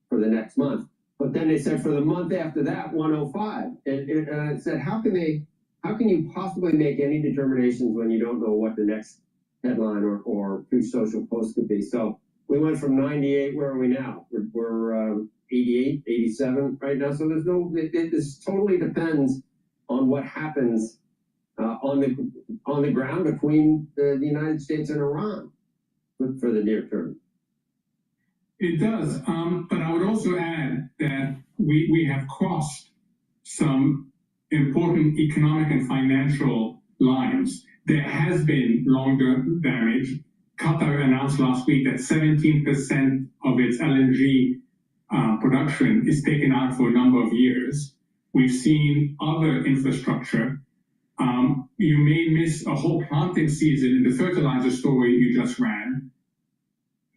for the next month. But then they said for the month after that, 105. And I said, how can you possibly make any determinations when you don't know what the next headline or Truth Social post could be? So we went from 98, where are we now? We're 88, 87 right now. So this totally depends on what happens on the ground between the United States and Iran for the near term. It does, but I would also add that we have crossed some important economic and financial lines. There has been longer damage. Qatar announced last week that 17% of its LNG production is taken out for a number of years. We've seen other infrastructure. You may miss a whole planting season in the fertilizer story you just ran.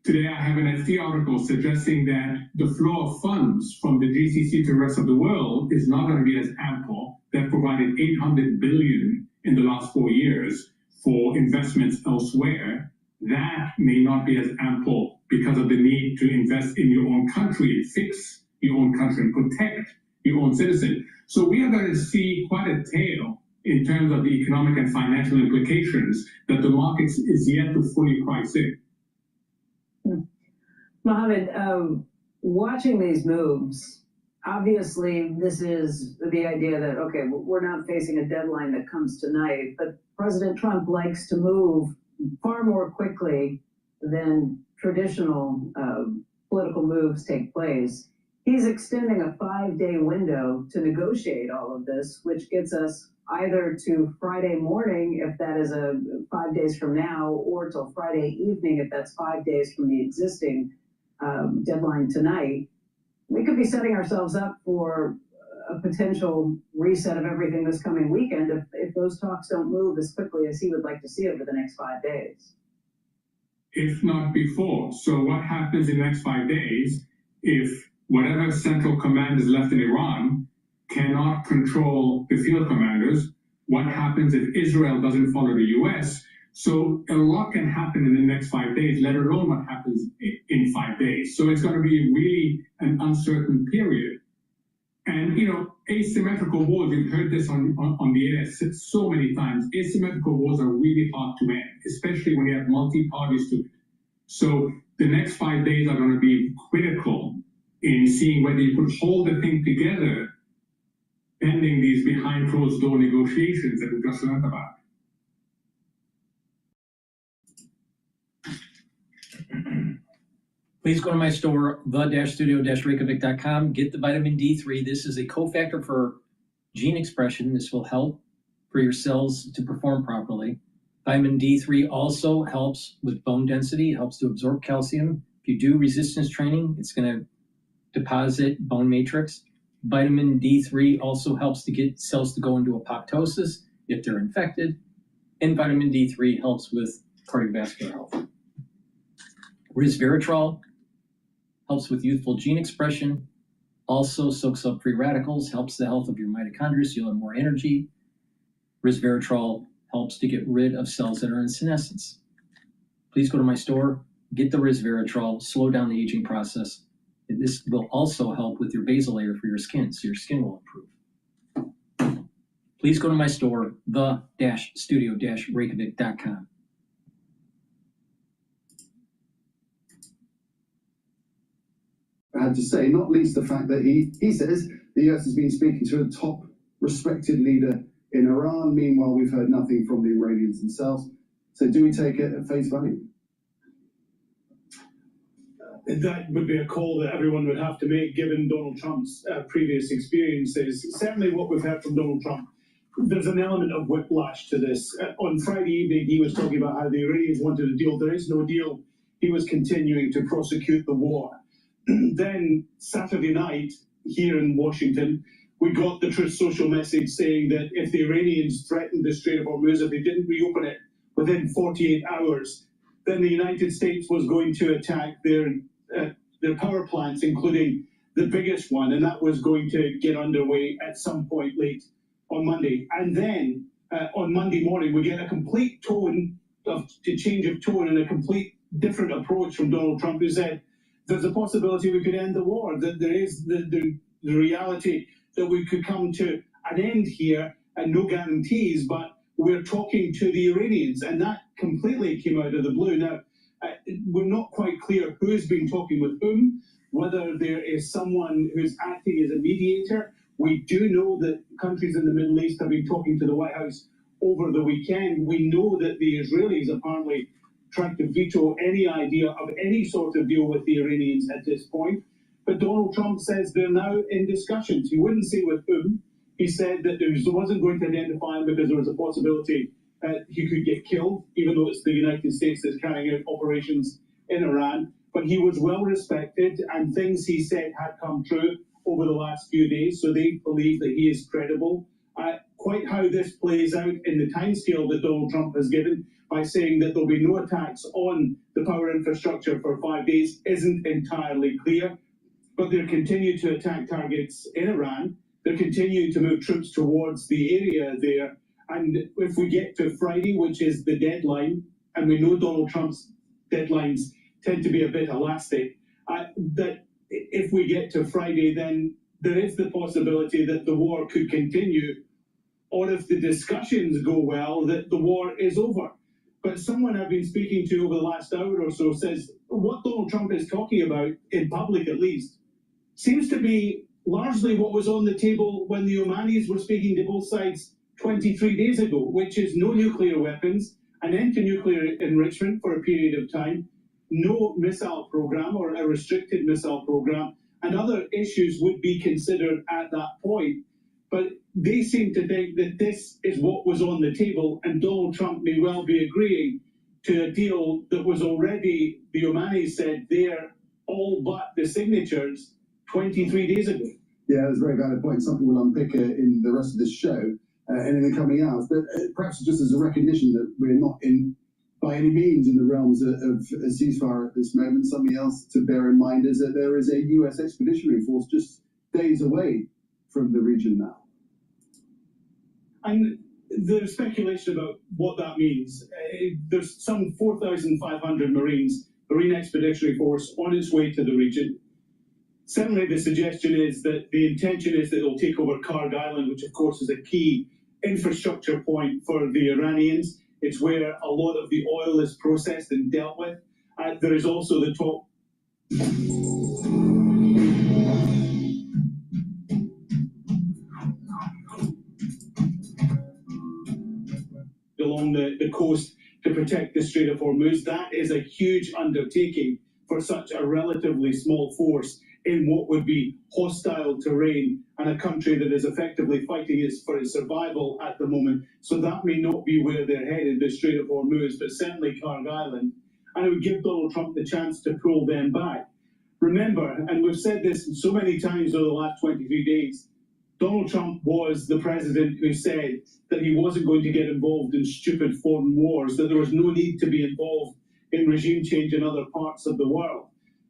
Today, I have an FT article suggesting that the flow of funds from the GCC to the rest of the world is not going to be as ample. They've provided $800 billion in the last 4 years for investments elsewhere. That may not be as ample because of the need to invest in your own country, fix your own country, and protect your own citizen. So we are going to see quite a tail in terms of the economic and financial implications that the markets is yet to fully price in. Mohammed, watching these moves, obviously this is the idea that, okay, we're not facing a deadline that comes tonight, but President Trump likes to move far more quickly than traditional political moves take place. He's extending a 5-day window to negotiate all of this, which gets us either to Friday morning, if that is 5 days from now, or till Friday evening, if that's 5 days from the existing deadline tonight. We could be setting ourselves up for a potential reset of everything this coming weekend if those talks don't move as quickly as he would like to see over the next 5 days. If not before. So what happens in the next 5 days if whatever central command is left in Iran cannot control the field commanders? What happens if Israel doesn't follow the US? So a lot can happen in the next 5 days, let alone what happens in 5 days. So it's going to be really an uncertain period. And, you know, asymmetrical wars, we've heard this on the air so many times. Asymmetrical wars are really hard to end, especially when you have multi-parties to it. So the next 5 days are going to be critical in seeing whether you could hold the thing together pending these behind closed door negotiations that we just learned about. Please go to my store, the-studio-reykjavik.com. Get the vitamin D3. This is a cofactor for gene expression. This will help for your cells to perform properly. Vitamin D3 also helps with bone density. It helps to absorb calcium. If you do resistance training, it's going to deposit bone matrix. Vitamin D3 also helps to get cells to go into apoptosis if they're infected. And vitamin D3 helps with cardiovascular health. Resveratrol helps with youthful gene expression, also soaks up free radicals, helps the health of your mitochondria so you'll have more energy. Resveratrol helps to get rid of cells that are in senescence. Please go to my store, get the resveratrol, slow down the aging process. And this will also help with your basal layer for your skin, so your skin will improve. Please go to my store, the-studio-reykjavik.com. I had to say, not least the fact that he says the US has been speaking to a top respected leader in Iran. Meanwhile, we've heard nothing from the Iranians themselves. So do we take it at face value? That would be a call that everyone would have to make given Donald Trump's previous experiences. Certainly what we've heard from Donald Trump, there's an element of whiplash to this. On Friday evening, he was talking about how the Iranians wanted a deal. There is no deal. He was continuing to prosecute the war. Then Saturday night here in Washington, we got the Truth Social message saying that if the Iranians threatened the Strait of Hormuz, if they didn't reopen it within 48 hours, then the United States was going to attack their power plants, including the biggest one, and that was going to get underway at some point late on Monday. And then on Monday morning, we get a complete change of tone and a complete different approach from Donald Trump, who said, there's a possibility we could end the war, that there is the reality that we could come to an end here, and no guarantees, but we're talking to the Iranians, and that completely came out of the blue. Now, we're not quite clear who's been talking with whom, whether there is someone who's acting as a mediator. We do know that countries in the Middle East have been talking to the White House over the weekend. We know that the Israelis apparently trying to veto any idea of any sort of deal with the Iranians at this point. But Donald Trump says they're now in discussions. He wouldn't say with whom. He said that there wasn't going to identify him because there was a possibility he could get killed, even though it's the United States that's carrying out operations in Iran. but he was well respected, and things he said had come true over the last few days, so they believe that he is credible. Quite how this plays out in the timescale that Donald Trump has given by saying that there'll be no attacks on the power infrastructure for 5 days isn't entirely clear, but they're continuing to attack targets in Iran. They're continuing to move troops towards the area there. And if we get to Friday, which is the deadline, and we know Donald Trump's deadlines tend to be a bit elastic, that if we get to Friday, then there is the possibility that the war could continue, or if the discussions go well, that the war is over. But someone I've been speaking to over the last hour or so says what Donald Trump is talking about, in public at least, seems to be largely what was on the table when the Omanis were speaking to both sides 23 days ago, which is no nuclear weapons, an end to nuclear enrichment for a period of time, no missile program or a restricted missile program, and other issues would be considered at that point. But they seem to think that this is what was on the table, and Donald Trump may well be agreeing to a deal that was already, the Omanis said, there, all but the signatures 23 days ago. Yeah, that's a very valid point. Something we'll unpick in the rest of this show and in the coming hours. But perhaps just as a recognition that we're not in, by any means, in the realms of a ceasefire at this moment. Something else to bear in mind is that there is a US expeditionary force just days away from the region now. And there's speculation about what that means. There's some 4,500 Marines, Marine Expeditionary Force, on its way to the region. Certainly the suggestion is that the intention is that it'll take over Karg Island, which of course is a key infrastructure point for the Iranians. It's where a lot of the oil is processed and dealt with. There is also the talk along the coast to protect the Strait of Hormuz. That is a huge undertaking for such a relatively small force in what would be hostile terrain and a country that is effectively fighting for its survival at the moment. So that may not be where they're headed, the Strait of Hormuz, but certainly Karg Island. And it would give Donald Trump the chance to pull them back. Remember, and we've said this so many times over the last 23 days, Donald Trump was the president who said that he wasn't going to get involved in stupid foreign wars, that there was no need to be involved in regime change in other parts of the world.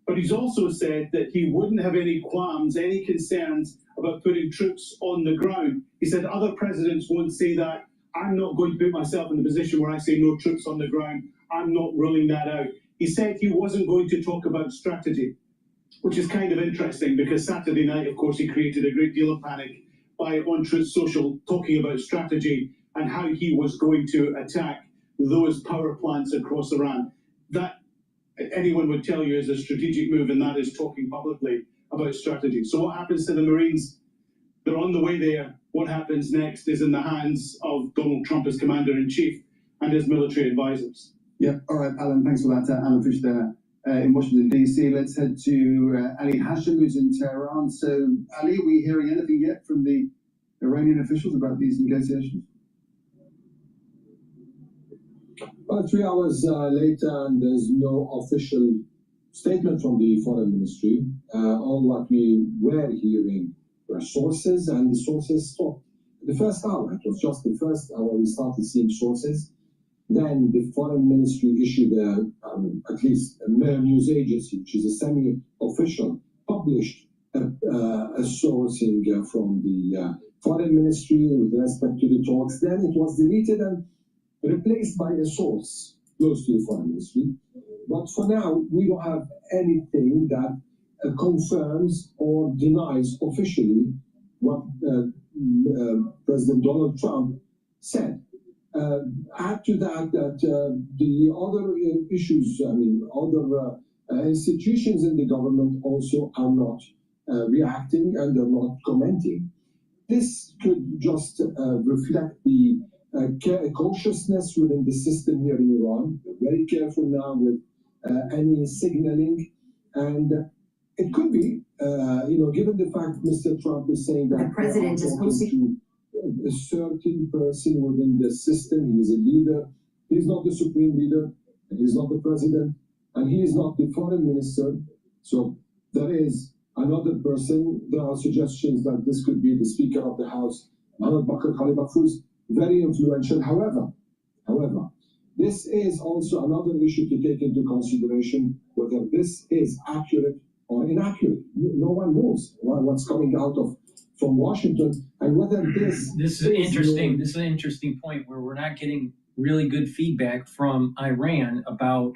But he's also said that he wouldn't have any qualms, any concerns about putting troops on the ground. He said other presidents won't say that. I'm not going to put myself in the position where I say no troops on the ground. I'm not ruling that out. He said he wasn't going to talk about strategy, which is kind of interesting because Saturday night, of course, he created a great deal of panic by on Truth Social talking about strategy and how he was going to attack those power plants across Iran. That anyone would tell you is a strategic move, and that is talking publicly about strategy. So what happens to the Marines? They're on the way there. What happens next is in the hands of Donald Trump as Commander-in-Chief and his military advisors. Yeah, all right, Alan, thanks for that. Alan Fish there in Washington, D.C. Let's head to Ali Hashim, who's in Tehran. So, Ali, are we hearing anything yet from the Iranian officials about these negotiations? Well, 3 hours later, and there's no official statement from the foreign ministry. All what we were hearing were sources, and the sources stopped. The first hour, it was just the first hour we started seeing sources. Then the foreign ministry issued at least a news agency, which is a semi-official, published a sourcing from the foreign ministry with respect to the talks. Then it was deleted and replaced by a source close to the foreign ministry. But for now, we don't have anything that confirms or denies officially what President Donald Trump said. Add to that the other issues, other institutions in the government also are not reacting and they're not commenting. This could just reflect the cautiousness within the system here in Iran. We're very careful now with any signaling, and it could be, given the fact Mr. Trump is saying that the president is talking to a certain person within the system. He is a leader. He's not the supreme leader. He's not the president. and he is not the foreign minister. So there is another person. There are suggestions that this could be the Speaker of the House, Mohammed Bakr Khalibak, who's very influential. However, this is also another issue to take into consideration, whether this is accurate or inaccurate. No one knows what's coming out from Washington, and whether this is interesting. This is an interesting point where we're not getting really good feedback from Iran about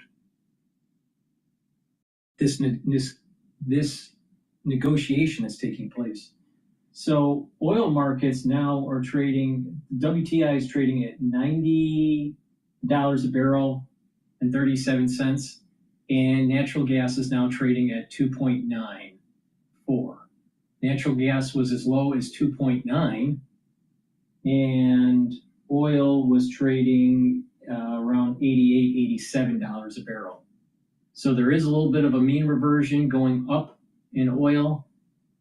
this negotiation that's taking place. So oil markets now are trading, WTI is trading at $90 a barrel and 37 cents, and natural gas is now trading at 2.94. Natural gas was as low as 2.9, and oil was trading around $88, $87 a barrel. So there is a little bit of a mean reversion going up in oil,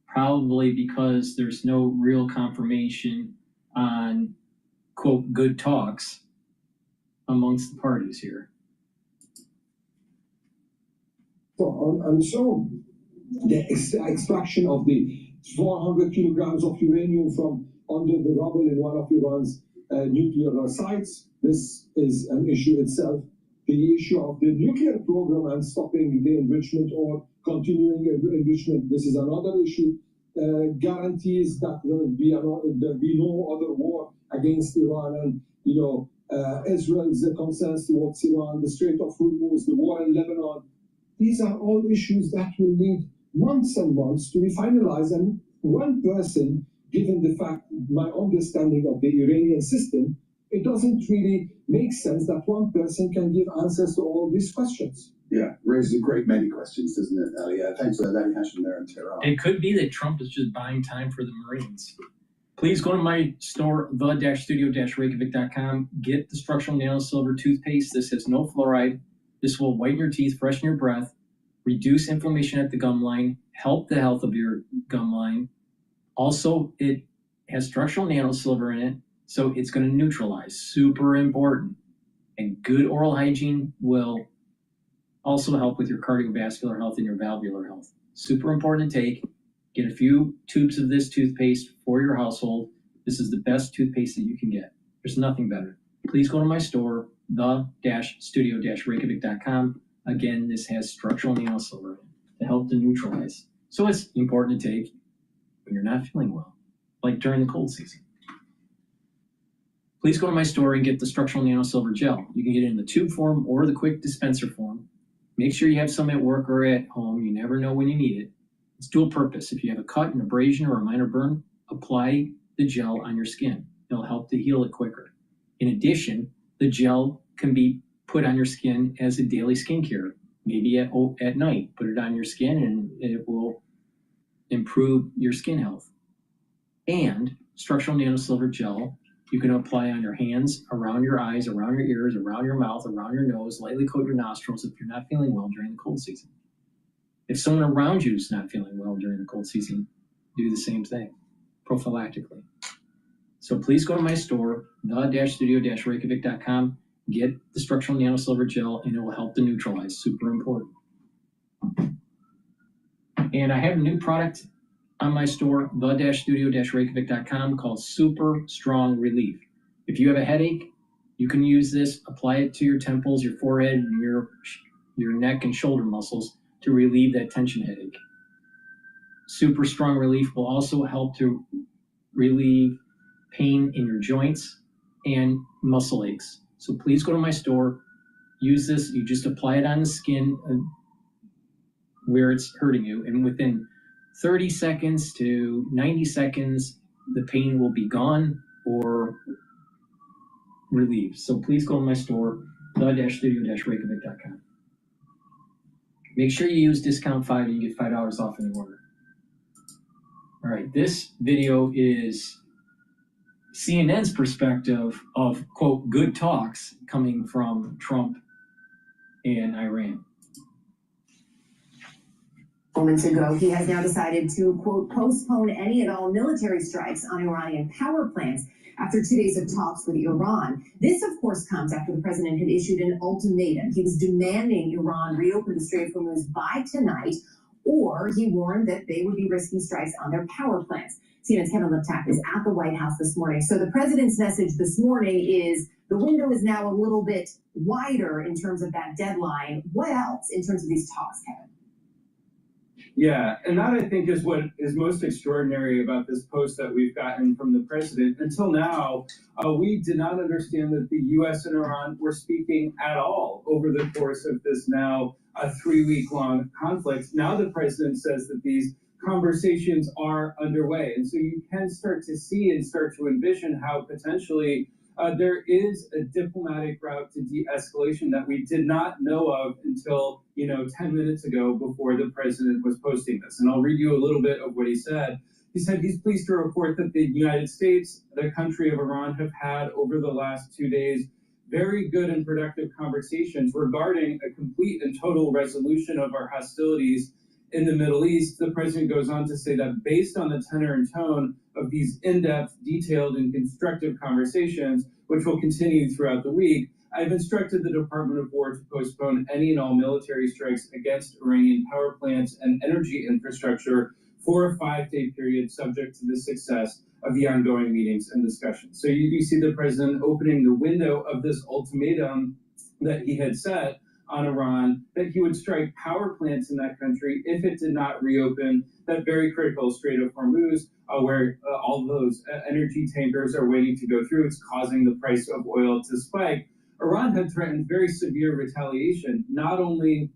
probably because there's no real confirmation on, quote, good talks amongst the parties here. Well, and so the extraction of the 400 kilograms of uranium from under the rubble in one of Iran's nuclear sites, this is an issue itself. The issue of the nuclear program and stopping the enrichment or continuing enrichment, this is another issue. Guarantees that there will be no other war against Iran, and Israel's concerns towards Iran, the Strait of Hormuz, the war in Lebanon. These are all issues that will need months and months to be finalized. And one person, given the fact, my understanding of the Iranian system, it doesn't really make sense that one person can give answers to all these questions. Yeah, raises a great many questions, doesn't it, Ali? Thanks for that hash there in Tehran. It could be that Trump is just buying time for the Marines. Please go to my store, the-studio-reykjavik.com. Get the structural nanosilver toothpaste. This has no fluoride. This will whiten your teeth, freshen your breath, reduce inflammation at the gum line, help the health of your gum line. Also, it has structural nanosilver in it, so it's going to neutralize. Super important. And good oral hygiene will also help with your cardiovascular health and your valvular health. Super important to take. Get a few tubes of this toothpaste for your household. This is the best toothpaste that you can get. There's nothing better. Please go to my store, the-studio-reykjavik.com. Again, this has structural nanosilver to help to neutralize. So it's important to take when you're not feeling well, like during the cold season. Please go to my store and get the structural nanosilver gel. You can get it in the tube form or the quick dispenser form. Make sure you have some at work or at home. You never know when you need it. It's dual purpose. If you have a cut, an abrasion, or a minor burn, apply the gel on your skin. It'll help to heal it quicker. In addition, the gel can be put on your skin as a daily skincare. Maybe at night, put it on your skin and it will improve your skin health. And structural nanosilver gel, you can apply on your hands, around your eyes, around your ears, around your mouth, around your nose, lightly coat your nostrils if you're not feeling well during the cold season. If someone around you is not feeling well during the cold season, do the same thing, prophylactically. So please go to my store, the-studio-reykjavik.com, get the structural nanosilver gel, and it will help to neutralize. Super important. And I have a new product on my store, the-studio-reykjavik.com, called Super Strong Relief. If you have a headache, you can use this, apply it to your temples, your forehead, and your neck and shoulder muscles to relieve that tension headache. Super Strong Relief will also help to relieve pain in your joints and muscle aches. So please go to my store, use this, you just apply it on the skin where it's hurting you, and within 30 seconds to 90 seconds, the pain will be gone or relieved. So please go to my store, the-studio-reykjavik.com. Make sure you use discount 5 and you get $5 off any order. All right, this video is CNN's perspective of, quote, good talks coming from Trump and Iran. Moments ago, he has now decided to, quote, postpone any and all military strikes on Iranian power plants. after 2 days of talks with Iran. This, of course, comes after the president had issued an ultimatum. He was demanding Iran reopen the Strait of Hormuz by tonight, or he warned that they would be risking strikes on their power plants. CNN's Kevin Liptak is at the White House this morning. So the president's message this morning is the window is now a little bit wider in terms of that deadline. What else in terms of these talks, Kevin? Yeah, and that I think is what is most extraordinary about this post that we've gotten from the president. Until now, we did not understand that the U.S. and Iran were speaking at all over the course of this now a 3-week-long conflict. Now the president says that these conversations are underway. And so you can start to see and start to envision how potentially there is a diplomatic route to de-escalation that we did not know of until 10 minutes ago before the president was posting this. And I'll read you a little bit of what he said. He said he's pleased to report that the United States, the country of Iran, have had over the last 2 days very good and productive conversations regarding a complete and total resolution of our hostilities in the Middle East. The president goes on to say that based on the tenor and tone of these in-depth, detailed, and constructive conversations, which will continue throughout the week, I've instructed the Department of War to postpone any and all military strikes against Iranian power plants and energy infrastructure for a 5-day period subject to the success of the ongoing meetings and discussions. So you see the president opening the window of this ultimatum that he had set on Iran, that he would strike power plants in that country if it did not reopen that very critical Strait of Hormuz, where all those energy tankers are waiting to go through. It's causing the price of oil to spike. Iran had threatened very severe retaliation, not only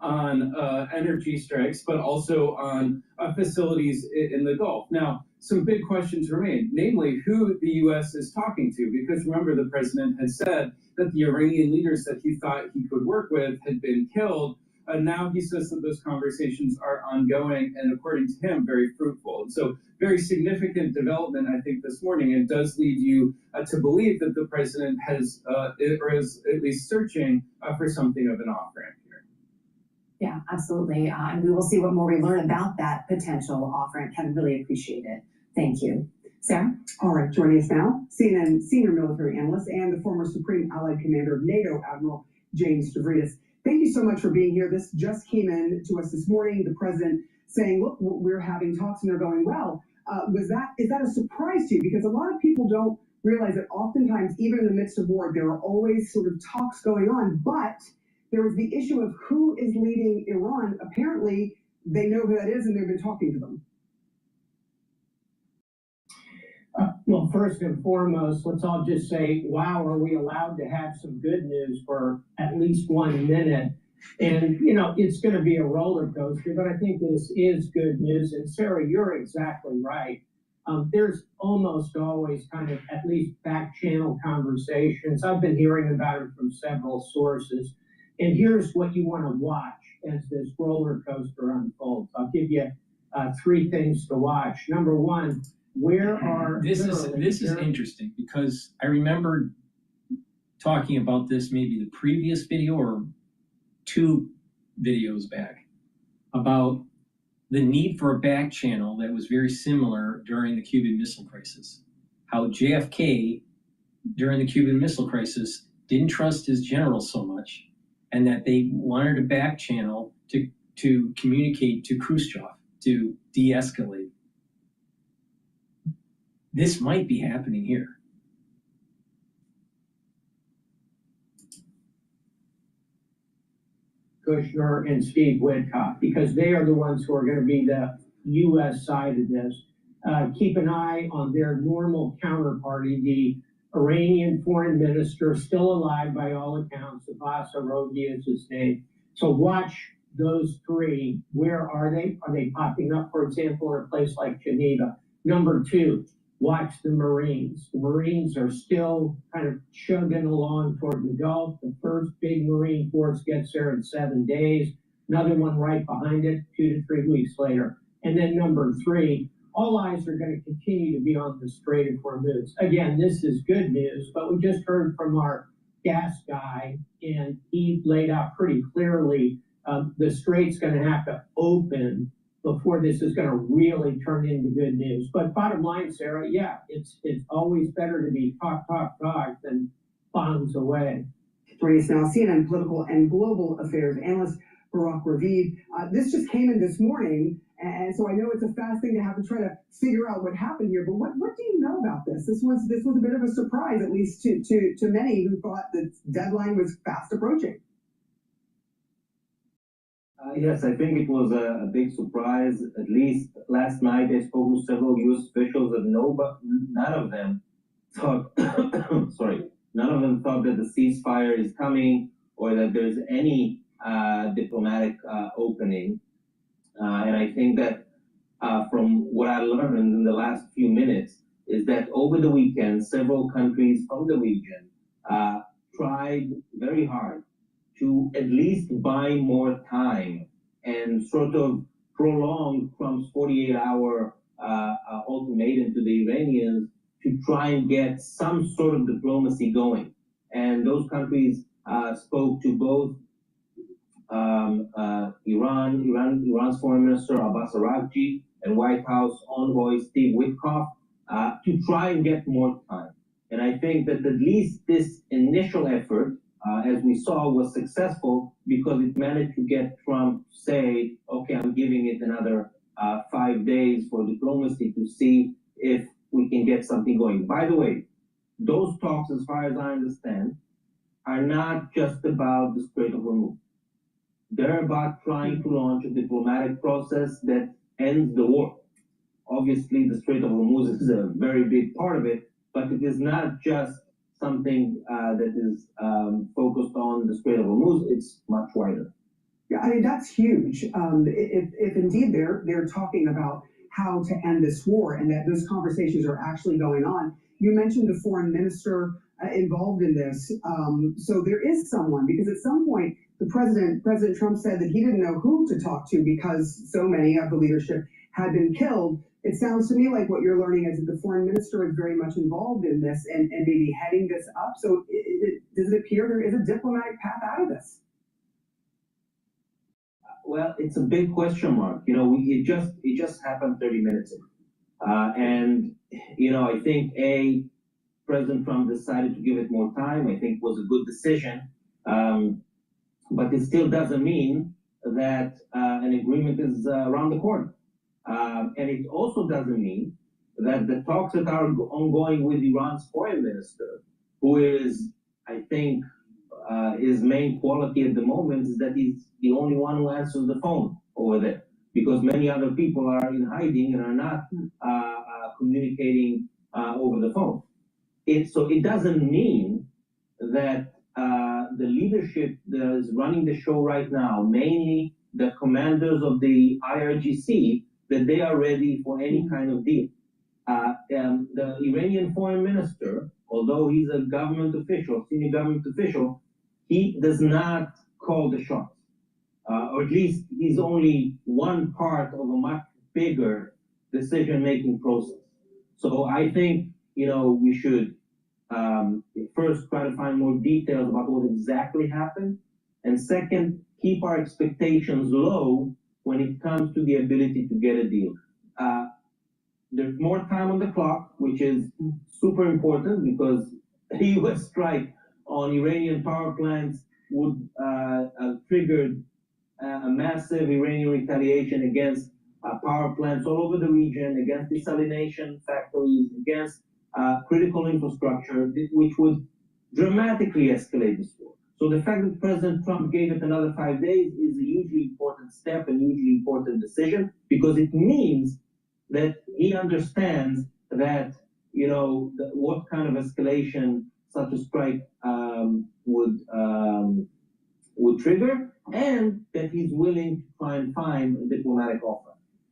on energy strikes, but also on facilities in the Gulf. Now, some big questions remain, namely who the U.S. is talking to, because remember the president had said that the Iranian leaders that he thought he could work with had been killed. Now he says that those conversations are ongoing and, according to him, very fruitful. And so very significant development, I think, this morning. It does lead you to believe that the president has, or is at least searching for something of an off-ramp here. Yeah, absolutely. And we will see what more we learn about that potential off-ramp. Kevin, really appreciate it. Thank you. Sarah? All right, joining us now, CNN senior military analyst and the former Supreme Allied Commander of NATO, Admiral James Stavridis. Thank you so much for being here. This just came in to us this morning. The president saying, look, we're having talks and they're going well. Is that a surprise to you? Because a lot of people don't realize that oftentimes, even in the midst of war, there are always sort of talks going on. But there was the issue of who is leading Iran. Apparently, they know who that is and they've been talking to them. Well, first and foremost, let's all just say, wow, are we allowed to have some good news for at least 1 minute? And, it's going to be a roller coaster, but I think this is good news. And Sarah, you're exactly right. There's almost always kind of at least back channel conversations. I've been hearing about it from several sources. And here's what you want to watch as this roller coaster unfolds. I'll give you 3 things to watch. Number one, this is interesting, because I remember talking about this maybe the previous video or 2 videos back about the need for a back channel that was very similar during the Cuban Missile Crisis. How JFK during the Cuban Missile Crisis didn't trust his generals so much, and that they wanted a back channel to communicate to Khrushchev to de-escalate. This might be happening here. Kushner and Steve Witkoff, because they are the ones who are going to be the U.S. side of this. Keep an eye on their normal counterparty, the Iranian foreign minister, still alive by all accounts. Abbas Aroghi is his name. So watch those 3. Where are they? Are they popping up, for example, in a place like Geneva? Number 2, watch the Marines. The Marines are still kind of chugging along toward the Gulf. The first big Marine force gets there in 7 days. Another one right behind it 2 to 3 weeks later. And then number 3, all eyes are going to continue to be on the Strait of Hormuz. Again, this is good news, but we just heard from our gas guy, and he laid out pretty clearly the strait's going to have to open before this is going to really turn into good news. But bottom line, Sarah, yeah, it's always better to be talk than bombs away. Joining us now, CNN political and global affairs analyst Barak Ravid. This just came in this morning, and so I know it's a fast thing to have to try to figure out what happened here. But what do you know about this? This was a bit of a surprise, at least to many who thought the deadline was fast approaching. Yes, I think it was a big surprise. At least last night I spoke to several U.S. officials and none of them thought, none of them thought that the ceasefire is coming or that there's any diplomatic opening. And I think that from what I learned in the last few minutes is that over the weekend, several countries from the region tried very hard to at least buy more time and sort of prolong Trump's 48-hour ultimatum to the Iranians to try and get some sort of diplomacy going. And those countries spoke to both Iran's Foreign Minister Abbas Araghchi and White House envoy Steve Witkoff to try and get more time. And I think that at least this initial effort, as we saw, was successful because it managed to get Trump to say, okay, I'm giving it another 5 days for diplomacy to see if we can get something going. By the way, those talks, as far as I understand, are not just about the Strait of Hormuz. They're about trying to launch a diplomatic process that ends the war. Obviously, the Strait of Hormuz is a very big part of it, but it is not just something that is focused on the Strait of Hormuz. It's much wider. Yeah, I mean, that's huge. If indeed they're talking about how to end this war and that those conversations are actually going on. You mentioned the foreign minister involved in this. So there is someone, because at some point, President Trump said that he didn't know who to talk to because so many of the leadership had been killed. It sounds to me like what you're learning is that the foreign minister is very much involved in this and maybe heading this up. So does it appear there is a diplomatic path out of this? Well, it's a big question mark. You know, it just happened 30 minutes ago. And, you know, I think President Trump decided to give it more time. I think it was a good decision. But it still doesn't mean that an agreement is around the corner. And it also doesn't mean that the talks that are ongoing with Iran's foreign minister, who is, I think, his main quality at the moment is that he's the only one who answers the phone over there, because many other people are in hiding and are not communicating over the phone. So it doesn't mean that the leadership that is running the show right now, mainly the commanders of the IRGC, that they are ready for any kind of deal. The Iranian foreign minister, although he's a government official, senior government official, he does not call the shots. Or at least he's only one part of a much bigger decision-making process. So I think, you know, we should first try to find more details about what exactly happened. And second, keep our expectations low when it comes to the ability to get a deal. There's more time on the clock, which is super important because a U.S. strike on Iranian power plants would have triggered a massive Iranian retaliation against power plants all over the region, against desalination factories, against critical infrastructure, which would dramatically escalate this war. So the fact that President Trump gave it another 5 days is a hugely important step and hugely important decision, because it means that he understands that, you know, what kind of escalation such a strike would trigger, and that he's willing to try and find a diplomatic offer.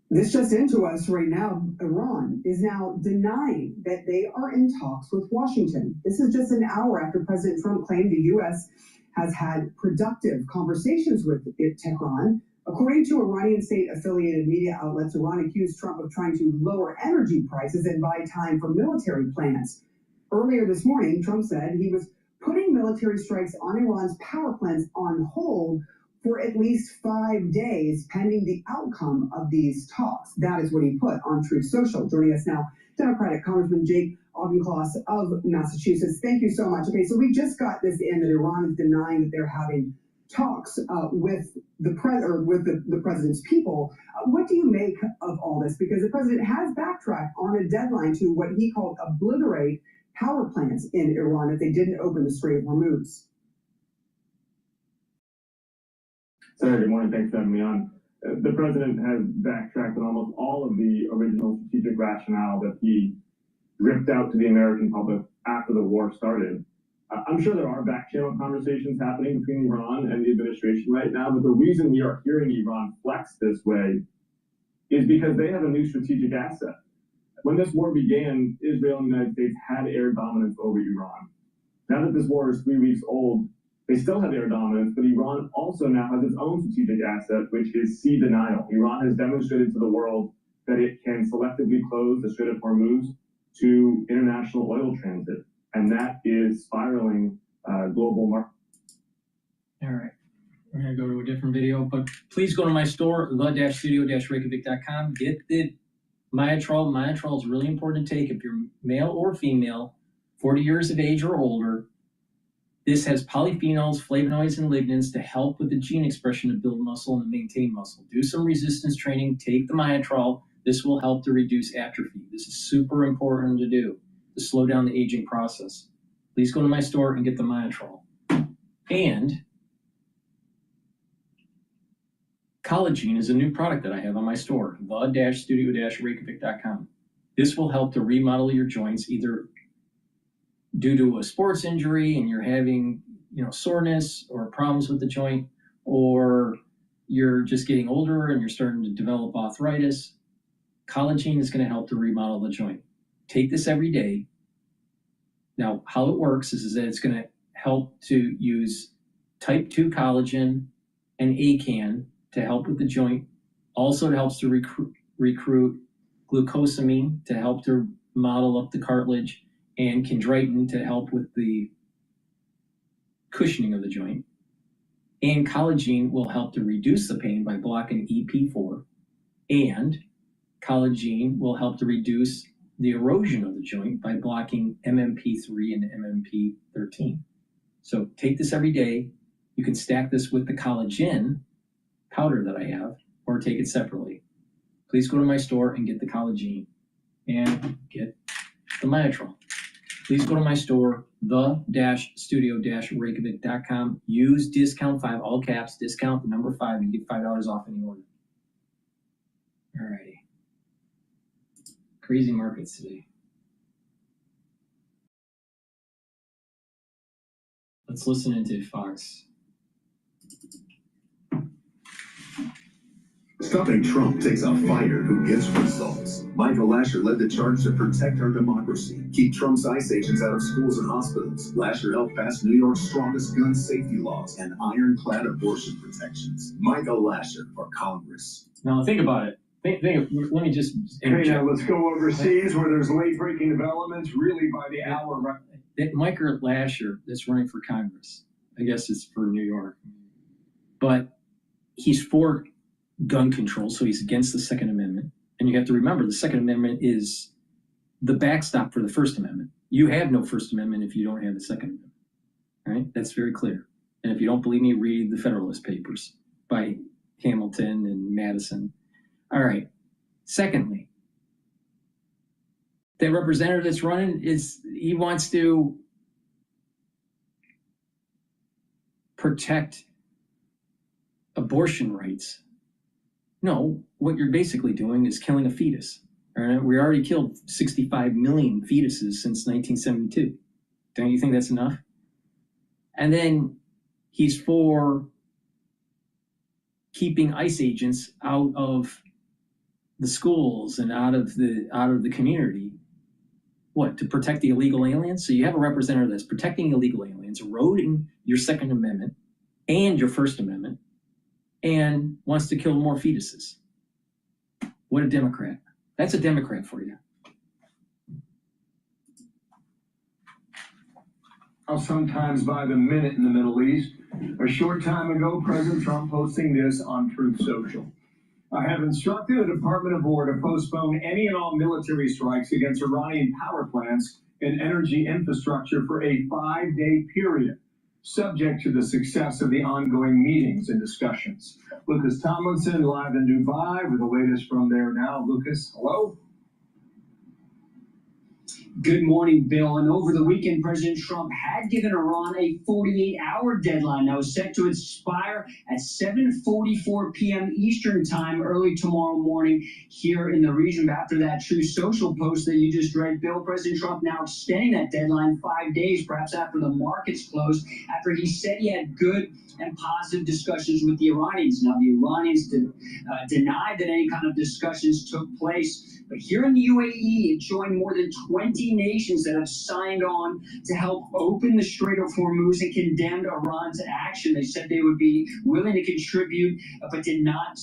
This just into us right now, Iran is now denying that they are in talks with Washington. This is just an hour after President Trump claimed the U.S. has had productive conversations with Tehran. According to Iranian state-affiliated media outlets, Iran accused Trump of trying to lower energy prices and buy time for military plans. Earlier this morning, Trump said he was putting military strikes on Iran's power plants on hold for at least 5 days pending the outcome of these talks. That is what he put on Truth Social. Joining us now, Democratic Congressman Jake Auchincloss of Massachusetts. Thank you so much. Okay, so we just got this in that Iran is denying that they're having talks with the president's people. What do you make of all this? Because the president has backtracked on a deadline to what he called obliterate power plants in Iran if they didn't open the Strait of Hormuz. Senator, good morning. Thanks for having me on. The president has backtracked on almost all of the original strategic rationale that he ripped out to the American public after the war started. I'm sure there are back-channel conversations happening between Iran and the administration right now, but the reason we are hearing Iran flex this way is because they have a new strategic asset. When this war began, Israel and the United States had air dominance over Iran. Now that this war is 3 weeks old, they still have air dominance, but Iran also now has its own strategic asset, which is sea denial. Iran has demonstrated to the world that it can selectively close the Strait of Hormuz to international oil transit, and that is spiraling global market. All right, we're gonna go to a different video, but please go to my store, the-studio-reykjavik.com. Get the Myotrol. Myotrol is really important to take if you're male or female, 40 years of age or older. This has polyphenols, flavonoids, and lignans to help with the gene expression to build muscle and maintain muscle. Do some resistance training, take the Myotrol. This will help to reduce atrophy. This is super important to do to slow down the aging process. Please go to my store and get the Myotrol. And Collagen is a new product that I have on my store, the-studio-reykjavik.com. This will help to remodel your joints, either due to a sports injury and you're having, soreness or problems with the joint, or you're just getting older and you're starting to develop arthritis. Collagen is going to help to remodel the joint. Take this every day. Now, how it works is that it's going to help to use type 2 collagen and ACAN to help with the joint. Also, it helps to recruit glucosamine to help to model up the cartilage, and chondroitin to help with the cushioning of the joint. And collagen will help to reduce the pain by blocking EP4. And collagen will help to reduce the erosion of the joint by blocking MMP3 and MMP13. So take this every day. You can stack this with the collagen powder that I have, or take it separately. Please go to my store and get the collagen and get the Myotrol. Please go to my store, the-studio-reykjavik.com. Use discount 5, all caps, discount the number 5, and get $5 off any order. All righty. Crazy markets today. Let's listen into Fox. Stopping Trump takes a fighter who gets results. Michael Lasher led the charge to protect our democracy, keep Trump's ICE agents out of schools and hospitals. Lasher helped pass New York's strongest gun safety laws and ironclad abortion protections. Michael Lasher for Congress. Now think about it. Let me just Hey, now let's go overseas where there's late-breaking developments, really by the hour. That Michael Lasher that's running for Congress, I guess it's for New York, but he's for gun control, so he's against the Second Amendment. And you have to remember, the Second Amendment is the backstop for the First Amendment. You have no First Amendment if you don't have the Second Amendment, right? That's very clear. And if you don't believe me, read the Federalist Papers by Hamilton and Madison. All right. Secondly, that representative that's running he wants to protect abortion rights. No, what you're basically doing is killing a fetus. All right? We already killed 65 million fetuses since 1972. Don't you think that's enough? And then he's for keeping ICE agents out of the schools and out of the community. What, to protect the illegal aliens? So you have a representative that's protecting illegal aliens, eroding your Second Amendment and your First Amendment, and wants to kill more fetuses. What a Democrat. That's a Democrat for you. sometimes by the minute in the Middle East. A short time ago, President Trump posting this on Truth Social. I have instructed the Department of War to postpone any and all military strikes against Iranian power plants and energy infrastructure for a 5-day period, subject to the success of the ongoing meetings and discussions. Lucas Tomlinson, live in Dubai with the latest from there now. Lucas, hello. Good morning, Bill. And over the weekend, President Trump had given Iran a 48-hour deadline that was set to expire at 7:44 p.m. Eastern time early tomorrow morning here in the region. But after that True Social post that you just read, Bill, President Trump now extending that deadline 5 days, perhaps after the markets closed, after he said he had good and positive discussions with the Iranians. Now, the Iranians denied that any kind of discussions took place. But here in the UAE, it joined more than 20 nations that have signed on to help open the Strait of Hormuz and condemned Iran's action. They said they would be willing to contribute, but did not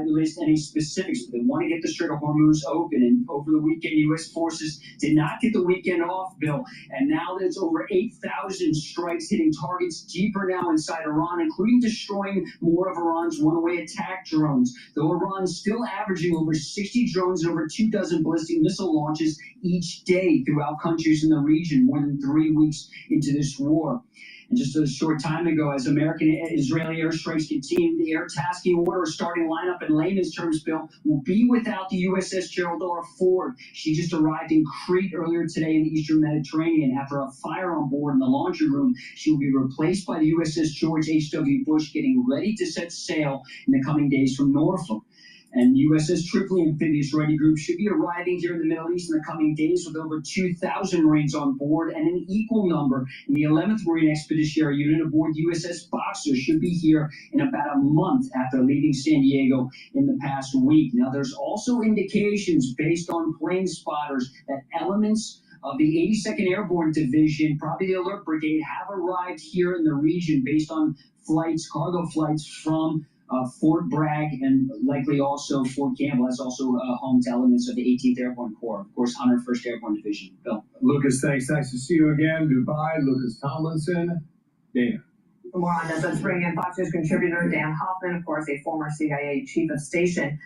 list any specifics. But they want to get the Strait of Hormuz open. And over the weekend, U.S. forces did not get the weekend off, Bill. And now there's over 8,000 strikes hitting targets deeper now inside Iran, including destroying more of Iran's one-way attack drones. Though Iran's still averaging over 60 drones and over 2 dozen ballistic missile launches each day throughout countries in the region, more than 3 weeks into this war. And just a short time ago, as American and Israeli airstrikes continue, the air tasking order or starting lineup in layman's terms, Bill, will be without the USS Gerald R. Ford. She just arrived in Crete earlier today in the Eastern Mediterranean. After a fire on board in the laundry room, she will be replaced by the USS George H.W. Bush, getting ready to set sail in the coming days from Norfolk. And USS Tripoli Amphibious Ready Group should be arriving here in the Middle East in the coming days with over 2,000 Marines on board, and an equal number in the 11th Marine Expeditionary Unit aboard USS Boxer should be here in about a month after leaving San Diego in the past week. Now, there's also indications based on plane spotters that elements of the 82nd Airborne Division, probably the Alert Brigade, have arrived here in the region based on flights, cargo flights from Fort Bragg and likely also Fort Campbell. That's also home to elements of the 18th Airborne Corps, of course, 101st Airborne Division. Bill. Lucas, thanks. Nice to see you again. Dubai, Lucas Tomlinson. Dana. For more on this, let's bring in Fox News contributor Dan Hoffman, of course, a former CIA chief of station.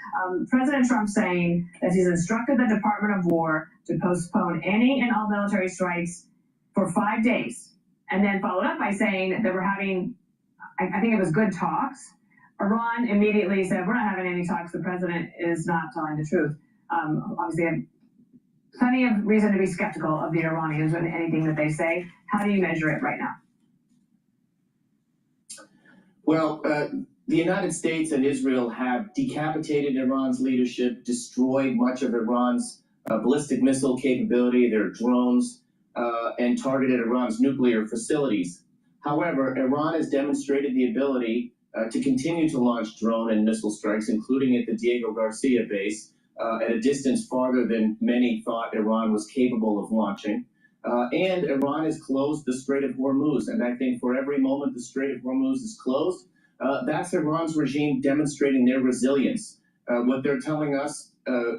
President Trump saying that he's instructed the Department of War to postpone any and all military strikes for 5 days, and then followed up by saying that we're having, I think it was good talks. Iran immediately said, we're not having any talks. The president is not telling the truth. Obviously, I have plenty of reason to be skeptical of the Iranians and anything that they say. How do you measure it right now? Well, the United States and Israel have decapitated Iran's leadership, destroyed much of Iran's ballistic missile capability, their drones, and targeted Iran's nuclear facilities. However, Iran has demonstrated the ability to continue to launch drone and missile strikes, including at the Diego Garcia base, at a distance farther than many thought Iran was capable of launching. And Iran has closed the Strait of Hormuz. And I think for every moment the Strait of Hormuz is closed, that's Iran's regime demonstrating their resilience. What they're telling us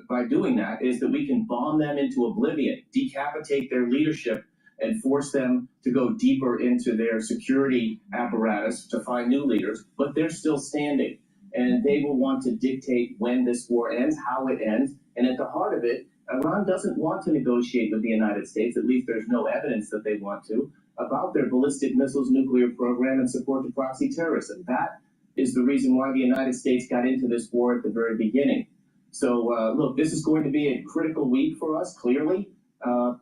by doing that is that we can bomb them into oblivion, decapitate their leadership, and force them to go deeper into their security apparatus to find new leaders, but they're still standing. And they will want to dictate when this war ends, how it ends. And at the heart of it, Iran doesn't want to negotiate with the United States, at least there's no evidence that they want to, about their ballistic missiles nuclear program and support to proxy terrorists. And that is the reason why the United States got into this war at the very beginning. So look, this is going to be a critical week for us, clearly.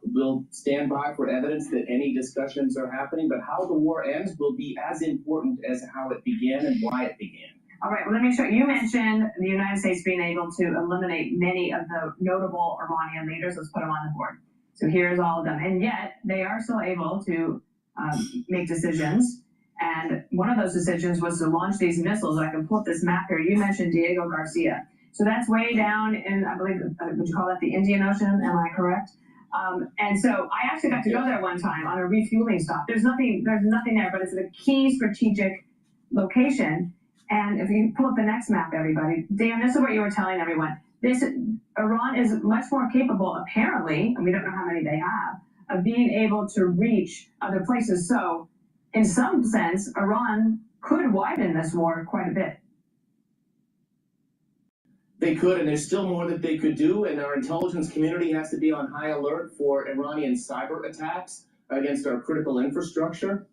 We'll stand by for evidence that any discussions are happening, but how the war ends will be as important as how it began and why it began. All right, well, let me show you. You mentioned the United States being able to eliminate many of the notable Iranian leaders. Let's put them on the board. So here's all of them. And yet they are still able to make decisions. And one of those decisions was to launch these missiles. I can pull up this map here. You mentioned Diego Garcia. So that's way down in, I believe, would you call that the Indian Ocean? Am I correct? And so I actually got to go there one time on a refueling stop. There's nothing there, but it's a key strategic location. And if you pull up the next map, everybody, Dan, this is what you were telling everyone. Iran is much more capable, apparently, and we don't know how many they have, of being able to reach other places. So in some sense, Iran could widen this war quite a bit. They could, and there's still more that they could do, and our intelligence community has to be on high alert for Iranian cyber attacks against our critical infrastructure.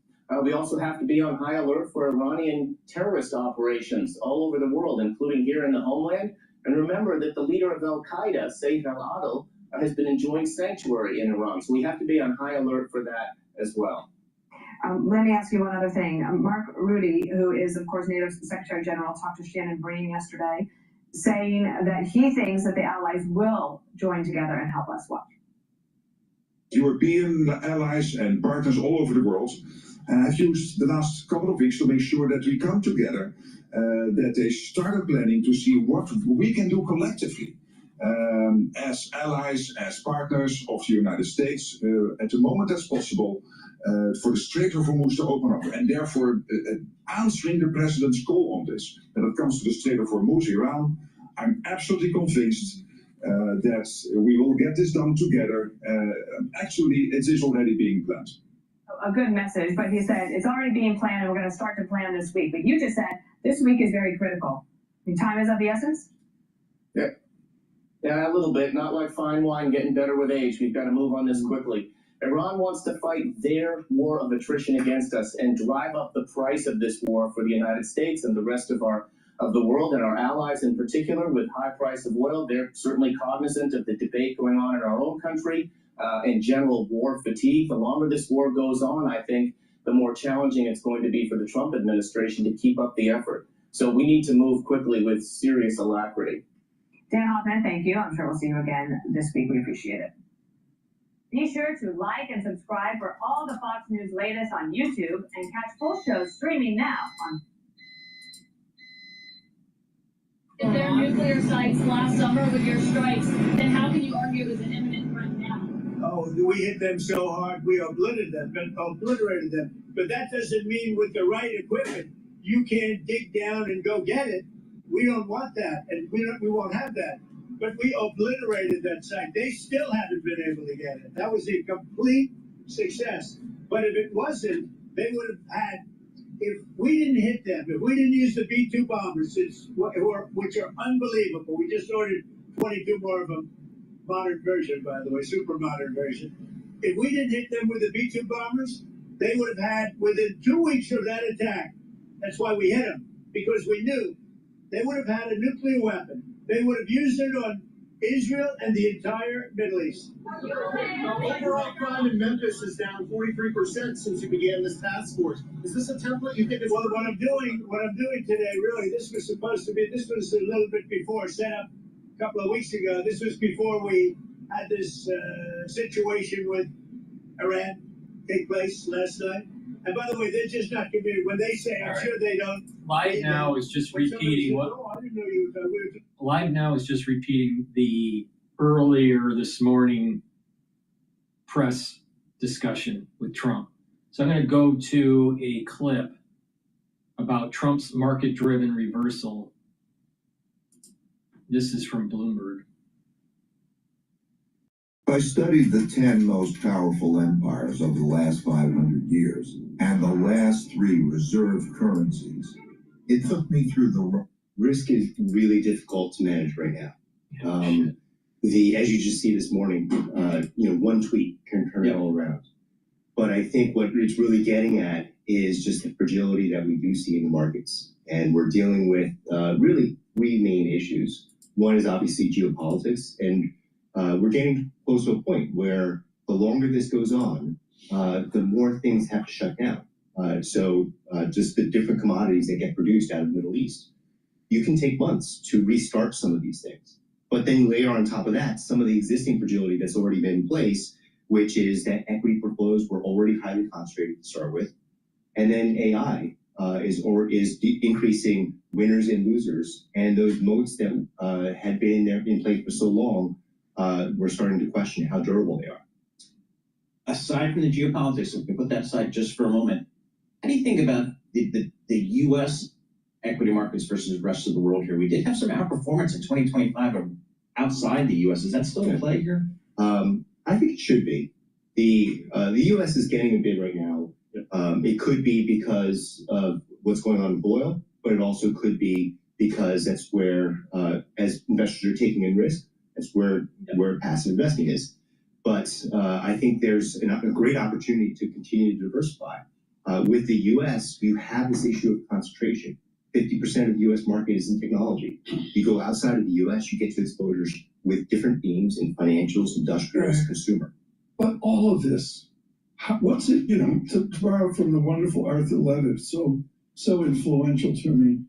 We also have to be on high alert for Iranian terrorist operations all over the world, including here in the homeland. And remember that the leader of al-Qaeda, Saif al-Adil, has been enjoying sanctuary in Iran. So we have to be on high alert for that as well. Let me ask you one other thing. Mark Rutte, who is, of course, NATO's Secretary General, talked to Shannon Bream yesterday, saying that he thinks that the allies will join together and help us. Watch. European allies and partners all over the world have used the last couple of weeks to make sure that we come together, that they started planning to see what we can do collectively as allies, as partners of the United States, at the moment as possible, for the Strait of Hormuz to open up. And therefore, answering the president's call on this, when it comes to the Strait of Hormuz, Iran, I'm absolutely convinced that we will get this done together. Actually, it is already being planned. A good message, but he said it's already being planned and we're going to start to plan this week. But you just said this week is very critical. I mean, time is of the essence? Yeah, a little bit. Not like fine wine getting better with age. We've got to move on this quickly. Iran wants to fight their war of attrition against us and drive up the price of this war for the United States and the rest of the world, and our allies in particular, with high price of oil. They're certainly cognizant of the debate going on in our own country and general war fatigue. The longer this war goes on, I think, the more challenging it's going to be for the Trump administration to keep up the effort. So we need to move quickly with serious alacrity. Dan Hoffman, thank you. I'm sure we'll see you again this week. We appreciate it. Be sure to like and subscribe for all the Fox News latest on YouTube and catch full shows streaming now on. If there are nuclear sites last summer with your strikes, then how can you argue it was an imminent threat now? Oh, we hit them so hard, we obliterated them. But that doesn't mean with the right equipment, you can't dig down and go get it. We don't want that, and we won't have that. But we obliterated that site. They still haven't been able to get it. That was a complete success. But if it wasn't, they would have had, if we didn't hit them, if we didn't use the B-2 bombers, which are unbelievable. We just ordered 22 more of them, modern version, by the way, super modern version. If we didn't hit them with the B-2 bombers, they would have had, within 2 weeks of that attack, that's why we hit them, because we knew they would have had a nuclear weapon. They would have used it on Israel and the entire Middle East. Overall crime in Memphis is down 43% since you began this task force. Is this a template you think is? Well, what I'm doing today, really, this was a little bit before, set up a couple of weeks ago. This was before we had this situation with Iran take place last night. And by the way, they're just not committed. When they say, I'm sure they don't. Live Now is just repeating what. Oh, I didn't know you were. Live Now is just repeating the earlier this morning press discussion with Trump. So I'm going to go to a clip about Trump's market-driven reversal. This is from Bloomberg. I studied the 10 most powerful empires over the last 500 years and the last 3 reserve currencies. It took me through the risk is really difficult to manage right now. As you just see this morning, one tweet can turn it all around. But I think what it's really getting at is just the fragility that we do see in the markets. And we're dealing with really 3 main issues. One is obviously geopolitics, and we're getting close to a point where the longer this goes on, the more things have to shut down. Just the different commodities that get produced out of the Middle East. You can take months to restart some of these things. But then layer on top of that, some of the existing fragility that's already been in place, which is that equity portfolios were already highly concentrated to start with. And then AI is increasing winners and losers. And those moats that had been in place for so long, we're starting to question how durable they are. Aside from the geopolitics, if we put that aside just for a moment, how do you think about the U.S. equity markets versus the rest of the world here? We did have some outperformance in 2025 outside the U.S. Is that still in play here? I think it should be. The U.S. is getting a bid right now. It could be because of what's going on with oil, but it also could be because that's where, as investors are taking in risk, that's where passive investing is. But I think there's a great opportunity to continue to diversify. With the U.S., you have this issue of concentration. 50% of the U.S. market is in technology. You go outside of the U.S., you get to exposures with different themes in financials, industrials, consumer. But all of this, what's it, to borrow from the wonderful Arthur Levitt, so influential to me,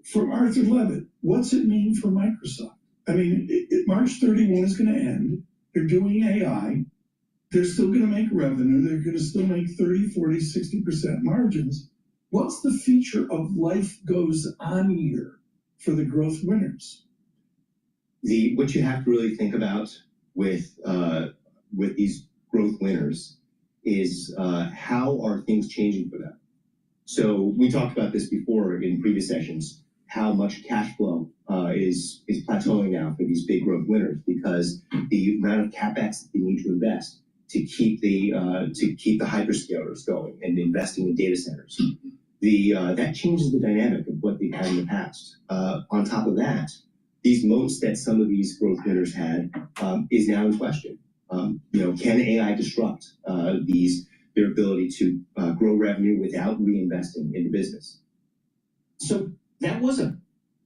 from Arthur Levitt, what's it mean for Microsoft? I mean, March 31 is going to end. They're doing AI. They're still going to make revenue. They're going to still make 30, 40, 60% margins. What's the feature of life goes on here for the growth winners? What you have to really think about with these growth winners is how are things changing for them? So we talked about this before in previous sessions, how much cash flow is plateauing now for these big growth winners because the amount of capex that they need to invest to keep the hyperscalers going and investing in data centers. That changes the dynamic of what they've had in the past. On top of that, these moats that some of these growth winners had is now in question. Can AI disrupt their ability to grow revenue without reinvesting in the business? So that was a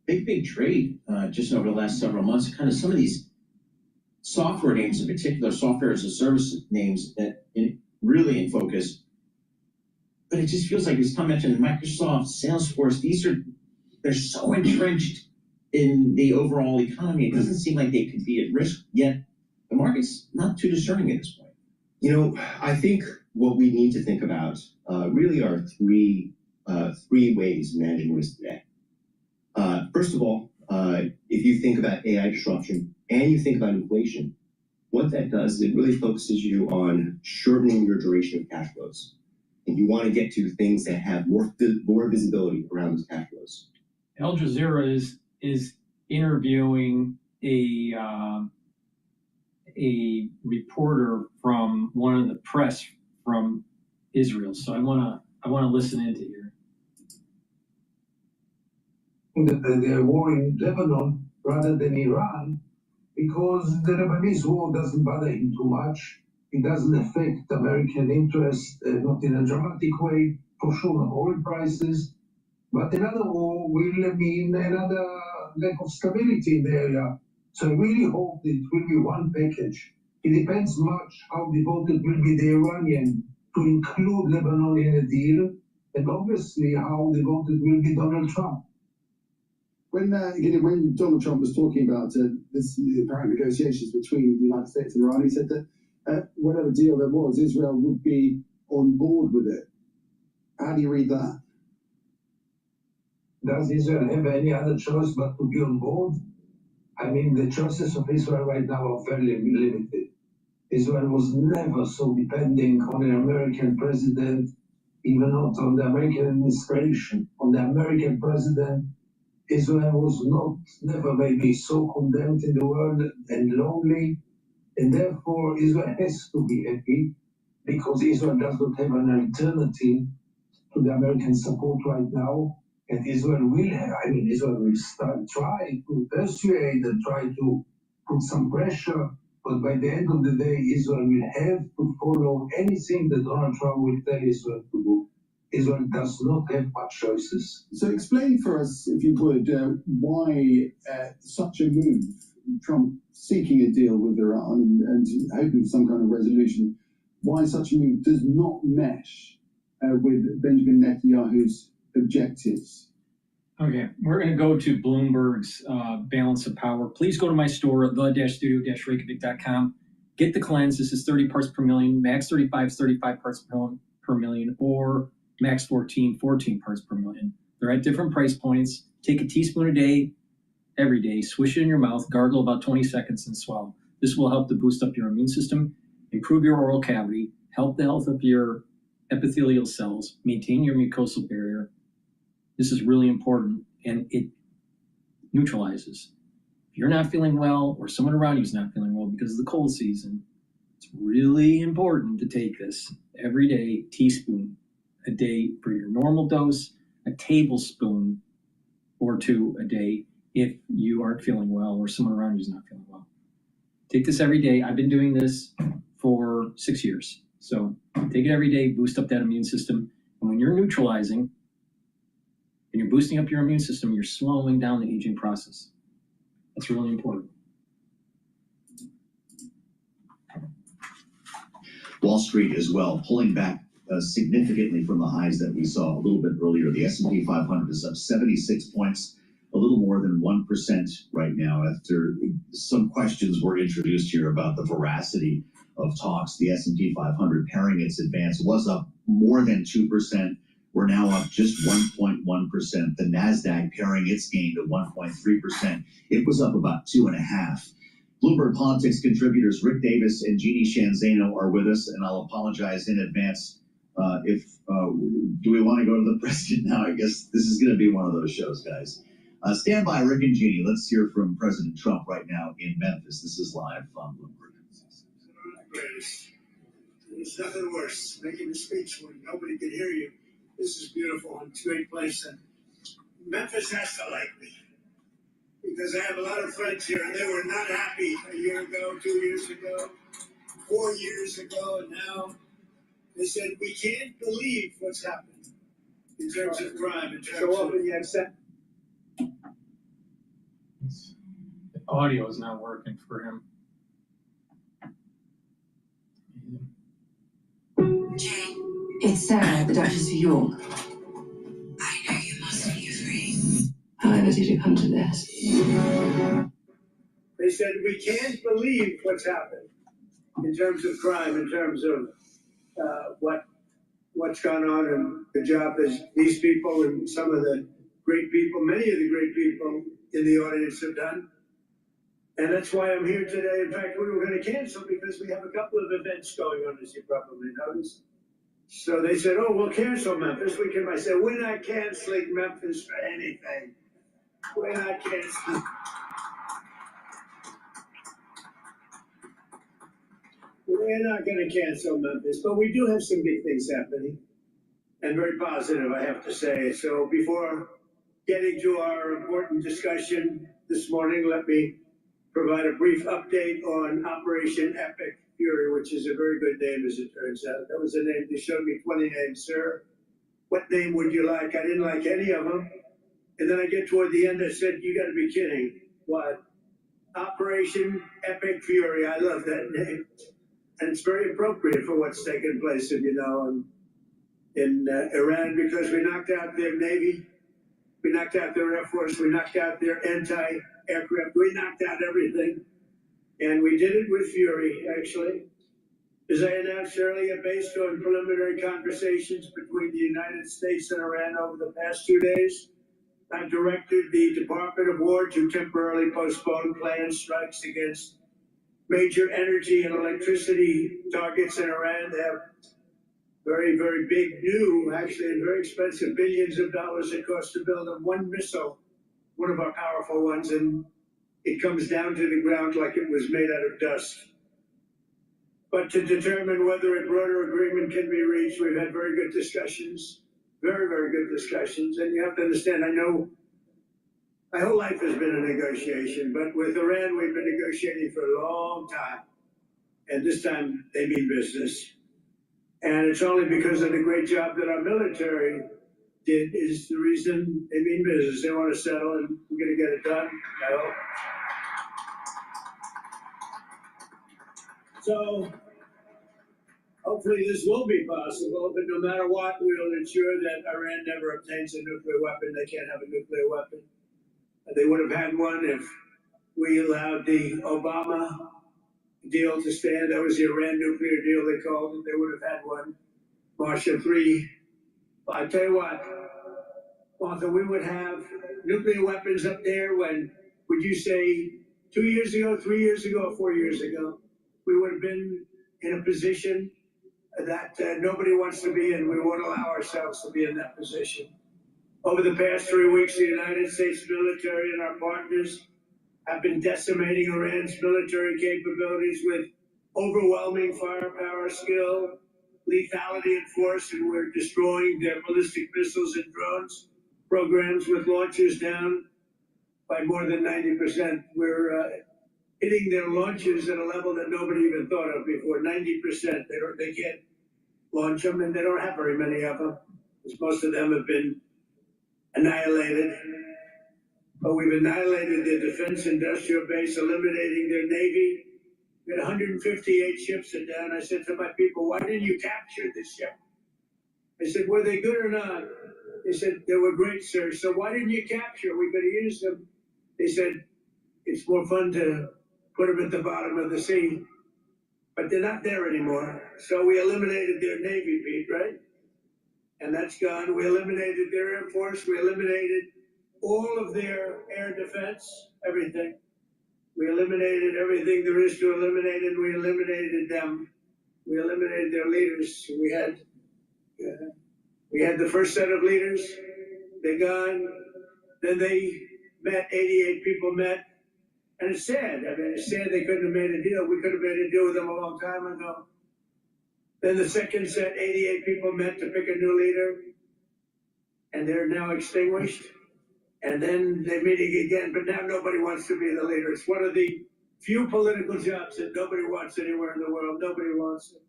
big trade just over the last several months. Kind of some of these software names, in particular, software as a service names that really in focus. But it just feels like, as Tom mentioned, Microsoft, Salesforce, they're so entrenched in the overall economy. It doesn't seem like they could be at risk, yet the market's not too discerning at this point. I think what we need to think about really are three ways of managing risk today. First of all, if you think about AI disruption and you think about inflation, what that does is it really focuses you on shortening your duration of cash flows. And you want to get to things that have more visibility around those cash flows. Al Jazeera is interviewing a reporter from one of the press from Israel. So I want to listen into here. The war in Lebanon rather than Iran, because the Lebanese war doesn't bother him too much. It doesn't affect American interest, not in a dramatic way, for sure on oil prices. But another war will mean another lack of stability in the area. So I really hope it will be one package. It depends much how devoted will be the Iranian to include Lebanon in a deal, and obviously how devoted will be Donald Trump. When Donald Trump was talking about the apparent negotiations between the United States and Iran, he said that whatever deal there was, Israel would be on board with it. How do you read that? Does Israel have any other choice but to be on board? I mean, the choices of Israel right now are fairly limited. Israel was never so depending on an American president, even not on the American administration. On the American president, Israel was never maybe so condemned in the world and lonely. And therefore, Israel has to be happy because Israel does not have an alternative to the American support right now. And Israel will try to persuade and try to put some pressure. But by the end of the day, Israel will have to follow anything that Donald Trump will tell Israel to do. Israel does not have much choices. So explain for us, if you would, why such a move, Trump seeking a deal with Iran and hoping for some kind of resolution, why such a move does not mesh with Benjamin Netanyahu's objectives. Okay, we're going to go to Bloomberg's Balance of Power. Please go to my store at the-studio-reykjavik.com. Get the cleanse. This is 30 parts per million. Max 35 is 35 parts per million, or Max 14 parts per million. They're at different price points. Take a teaspoon a day, every day. Swish it in your mouth. Gargle about 20 seconds and swallow. This will help to boost up your immune system, improve your oral cavity, help the health of your epithelial cells, maintain your mucosal barrier. This is really important, and it neutralizes. If you're not feeling well or someone around you is not feeling well because of the cold season, It's really important to take this every day, teaspoon a day for your normal dose, a tablespoon or two a day if you aren't feeling well or someone around you is not feeling well. Take this every day. I've been doing this for 6 years. So take it every day, boost up that immune system. And when you're neutralizing and you're boosting up your immune system, you're slowing down the aging process. That's really important. Wall Street as well, pulling back significantly from the highs that we saw a little bit earlier. The S&P 500 is up 76 points, a little more than 1% right now after some questions were introduced here about the veracity of talks. The S&P 500 pairing its advance was up more than 2%. We're now up just 1.1%. The NASDAQ pairing its gain to 1.3%. It was up about 2.5%. Bloomberg Politics contributors Rick Davis and Jeannie Shanzano are with us, and I'll apologize in advance do we want to go to the president now? I guess this is going to be one of those shows, guys. Stand by, Rick and Jeannie. Let's hear from President Trump right now in Memphis. This is live on Bloomberg. There's nothing worse, making a speech when nobody can hear you. This is beautiful and it's a great place. And Memphis has to like me because I have a lot of friends here and they were not happy a year ago, 2 years ago, 4 years ago, and now they said, we can't believe what's happened in terms of crime. In terms of you have said. The audio is not working for him. Jane, it's Sarah, the Duchess of York. I know you must be afraid. However did it come to this? They said, we can't believe what's happened in terms of crime, in terms of what's gone on and the job that these people and some of the great people, many of the great people in the audience have done. And that's why I'm here today. In fact, we were going to cancel because we have a couple of events going on, as you probably noticed. So they said, oh, we'll cancel Memphis. I said, we're not canceling Memphis for anything. We're not canceling. We're not going to cancel Memphis, but we do have some big things happening, and very positive, I have to say. So before getting to our important discussion this morning, let me provide a brief update on Operation Epic Fury, which is a very good name, as it turns out. That was a name. They showed me 20 names, sir. What name would you like? I didn't like any of them. And then I get toward the end, I said, you got to be kidding. What? Operation Epic Fury. I love that name. And it's very appropriate for what's taken place, if you know, in Iran, because we knocked out their Navy, we knocked out their Air Force, we knocked out their anti-aircraft, we knocked out everything. And we did it with fury, actually. As I announced earlier, based on preliminary conversations between the United States and Iran over the past 2 days, I've directed the Department of War to temporarily postpone planned strikes against major energy and electricity targets in Iran. They have very, very big, new, actually, and very expensive, billions of dollars it costs to build them one missile, one of our powerful ones, and it comes down to the ground like it was made out of dust. But to determine whether a broader agreement can be reached, we've had very good discussions, very, very good discussions. And you have to understand, I know my whole life has been a negotiation, but with Iran, we've been negotiating for a long time. And this time, they mean business. And it's only because of the great job that our military did is the reason they mean business. They want to settle, and we're going to get it done, I hope. So, hopefully this will be possible, but no matter what, we'll ensure that Iran never obtains a nuclear weapon. They can't have a nuclear weapon. They would have had one if we allowed the Obama deal to stand. That was the Iran nuclear deal, they called it. They would have had one. Marshall III. I tell you what, Arthur, we would have nuclear weapons up there when, would you say, 2 years ago, 3 years ago, or 4 years ago? We would have been in a position that nobody wants to be in. We won't allow ourselves to be in that position. Over the past 3 weeks, the United States military and our partners have been decimating Iran's military capabilities with overwhelming firepower, skill, lethality and force, and we're destroying their ballistic missiles and drones programs with launchers down by more than 90%. We're hitting their launches at a level that nobody even thought of before. 90%. They can't launch them, and they don't have very many of them, because most of them have been annihilated. But we've annihilated their defense industrial base, eliminating their navy. We had 158 ships are down. I said to my people, why didn't you capture this ship? I said, were they good or not? They said, they were great, sir. So why didn't you capture? We could have used them. They said, it's more fun to put them at the bottom of the sea. But they're not there anymore. So we eliminated their navy, Pete, right? And that's gone. We eliminated their air force. We eliminated all of their air defense, everything. We eliminated everything there is to eliminate, and we eliminated them. We eliminated their leaders. We had the first set of leaders. They're gone. Then they met, 88 people met. And it's sad. I mean, it's sad they couldn't have made a deal. We could have made a deal with them a long time ago. Then the second set, 88 people met to pick a new leader. And they're now extinguished. And then they're meeting again, but now nobody wants to be the leader. It's one of the few political jobs that nobody wants anywhere in the world. Nobody wants it.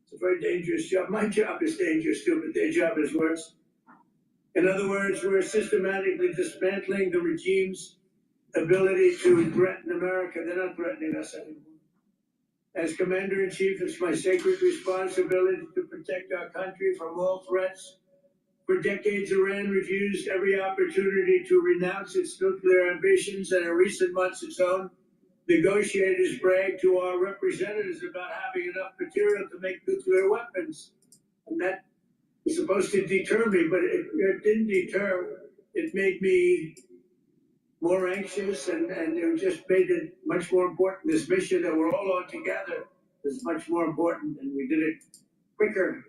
It's a very dangerous job. My job is dangerous too, but their job is worse. In other words, we're systematically dismantling the regime's ability to threaten America. They're not threatening us anymore. As Commander-in-Chief, it's my sacred responsibility to protect our country from all threats. For decades, Iran refused every opportunity to renounce its nuclear ambitions, and in recent months, its own negotiators bragged to our representatives about having enough material to make nuclear weapons. And that was supposed to deter me, but it didn't deter. It made me more anxious, and it just made it much more important. This mission that we're all on together is much more important, and we did it quicker.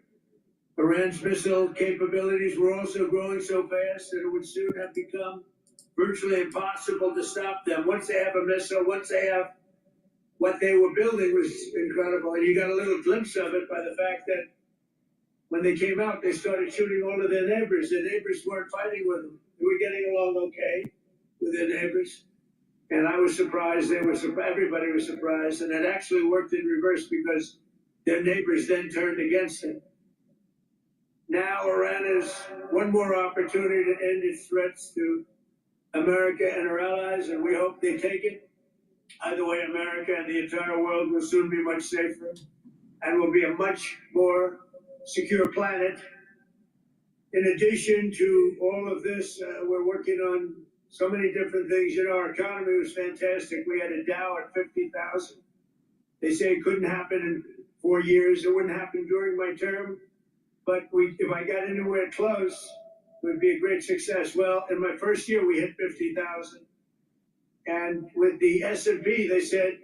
Iran's missile capabilities were also growing so fast that it would soon have become virtually impossible to stop them. Once they have a missile, once they have what they were building was incredible. And you got a little glimpse of it by the fact that when they came out, they started shooting all of their neighbors. Their neighbors weren't fighting with them. They were getting along okay with their neighbors. And I was surprised. Everybody was surprised. And it actually worked in reverse because their neighbors then turned against them. Now Iran has one more opportunity to end its threats to America and her allies, and we hope they take it. Either way, America and the entire world will soon be much safer and will be a much more secure planet. In addition to all of this, we're working on so many different things. You know, our economy was fantastic. We had a Dow at 50,000. They say it couldn't happen in 4 years. It wouldn't happen during my term. But if I got anywhere close, it would be a great success. Well, in my first year, we hit 50,000. And with the S&P, they said,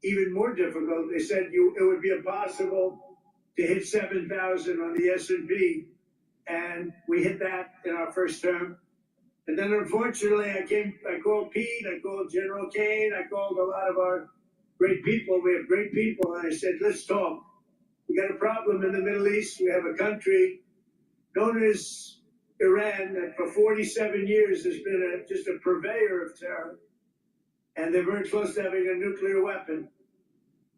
even more difficult. They said it would be impossible to hit 7,000 on the S&P. And we hit that in our first term. And then, unfortunately, I called Pete, I called General Kane, I called a lot of our great people. We have great people. And I said, let's talk. We got a problem in the Middle East. We have a country known as Iran that for 47 years has been just a purveyor of terror. And they're very close to having a nuclear weapon.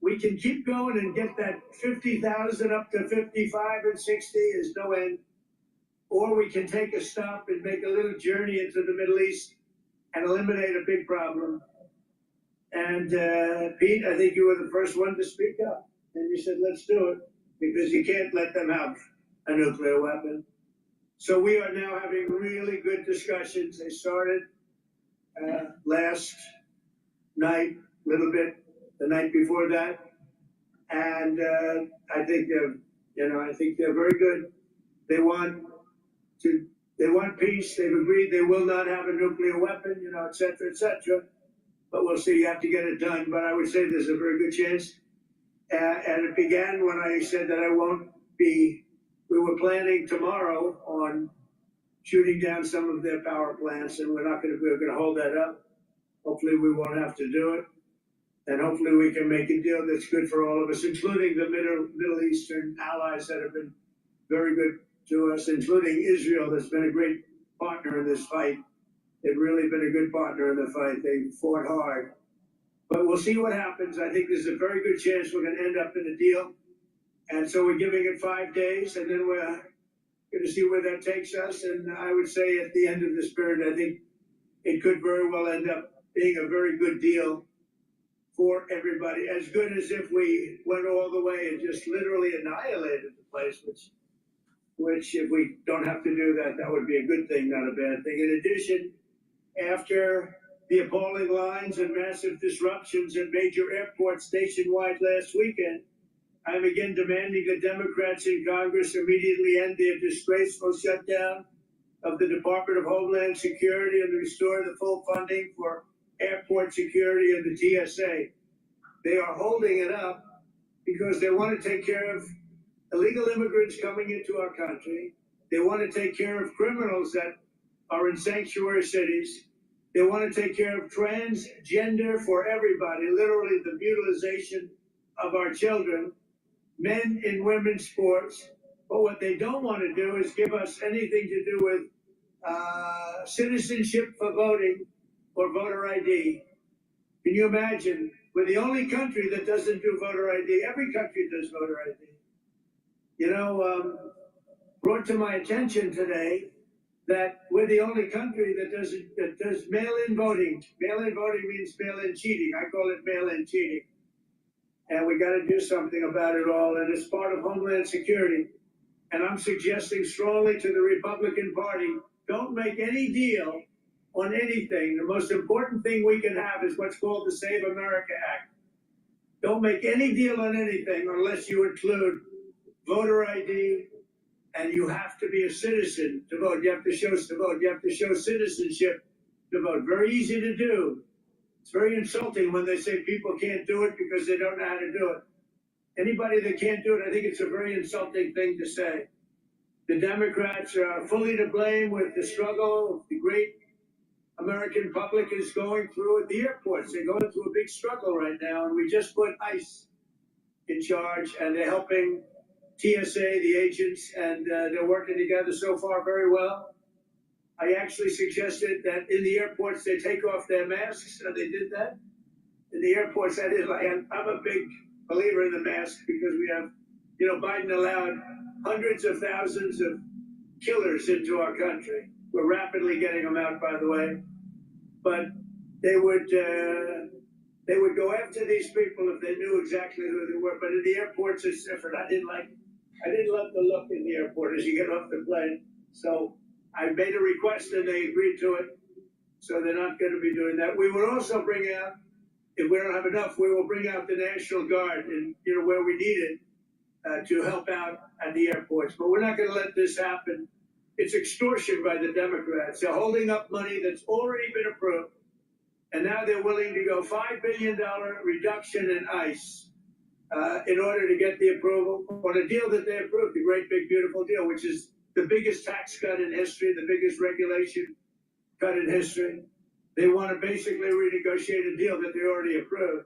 We can keep going and get that 50,000 up to 55 and 60 is no end. Or we can take a stop and make a little journey into the Middle East and eliminate a big problem. And Pete, I think you were the first one to speak up. And you said, let's do it, because you can't let them have a nuclear weapon. So we are now having really good discussions. They started last night, a little bit the night before that. And I think they're very good. They want peace. They've agreed they will not have a nuclear weapon, et cetera, et cetera. But we'll see. You have to get it done. But I would say there's a very good chance. And it began when I said that we were planning tomorrow on shooting down some of their power plants, and we're going to hold that up. Hopefully we won't have to do it. And hopefully we can make a deal that's good for all of us, including the Middle Eastern allies that have been very good to us, including Israel, that's been a great partner in this fight. They've really been a good partner in the fight. They fought hard. But we'll see what happens. I think there's a very good chance we're going to end up in a deal. And so we're giving it 5 days, and then we're going to see where that takes us. And I would say at the end of this period, I think it could very well end up being a very good deal for everybody, as good as if we went all the way and just literally annihilated the place, which if we don't have to do that, that would be a good thing, not a bad thing. In addition, after the appalling lines and massive disruptions at major airports nationwide last weekend, I'm again demanding that Democrats in Congress immediately end their disgraceful shutdown of the Department of Homeland Security and restore the full funding for airport security and the TSA. They are holding it up because they want to take care of illegal immigrants coming into our country. They want to take care of criminals that are in sanctuary cities. They want to take care of transgender for everybody, literally the mutilization of our children, men in women's sports. But what they don't want to do is give us anything to do with citizenship for voting or voter ID. Can you imagine? We're the only country that doesn't do voter ID. Every country does voter ID. You know, brought to my attention today that we're the only country that does mail-in voting. Mail-in voting means mail-in cheating. I call it mail-in cheating. And we got to do something about it all. And it's part of Homeland Security. And I'm suggesting strongly to the Republican Party, don't make any deal on anything. The most important thing we can have is what's called the Save America Act. Don't make any deal on anything unless you include voter ID, and you have to be a citizen to vote. You have to show citizenship to vote. Very easy to do. It's very insulting when they say people can't do it because they don't know how to do it. Anybody that can't do it, I think it's a very insulting thing to say. The Democrats are fully to blame with the struggle the great American public is going through at the airports. They're going through a big struggle right now, and we just put ICE in charge, and they're helping TSA, the agents, and they're working together so far very well. I actually suggested that in the airports they take off their masks, and they did that. In the airports, that is, like, I'm a big believer in the mask because we have, you know, Biden allowed hundreds of thousands of killers into our country. We're rapidly getting them out, by the way. But they would go after these people if they knew exactly who they were. But in the airports, it's different. I didn't love the look in the airport as you get off the plane. So I made a request and they agreed to it. So they're not going to be doing that. We will also bring out, if we don't have enough, we will bring out the National Guard and, you know, where we need it to help out at the airports. But we're not going to let this happen. It's extortion by the Democrats. They're holding up money that's already been approved. And now they're willing to go $5 billion reduction in ICE in order to get the approval on a deal that they approved, the great big beautiful deal, which is the biggest tax cut in history, the biggest regulation cut in history. They want to basically renegotiate a deal that they already approved.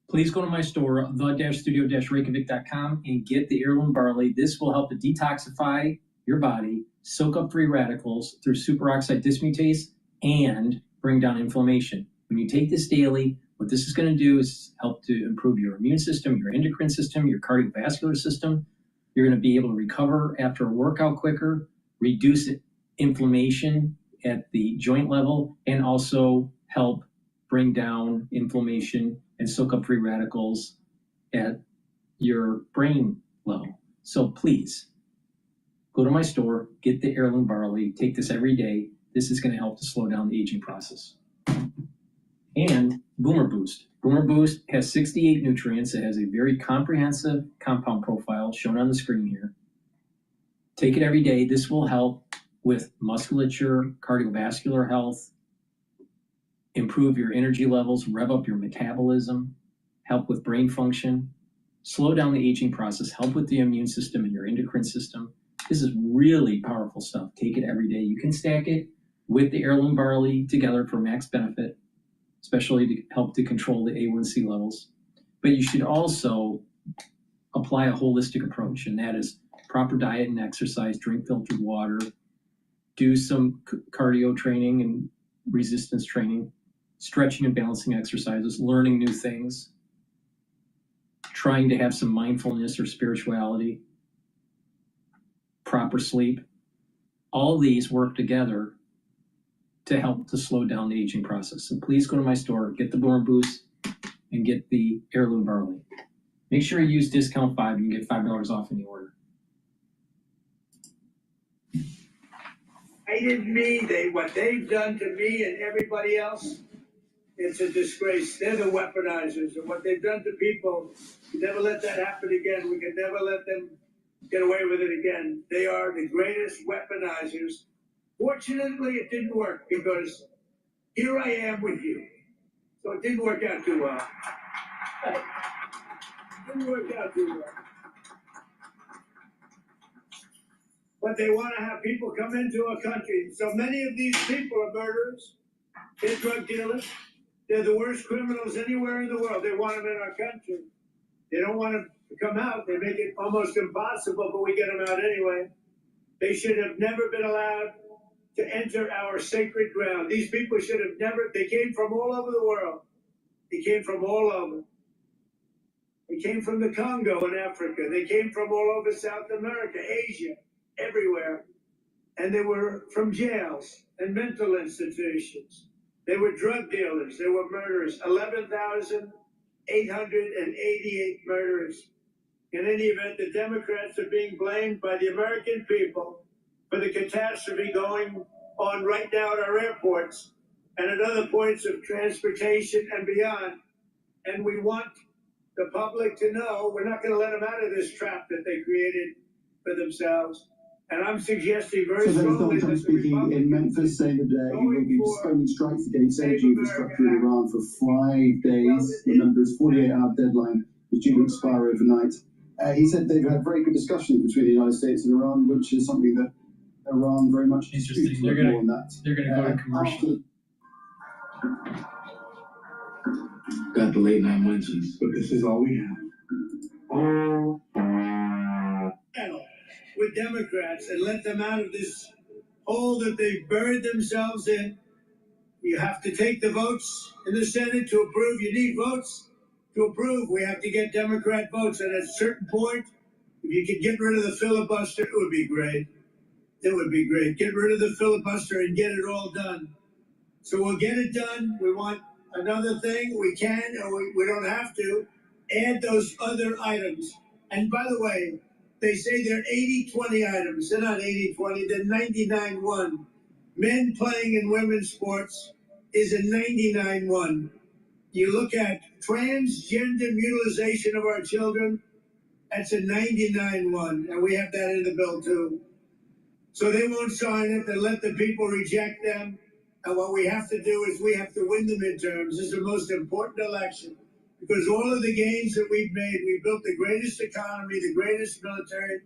Please go to my store, the-studio-reykjavik.com, and get the heirloom barley. This will help to detoxify your body, soak up free radicals through superoxide dismutase, and bring down inflammation. When you take this daily, what this is going to do is help to improve your immune system, your endocrine system, your cardiovascular system. You're going to be able to recover after a workout quicker, reduce inflammation at the joint level, and also help bring down inflammation and soak up free radicals at your brain level. So please, go to my store, get the heirloom barley, take this every day. This is going to help to slow down the aging process. And Boomer Boost. Boomer Boost has 68 nutrients. It has a very comprehensive compound profile shown on the screen here. Take it every day. This will help with musculature, cardiovascular health, improve your energy levels, rev up your metabolism, help with brain function, slow down the aging process, help with the immune system and your endocrine system. This is really powerful stuff. Take it every day. You can stack it with the heirloom barley together for max benefit. especially to help to control the A1C levels. But you should also apply a holistic approach, and that is proper diet and exercise, drink filtered water, do some cardio training and resistance training, stretching and balancing exercises, learning new things, trying to have some mindfulness or spirituality, proper sleep. All these work together to help to slow down the aging process. So please go to my store, get the Born Boost, and get the heirloom barley. Make sure you use discount 5 and you get $5 off any order. I didn't mean what they've done to me and everybody else. It's a disgrace. They're the weaponizers, and what they've done to people, we never let that happen again. We can never let them get away with it again. They are the greatest weaponizers. Fortunately, it didn't work because here I am with you. So it didn't work out too well. It didn't work out too well. But they want to have people come into our country. So many of these people are murderers. They're drug dealers. They're the worst criminals anywhere in the world. They want them in our country. They don't want them to come out. They make it almost impossible, but we get them out anyway. They should have never been allowed to enter our sacred ground. These people should have never, they came from all over the world. They came from all over. They came from the Congo in Africa. They came from all over South America, Asia, everywhere. And they were from jails and mental institutions. They were drug dealers. They were murderers. 11,888 murderers. In any event, the Democrats are being blamed by the American people for the catastrophe going on right now at our airports and at other points of transportation and beyond. And we want the public to know we're not going to let them out of this trap that they created for themselves. And I'm suggesting very strongly Trump speaking in Memphis, saying that he will be postponing strikes against energy infrastructure in Iran for 5 days. Remember, his 48-hour deadline was due to expire overnight. He said they've had very good discussions between the United States and Iran, which is something that Iran very much disputes. They're going to go to commercial. Got the late night munchies, but this is all we have. With Democrats and let them out of this hole that they've buried themselves in. You have to take the votes in the Senate to approve. You need votes to approve. We have to get Democrat votes. And at a certain point, if you could get rid of the filibuster, it would be great. It would be great. Get rid of the filibuster and get it all done. So we'll get it done. We want another thing. We can, or we don't have to, add those other items. And by the way, they say they're 80-20 items. They're not 80-20, they're 99-1. Men playing in women's sports is a 99-1. You look at transgender mutilization of our children, that's a 99-1. And we have that in the bill too. So they won't sign it, they let the people reject them. And what we have to do is we have to win the midterms. This is the most important election. Because all of the gains that we've made, we built the greatest economy, the greatest military.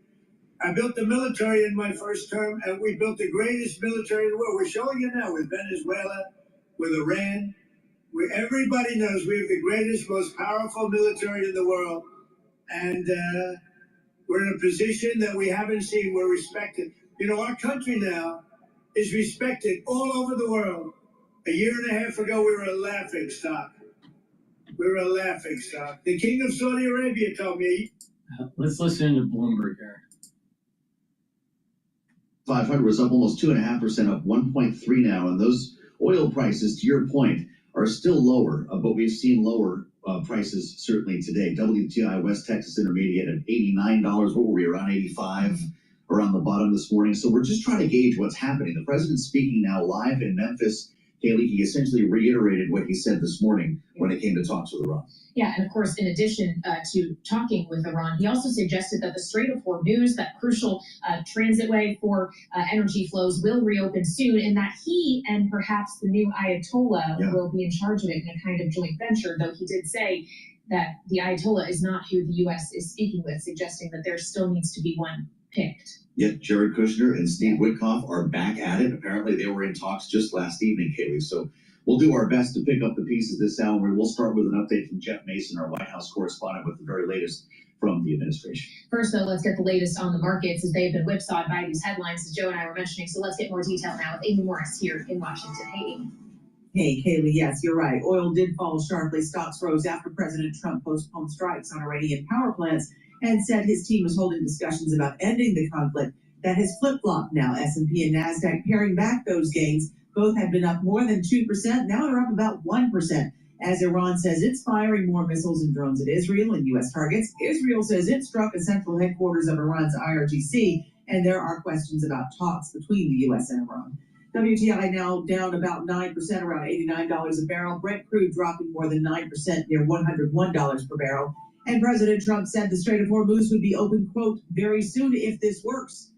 I built the military in my first term, and we built the greatest military in the world. We're showing it now with Venezuela, with Iran. Everybody knows we have the greatest, most powerful military in the world. And we're in a position that we haven't seen. We're respected. You know, our country now is respected all over the world. A year and a half ago, we were a laughing stock. We were a laughing stock. The king of Saudi Arabia told me. Let's listen to Bloomberg here. 500 was up almost 2.5%, up 1.3 now. And those oil prices, to your point, are still lower, but we've seen lower prices certainly today. WTI West Texas Intermediate at $89. What were we, around 85 around the bottom this morning? So we're just trying to gauge what's happening. The president's speaking now live in Memphis. Haley, he essentially reiterated what he said this morning when it came to talks with Iran. Yeah, and of course, in addition to talking with Iran, he also suggested that the Strait of Hormuz, that crucial transitway for energy flows, will reopen soon, and that he and perhaps the new Ayatollah will be in charge of it in a kind of joint venture, though he did say that the Ayatollah is not who the U.S. is speaking with, suggesting that there still needs to be one picked. Yet Jared Kushner and Steve Witkoff are back at it. Apparently they were in talks just last evening, Kaylee. So We'll do our best to pick up the pieces this hour. We'll start with an update from Jeff Mason, our White House correspondent, with the very latest from the administration. First, though, let's get the latest on the markets as they've been whipsawed by these headlines, as Joe and I were mentioning. So let's get more detail now with Amy Morris here in Washington. Hey, Amy. Hey, Kaylee, yes, you're right. Oil did fall sharply. Stocks rose after President Trump postponed strikes on Iranian power plants and said his team was holding discussions about ending the conflict. That has flip-flopped now. S&P and NASDAQ paring back those gains. Both had been up more than 2%. Now they're up about 1%. As Iran says it's firing more missiles and drones at Israel and U.S. targets. Israel says it struck a central headquarters of Iran's IRGC, and there are questions about talks between the U.S. and Iran. WTI now down about 9%, around $89 a barrel. Brent crude dropping more than 9%, near $101 per barrel. And President Trump said the Strait of Hormuz would be open, quote, very soon if this works,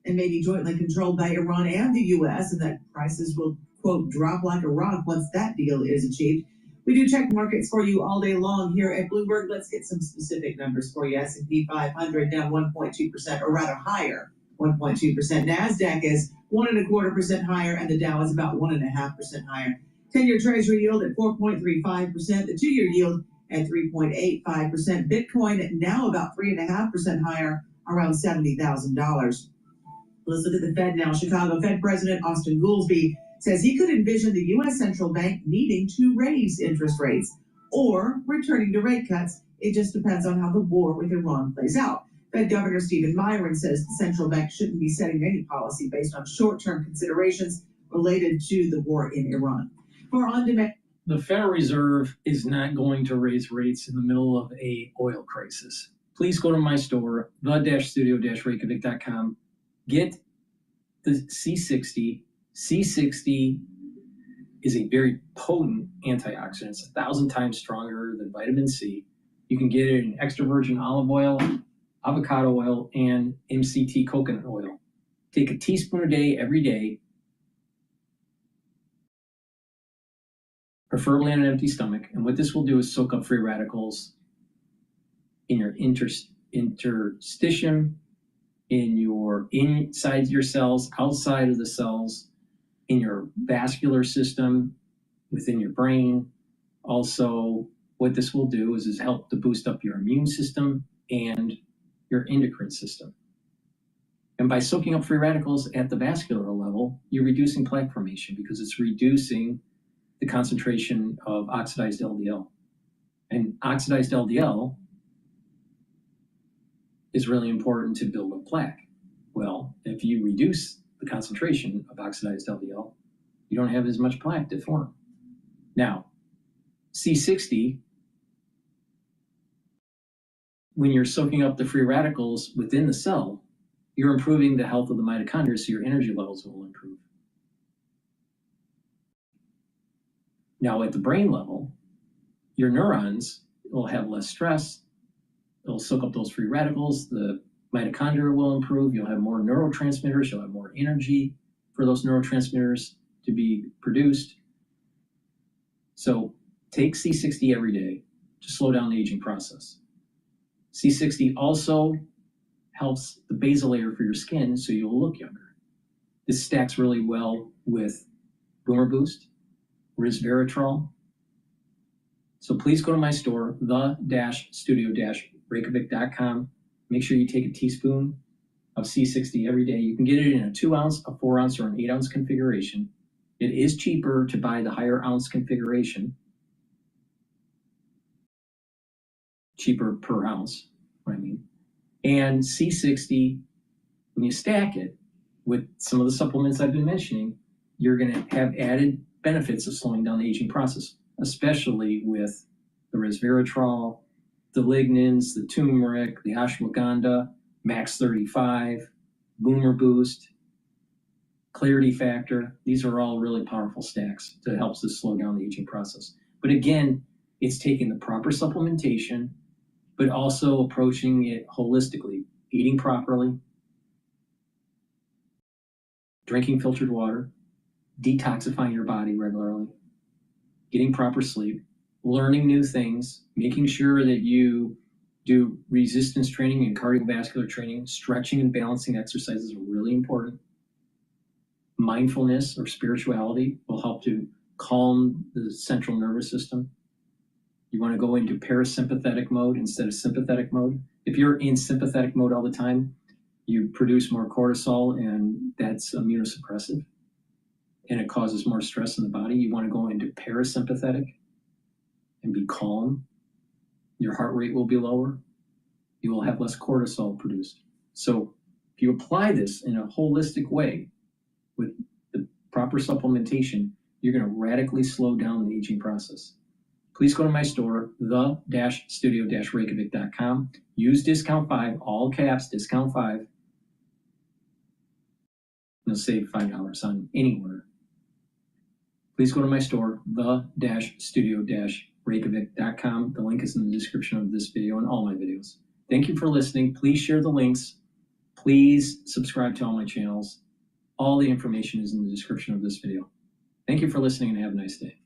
and may be jointly controlled by Iran and the U.S., and that prices will, quote, drop like a rock once that deal is achieved. We do check markets for you all day long here at Bloomberg. Let's get some specific numbers for you. S&P 500 down 1.2%, or rather higher, 1.2%. NASDAQ is 1.25% higher, and the Dow is about 1.5% higher. 10-year Treasury yield at 4.35%. The 2-year yield at 3.85%. Bitcoin now about 3.5% higher, around $70,000. Let's look at the Fed now. Chicago Fed President Austin Goolsbee says he could envision the U.S. Central Bank needing to raise interest rates or returning to rate cuts. It just depends on how the war with Iran plays out. Fed Governor Stephen Myron says the central bank shouldn't be setting any policy based on short-term considerations related to the war in Iran. For on-demand, the Federal Reserve is not going to raise rates in the middle of a oil crisis. Please go to my store, the-studio-reykjavik.com. Get the C60. C60 is a very potent antioxidant. It's 1,000 times stronger than vitamin C. You can get it in extra virgin olive oil, avocado oil, and MCT coconut oil. Take a teaspoon a day every day, preferably on an empty stomach. And what this will do is soak up free radicals in your interstitium, in your inside your cells, outside of the cells, in your vascular system, within your brain. Also, what this will do is help to boost up your immune system and your endocrine system. And by soaking up free radicals at the vascular level, you're reducing plaque formation because it's reducing the concentration of oxidized LDL. And oxidized LDL is really important to build up plaque. Well, if you reduce the concentration of oxidized LDL, you don't have as much plaque to form. Now, C60, when you're soaking up the free radicals within the cell, you're improving the health of the mitochondria, so your energy levels will improve. Now, at the brain level, your neurons will have less stress. It'll soak up those free radicals. The mitochondria will improve. You'll have more neurotransmitters. You'll have more energy for those neurotransmitters to be produced. So take C60 every day to slow down the aging process. C60 also helps the basal layer for your skin so you'll look younger. This stacks really well with Boomer Boost, resveratrol. So please go to my store, the-studio-reykjavik.com. Make sure you take a teaspoon of C60 every day. You can get it in a 2-ounce, a 4-ounce, or an 8-ounce configuration. It is cheaper to buy the higher ounce configuration. Cheaper per ounce, what I mean. And C60, when you stack it with some of the supplements I've been mentioning, you're going to have added benefits of slowing down the aging process, especially with the resveratrol, the lignans, the turmeric, the ashwagandha, Max 35, Boomer Boost, Clarity Factor. These are all really powerful stacks to help us slow down the aging process. But again, it's taking the proper supplementation, but also approaching it holistically, eating properly, drinking filtered water, detoxifying your body regularly, getting proper sleep, learning new things, making sure that you do resistance training and cardiovascular training. Stretching and balancing exercises are really important. Mindfulness or spirituality will help to calm the central nervous system. You want to go into parasympathetic mode instead of sympathetic mode. If you're in sympathetic mode all the time, you produce more cortisol, and that's immunosuppressive, and it causes more stress in the body. You want to go into parasympathetic and be calm. Your heart rate will be lower. You will have less cortisol produced. So if you apply this in a holistic way with the proper supplementation, you're going to radically slow down the aging process. Please go to my store, the-studio-reykjavik.com. Use discount 5, all caps, discount 5. You'll save $5 on any order. Please go to my store, the-studio-reykjavik.com. The link is in the description of this video and all my videos. Thank you for listening. Please share the links. Please subscribe to all my channels. All the information is in the description of this video. Thank you for listening and have a nice day.